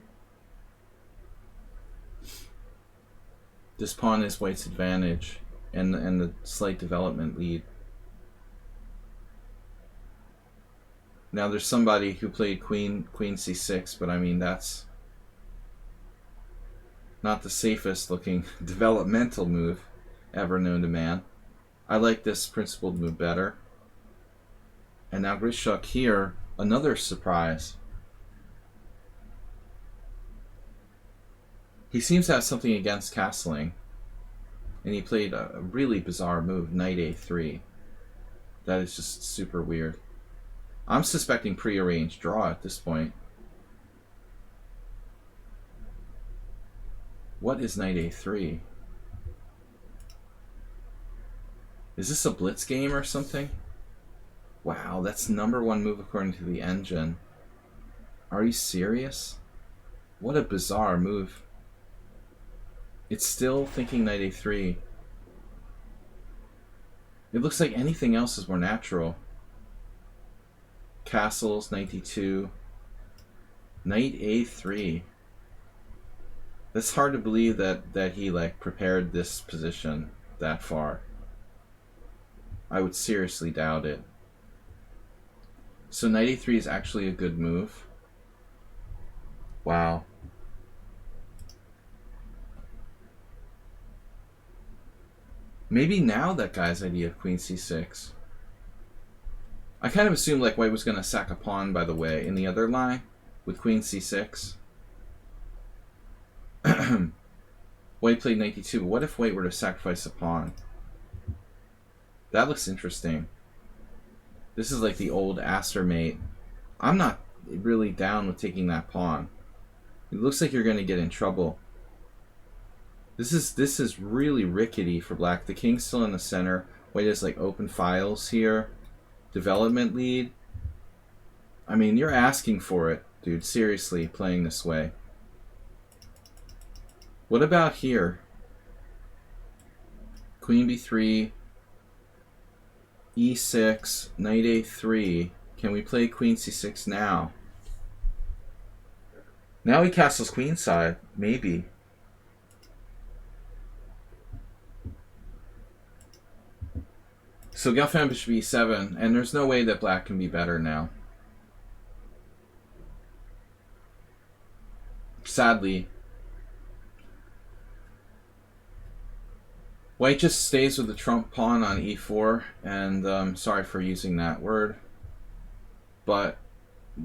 A: This pawn is white's advantage and the slight development lead. Now there's somebody who played queen c6, but I mean that's not the safest looking developmental move ever known to man. I like this principled move better. And now Grishuk here, another surprise. He seems to have something against castling. And he played a really bizarre move, knight a3. That is just super weird. I'm suspecting prearranged draw at this point. What is knight a3? Is this a blitz game or something? Wow, that's #1 move according to the engine. Are you serious? What a bizarre move. It's still thinking knight a3. It looks like anything else is more natural. Castles, knight d2. Knight a3. That's hard to believe that he like prepared this position that far. I would seriously doubt it. So knight a3 is actually a good move. Wow. Maybe now that guy's idea of queen c6. I kind of assumed like white was going to sack a pawn, by the way, in the other line with queen c6. White played knight d2, but what if white were to sacrifice a pawn? That looks interesting. This is like the old Aster mate. I'm not really down with taking that pawn. It looks like you're going to get in trouble. This is really rickety for black. The king's still in the center. White has like open files here. Development lead. I mean, you're asking for it, dude. Seriously, playing this way. What about here? Queen b3, e6, knight a3. Can we play queen c6 now? Now he castles queenside, maybe. So Gelfand bishop e7, and there's no way that black can be better now. Sadly. White just stays with the trump pawn on e4, and sorry for using that word, but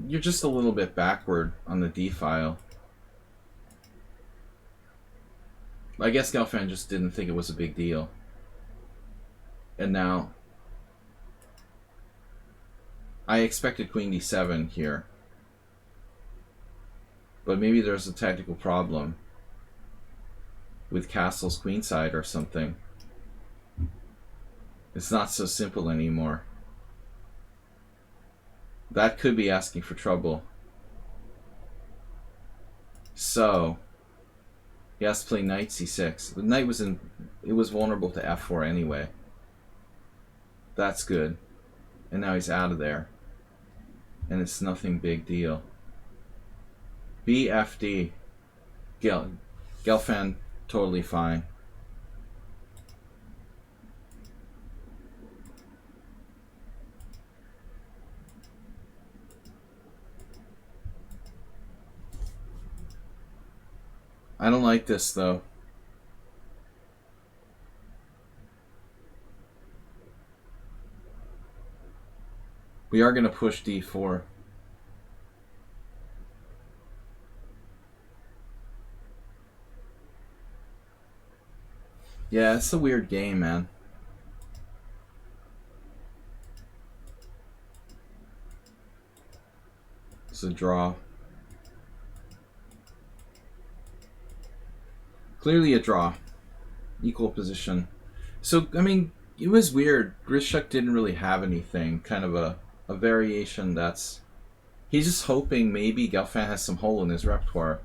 A: you're just a little bit backward on the d file. I guess Gelfand just didn't think it was a big deal. And now I expected queen d7 here, but maybe there's a tactical problem with castles queenside or something. It's not so simple anymore. That could be asking for trouble. So he has to play knight c6. The knight was vulnerable to f4 anyway. That's good. And now he's out of there. And it's nothing big deal. BFD. Gelfand totally fine. I don't like this though. We are going to push d4. Yeah, it's a weird game, man. It's a draw. Clearly a draw. Equal position. So, I mean, it was weird. Grishuk didn't really have anything. Kind of a variation that's... He's just hoping maybe Gelfand has some hole in his repertoire.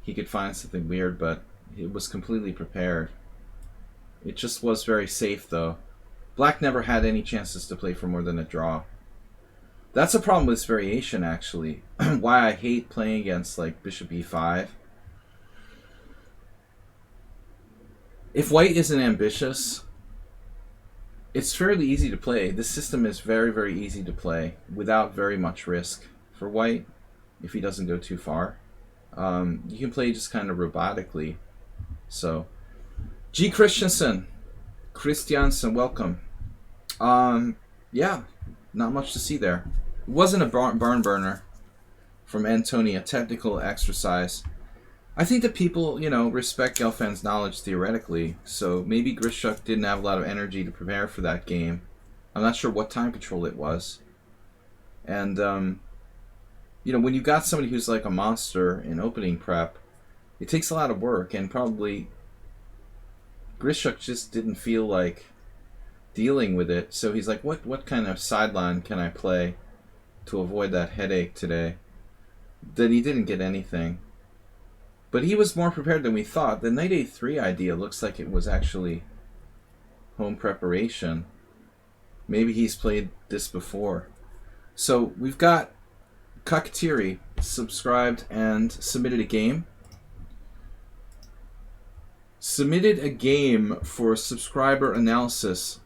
A: He could find something weird, but it was completely prepared. It just was very safe, though. Black never had any chances to play for more than a draw. That's a problem with this variation, actually. Why I hate playing against, like, bishop e5. If white isn't ambitious, it's fairly easy to play. This system is very, very easy to play without very much risk for white if he doesn't go too far. You can play just kind of robotically. So, G. Christensen, welcome. Yeah, not much to see there. It wasn't a barn burner from Antonia, technical exercise. I think that people, respect Gelfand's knowledge theoretically, so maybe Grishuk didn't have a lot of energy to prepare for that game. I'm not sure what time control it was. And, when you've got somebody who's like a monster in opening prep, it takes a lot of work, and probably Grishuk just didn't feel like dealing with it, so he's like, what kind of sideline can I play to avoid that headache today? Then he didn't get anything. But he was more prepared than we thought. The knight a3 idea looks like it was actually home preparation. Maybe he's played this before. So we've got Kakatiri subscribed and submitted a game. Submitted a game for subscriber analysis.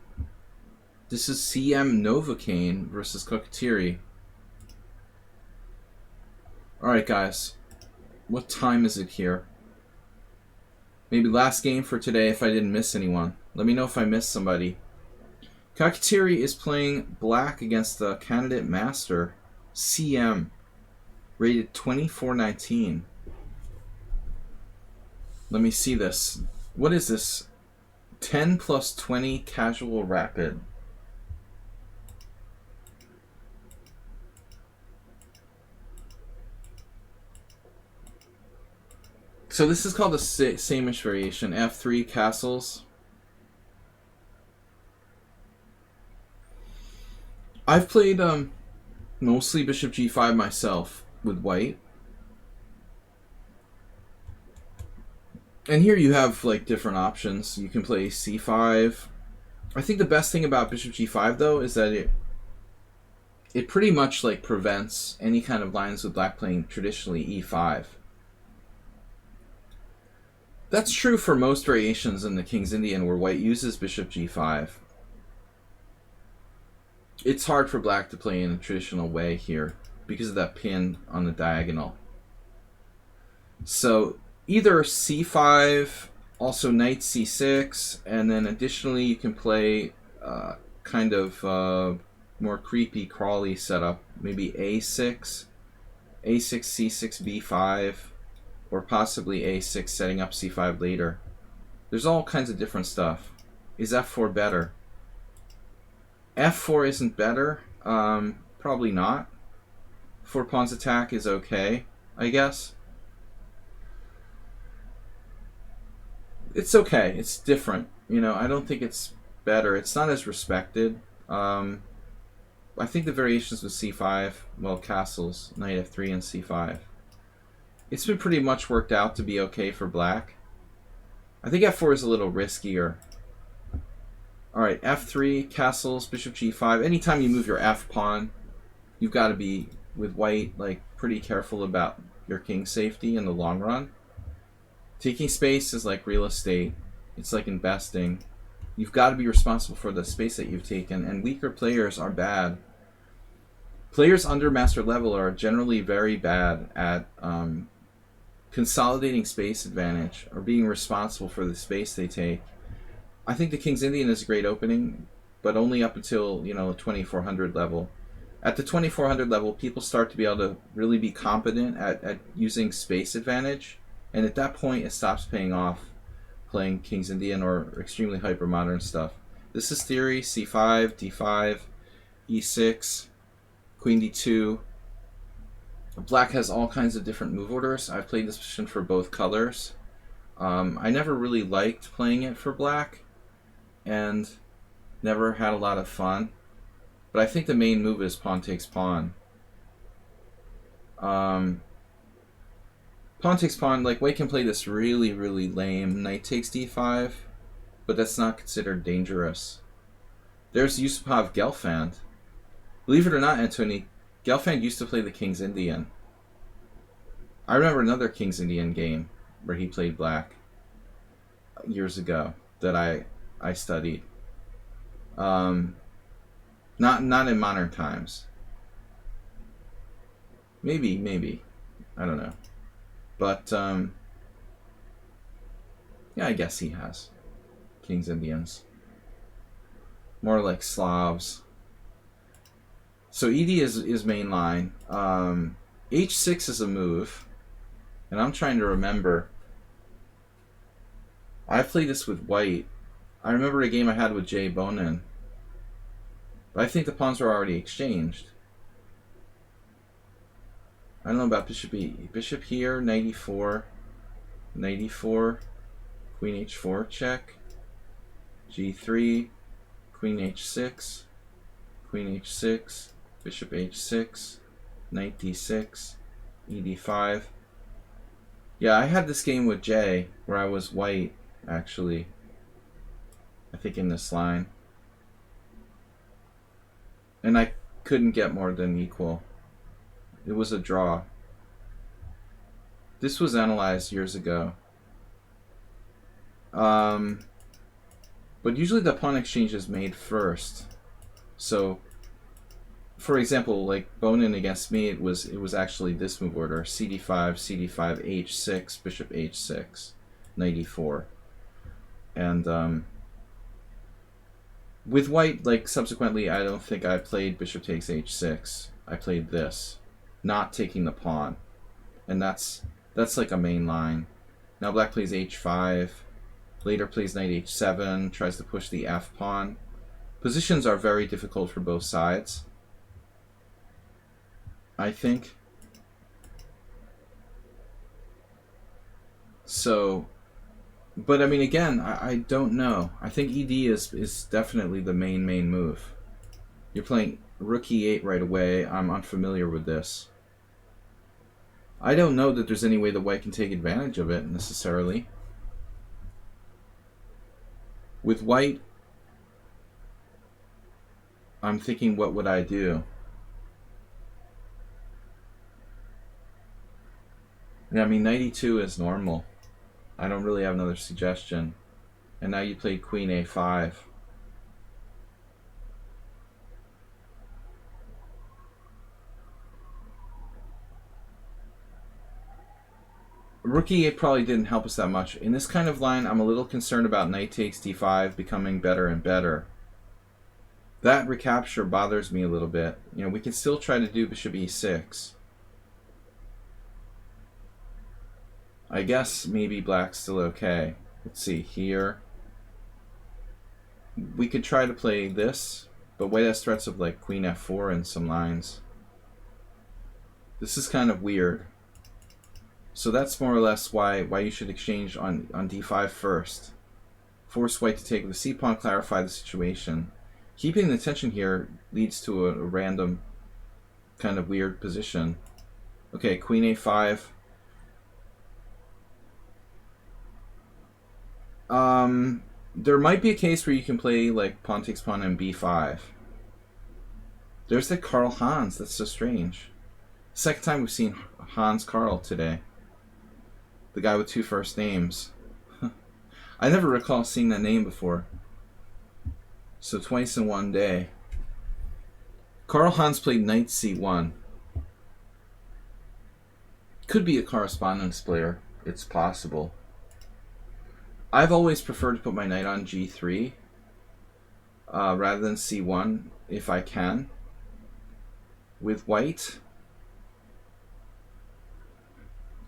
A: This is CM Novocaine versus Kakatiri. Alright, guys. What time is it here? Maybe last game for today if I didn't miss anyone. Let me know if I missed somebody. Kakatiri is playing black against the candidate master, CM, rated 2419. Let me see this. What is this? 10 plus 20 casual rapid. So this is called the same-ish variation, F3 castles. I've played mostly bishop g5 myself with white. And here you have like different options. You can play c5. I think the best thing about bishop g5 though is that it pretty much like prevents any kind of lines with black playing traditionally e5. That's true for most variations in the King's Indian where white uses bishop g5. It's hard for black to play in a traditional way here because of that pin on the diagonal. So either c5, also knight c6, and then additionally you can play kind of more creepy crawly setup. Maybe a6, a6, c6, b5, or possibly a6 setting up c5 later. There's all kinds of different stuff. Is f4 better? f4 isn't better. Probably not. 4 pawns attack is okay, I guess. It's okay. It's different. I don't think it's better. It's not as respected. I think the variations with c5, well, castles, knight f3 and c5. It's been pretty much worked out to be okay for black. I think f4 is a little riskier. Alright, f3, castles, bishop g5. Anytime you move your f pawn, you've got to be, with white, like pretty careful about your king's safety in the long run. Taking space is like real estate. It's like investing. You've got to be responsible for the space that you've taken, and weaker players are bad. Players under master level are generally very bad at consolidating space advantage or being responsible for the space they take. I think the King's Indian is a great opening, but only up until, the 2400 level. At the 2400 level, people start to be able to really be competent at using space advantage, and at that point it stops paying off playing King's Indian or extremely hyper-modern stuff. This is theory, c5, d5, e6, queen d2. Black has all kinds of different move orders. I've played this position for both colors. I never really liked playing it for black, and never had a lot of fun. But I think the main move is pawn takes pawn. Pawn takes pawn, like white can play this really, really lame knight takes d5, but that's not considered dangerous. There's Yusupov Gelfand. Believe it or not, Antony, Gelfand used to play the King's Indian. I remember another King's Indian game where he played black years ago that I studied. Not in modern times. Maybe. I don't know. But, yeah, I guess he has. King's Indians. More like Slavs. So ED is main line. H6 is a move. And I'm trying to remember. I played this with white. I remember a game I had with Jay Bonin. But I think the pawns were already exchanged. I don't know about bishop E. Bishop here, knight e4, knight e4, queen h4 check, g3, queen h6, queen h6, bishop h6, knight d6, ed5. Yeah, I had this game with Jay where I was white, actually. I think in this line. And I couldn't get more than equal. It was a draw. This was analyzed years ago. But usually the pawn exchange is made first. So, for example, like Bonin against me, it was actually this move order: cd5, cd5, h6, bishop h6, knight e4, and with white, like subsequently, I don't think I played bishop takes h6. I played this, not taking the pawn, and that's like a main line. Now black plays h5, later plays knight h7, tries to push the f pawn. Positions are very difficult for both sides, I think. So, but I mean, again, I don't know. I think ED is definitely the main move. You're playing rook e8 right away. I'm unfamiliar with this. I don't know that there's any way the white can take advantage of it necessarily. With white, I'm thinking, what would I do? Yeah, I mean, knight e2 is normal. I don't really have another suggestion. And now you played queen a5. Rook e8 probably didn't help us that much. In this kind of line, I'm a little concerned about knight takes d5 becoming better and better. That recapture bothers me a little bit. You know, we can still try to do bishop e6. I guess maybe black's still okay. Let's see, here. We could try to play this, but white has threats of like queen f4 in some lines. This is kind of weird. So that's more or less why you should exchange on d5 first. Force white to take the c pawn, clarify the situation. Keeping the tension here leads to a random kind of weird position. Okay, queen a5. There might be a case where you can play like pawn takes pawn and b5. There's the Karl Hans. That's so strange. Second time we've seen Hans Karl today. The guy with two first names. I never recall seeing that name before. So twice in one day. Karl Hans played knight c1. Could be a correspondence player. It's possible. I've always preferred to put my knight on g3 rather than c1 if I can. With white,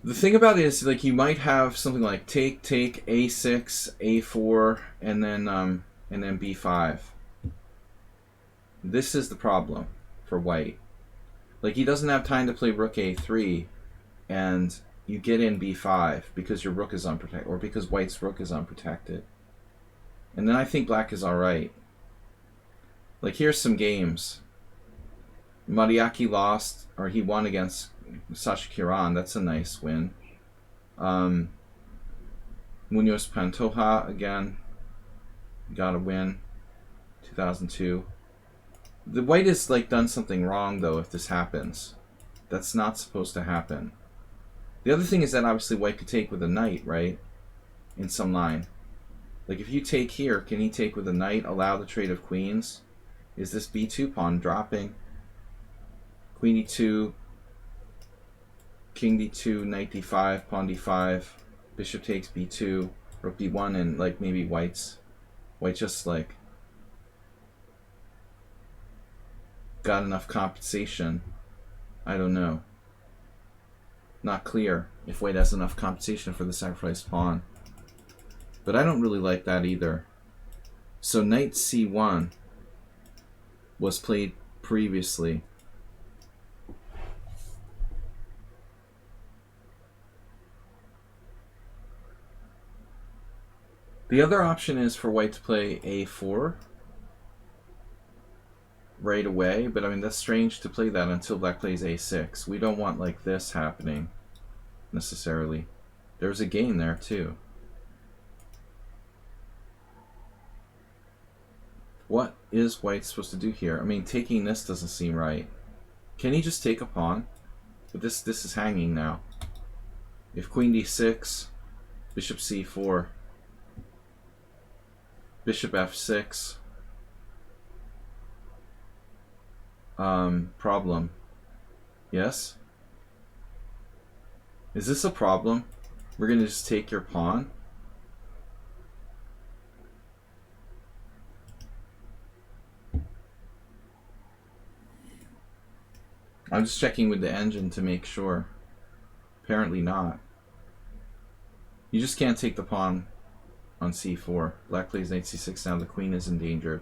A: the thing about it is, like, you might have something like take a6, a4, and then b5. This is the problem for white. Like, he doesn't have time to play rook a3 and you get in b5 because your rook is unprotected, or because white's rook is unprotected. And then I think black is alright. Like, here's some games. Mariaki lost, or he won against Sasha Kiran. That's a nice win. Munoz Pantoja, again, got a win. 2002. The white has, like, done something wrong, though, if this happens. That's not supposed to happen. The other thing is that obviously white could take with a knight, right? In some line. Like, if you take here, can he take with a knight, allow the trade of queens? Is this b2 pawn dropping? Queen e2, king d2, knight d5, pawn d5, bishop takes b2, rook b1, and, like, maybe white just, like, got enough compensation. I don't know. Not clear if white has enough compensation for the sacrificed pawn. But I don't really like that either. So knight c1 was played previously. The other option is for white to play a4 right away, but I mean, that's strange to play that until black plays a6. We don't want, like, this happening necessarily. There's a game there too. What is white supposed to do here? I mean, taking this doesn't seem right. Can he just take a pawn? But this is hanging now. If queen d6, bishop c4, bishop f6, problem. Yes? Is this a problem? We're gonna just take your pawn? I'm just checking with the engine to make sure. Apparently not. You just can't take the pawn on c4. Black plays knight c6, now the queen is endangered.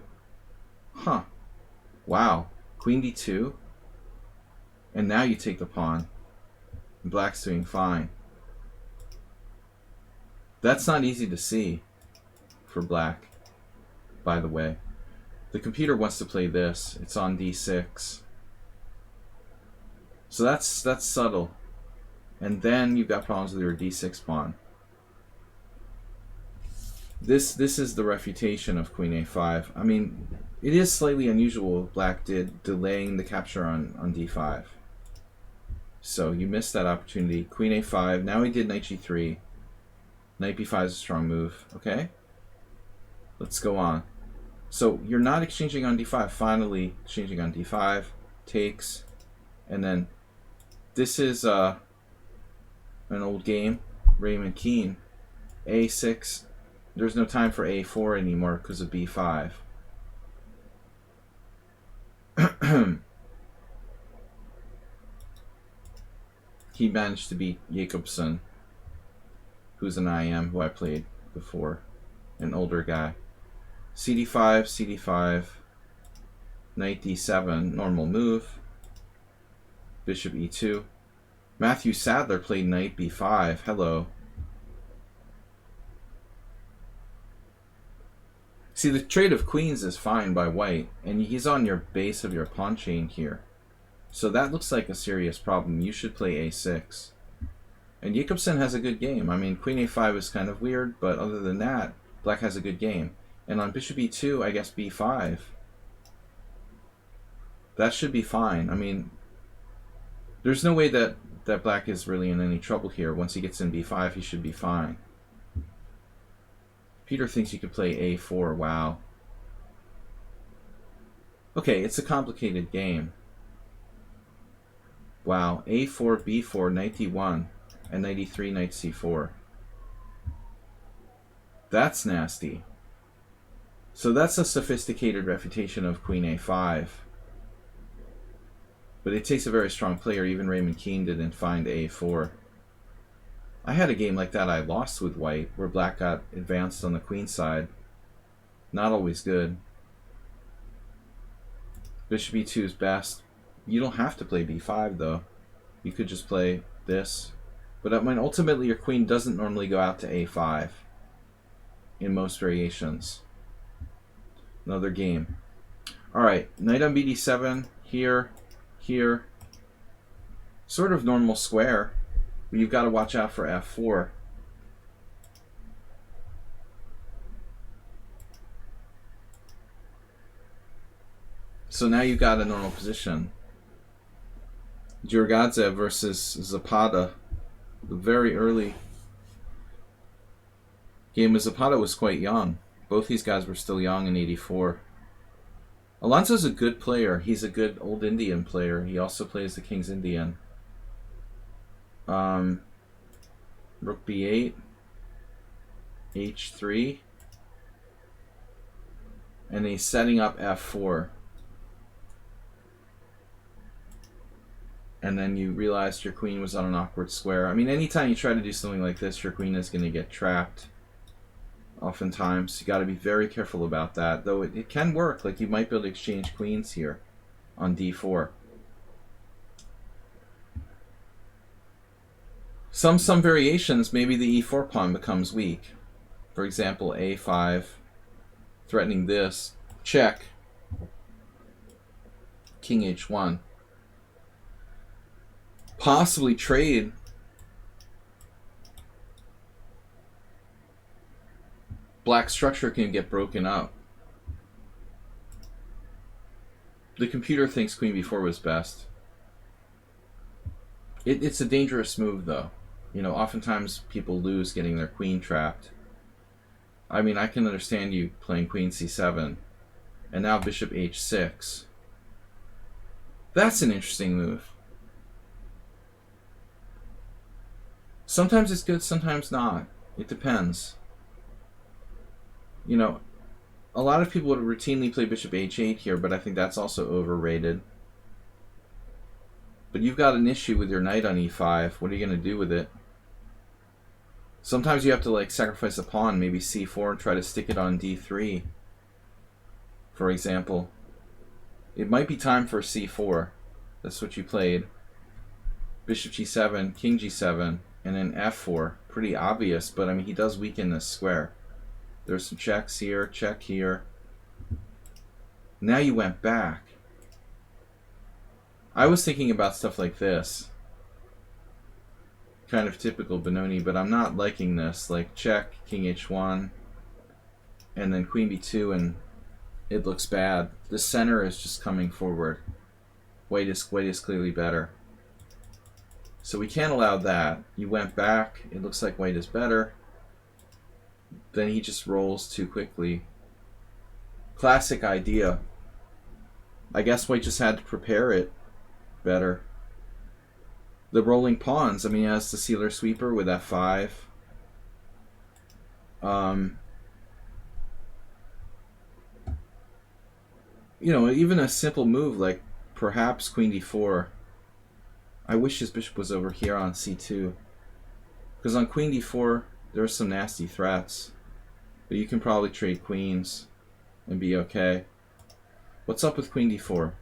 A: Huh. Wow. Queen d2. And now you take the pawn. Black's doing fine. That's not easy to see for black, by the way. The computer wants to play this. It's on d6. So that's subtle. And then you've got problems with your d6 pawn. This is the refutation of queen a5. I mean, it is slightly unusual what black did, delaying the capture on d5. So you missed that opportunity. Queen a5. Now he did knight g3. Knight b5 is a strong move. Okay? Let's go on. So you're not exchanging on d5. Finally exchanging on d5. Takes. And then this is an old game. Raymond Keane. a6. There's no time for a4 anymore because of b5. He managed to beat Jacobson, who's an IM who I played before, an older guy. cd5, cd5, knight d7, normal move. Bishop e2. Matthew Sadler played knight b5. Hello. See, the trade of queens is fine by white, and he's on your base of your pawn chain here. So that looks like a serious problem. You should play a6. And Jacobson has a good game. I mean, queen a5 is kind of weird, but other than that, black has a good game. And on bishop e2, I guess b5. That should be fine. I mean, there's no way that black is really in any trouble here. Once he gets in b5, he should be fine. Peter thinks you could play a4. Wow. Okay, it's a complicated game. Wow. a4, b4, knight d1, and knight e3, knight c4. That's nasty. So that's a sophisticated refutation of queen a5. But it takes a very strong player. Even Raymond Keane didn't find a4. I had a game like that I lost with white, where black got advanced on the queen side. Not always good. Bishop e2 is best. You don't have to play b5, though. You could just play this. But I mean, ultimately your queen doesn't normally go out to a5 in most variations. Another game. Alright, knight on bd7, here, here. Sort of normal square, but you've got to watch out for f4. So now you've got a normal position. Djurgadze versus Zapata. The very early game of Zapata was quite young. Both these guys were still young in '84. Alonso's a good player. He's a good old Indian player. He also plays the King's Indian. Rook b8, h3, and he's setting up f4. And then you realized your queen was on an awkward square. I mean, anytime you try to do something like this, your queen is going to get trapped. Oftentimes, you got to be very careful about that. Though it can work. Like, you might be able to exchange queens here on d4. Some variations, maybe the e4 pawn becomes weak. For example, a5, threatening this. Check. King h1. Possibly trade. Black structure can get broken up. The computer thinks queen b4 was best. It's a dangerous move, though. You know, oftentimes people lose getting their queen trapped. I mean, I can understand you playing queen c7. And now bishop h6. That's an interesting move. Sometimes it's good, sometimes not. It depends. You know, a lot of people would routinely play bishop h8 here, but I think that's also overrated. But you've got an issue with your knight on e5. What are you going to do with it? Sometimes you have to, like, sacrifice a pawn, maybe c4, and try to stick it on d3. For example. It might be time for c4. That's what you played. Bishop g7, king g7, and then f4. Pretty obvious, but I mean, he does weaken this square. There's some checks here, check here. Now you went back. I was thinking about stuff like this. Kind of typical Benoni, but I'm not liking this. Like, check, king h1, and then queen b2, and it looks bad. The center is just coming forward. White is clearly better. So we can't allow that. You went back. It looks like white is better. Then he just rolls too quickly. Classic idea. I guess white just had to prepare it better. The rolling pawns. I mean, he has the sealer sweeper with f5. You know, even a simple move like perhaps queen d4. I wish his bishop was over here on c2. Because on queen d4, there's some nasty threats. But you can probably trade queens and be okay. What's up with queen d4?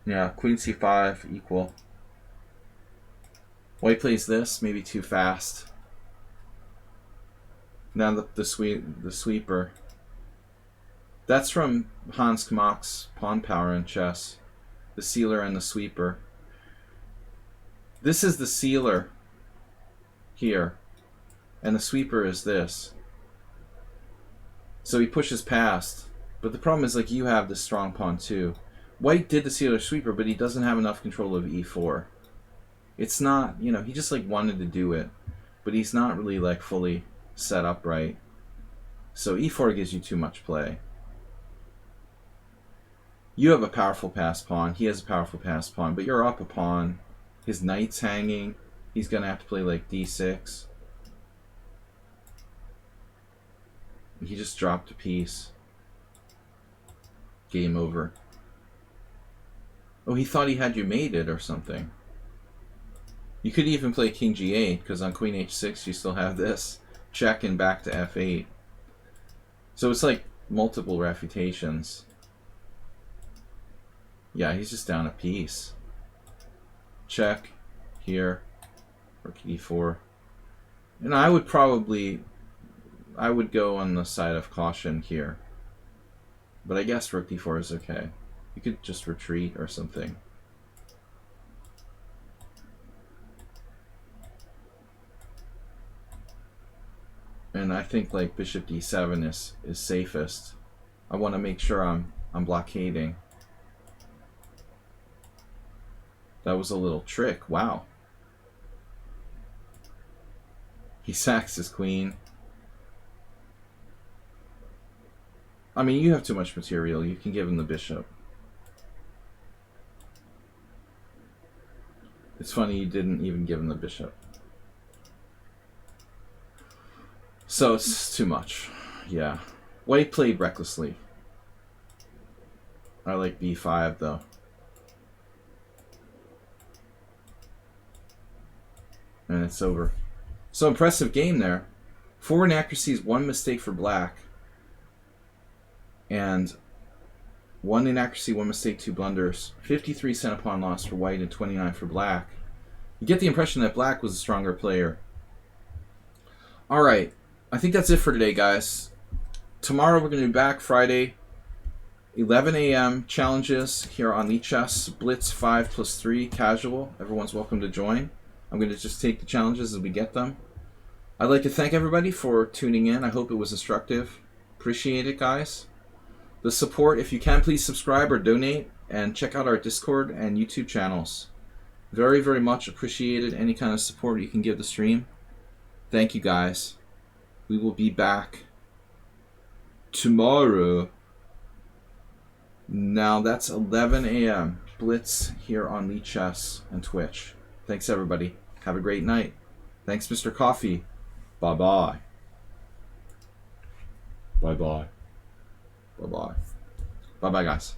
A: Yeah, queen c5 equal. White plays this, maybe too fast. Now the sweeper. That's from Hans Kmock's Pawn Power in Chess. The sealer and the sweeper. This is the sealer here, and the sweeper is this. So he pushes past, but the problem is, like, you have this strong pawn too. White did the sealer sweeper, but he doesn't have enough control of e4. It's not, you know, he just like wanted to do it, but he's not really like fully set up right. So e4 gives you too much play. You have a powerful passed pawn. He has a powerful passed pawn, but you're up a pawn. His knight's hanging. He's going to have to play like d6. He just dropped a piece. Game over. Oh, he thought he had you mated or something. You could even play king g8, because on queen h6 you still have this. Check and back to f8. So it's like multiple refutations. Yeah, he's just down a piece. check here, rook e4. And I would probably, I would go on the side of caution here. But I guess rook d4 is okay. You could just retreat or something. And I think like bishop d7 is safest. I want to make sure I'm blockading. That was a little trick. Wow. He sacks his queen. I mean, you have too much material. You can give him the bishop. It's funny you didn't even give him the bishop. So it's too much. Yeah. White played recklessly. I like b5 though. And it's over. So impressive game there. 4 inaccuracies, 1 mistake for black. And 1 inaccuracy, 1 mistake, 2 blunders. 53 center pawn loss for white and 29 for black. You get the impression that black was a stronger player. Alright, I think that's it for today, guys. Tomorrow we're going to be back Friday, 11 a.m. challenges here on lichess. Blitz 5+3 casual. Everyone's welcome to join. I'm going to just take the challenges as we get them. I'd like to thank everybody for tuning in. I hope it was instructive. Appreciate it, guys. The support, if you can, please subscribe or donate and check out our Discord and YouTube channels. Very, very much appreciated. Any kind of support you can give the stream. Thank you, guys. We will be back tomorrow. Now that's 11 a.m. Blitz here on lichess and Twitch. Thanks, everybody. Have a great night. Thanks, Mr. Coffee. Bye-bye. Bye-bye. Bye-bye. Bye-bye, guys.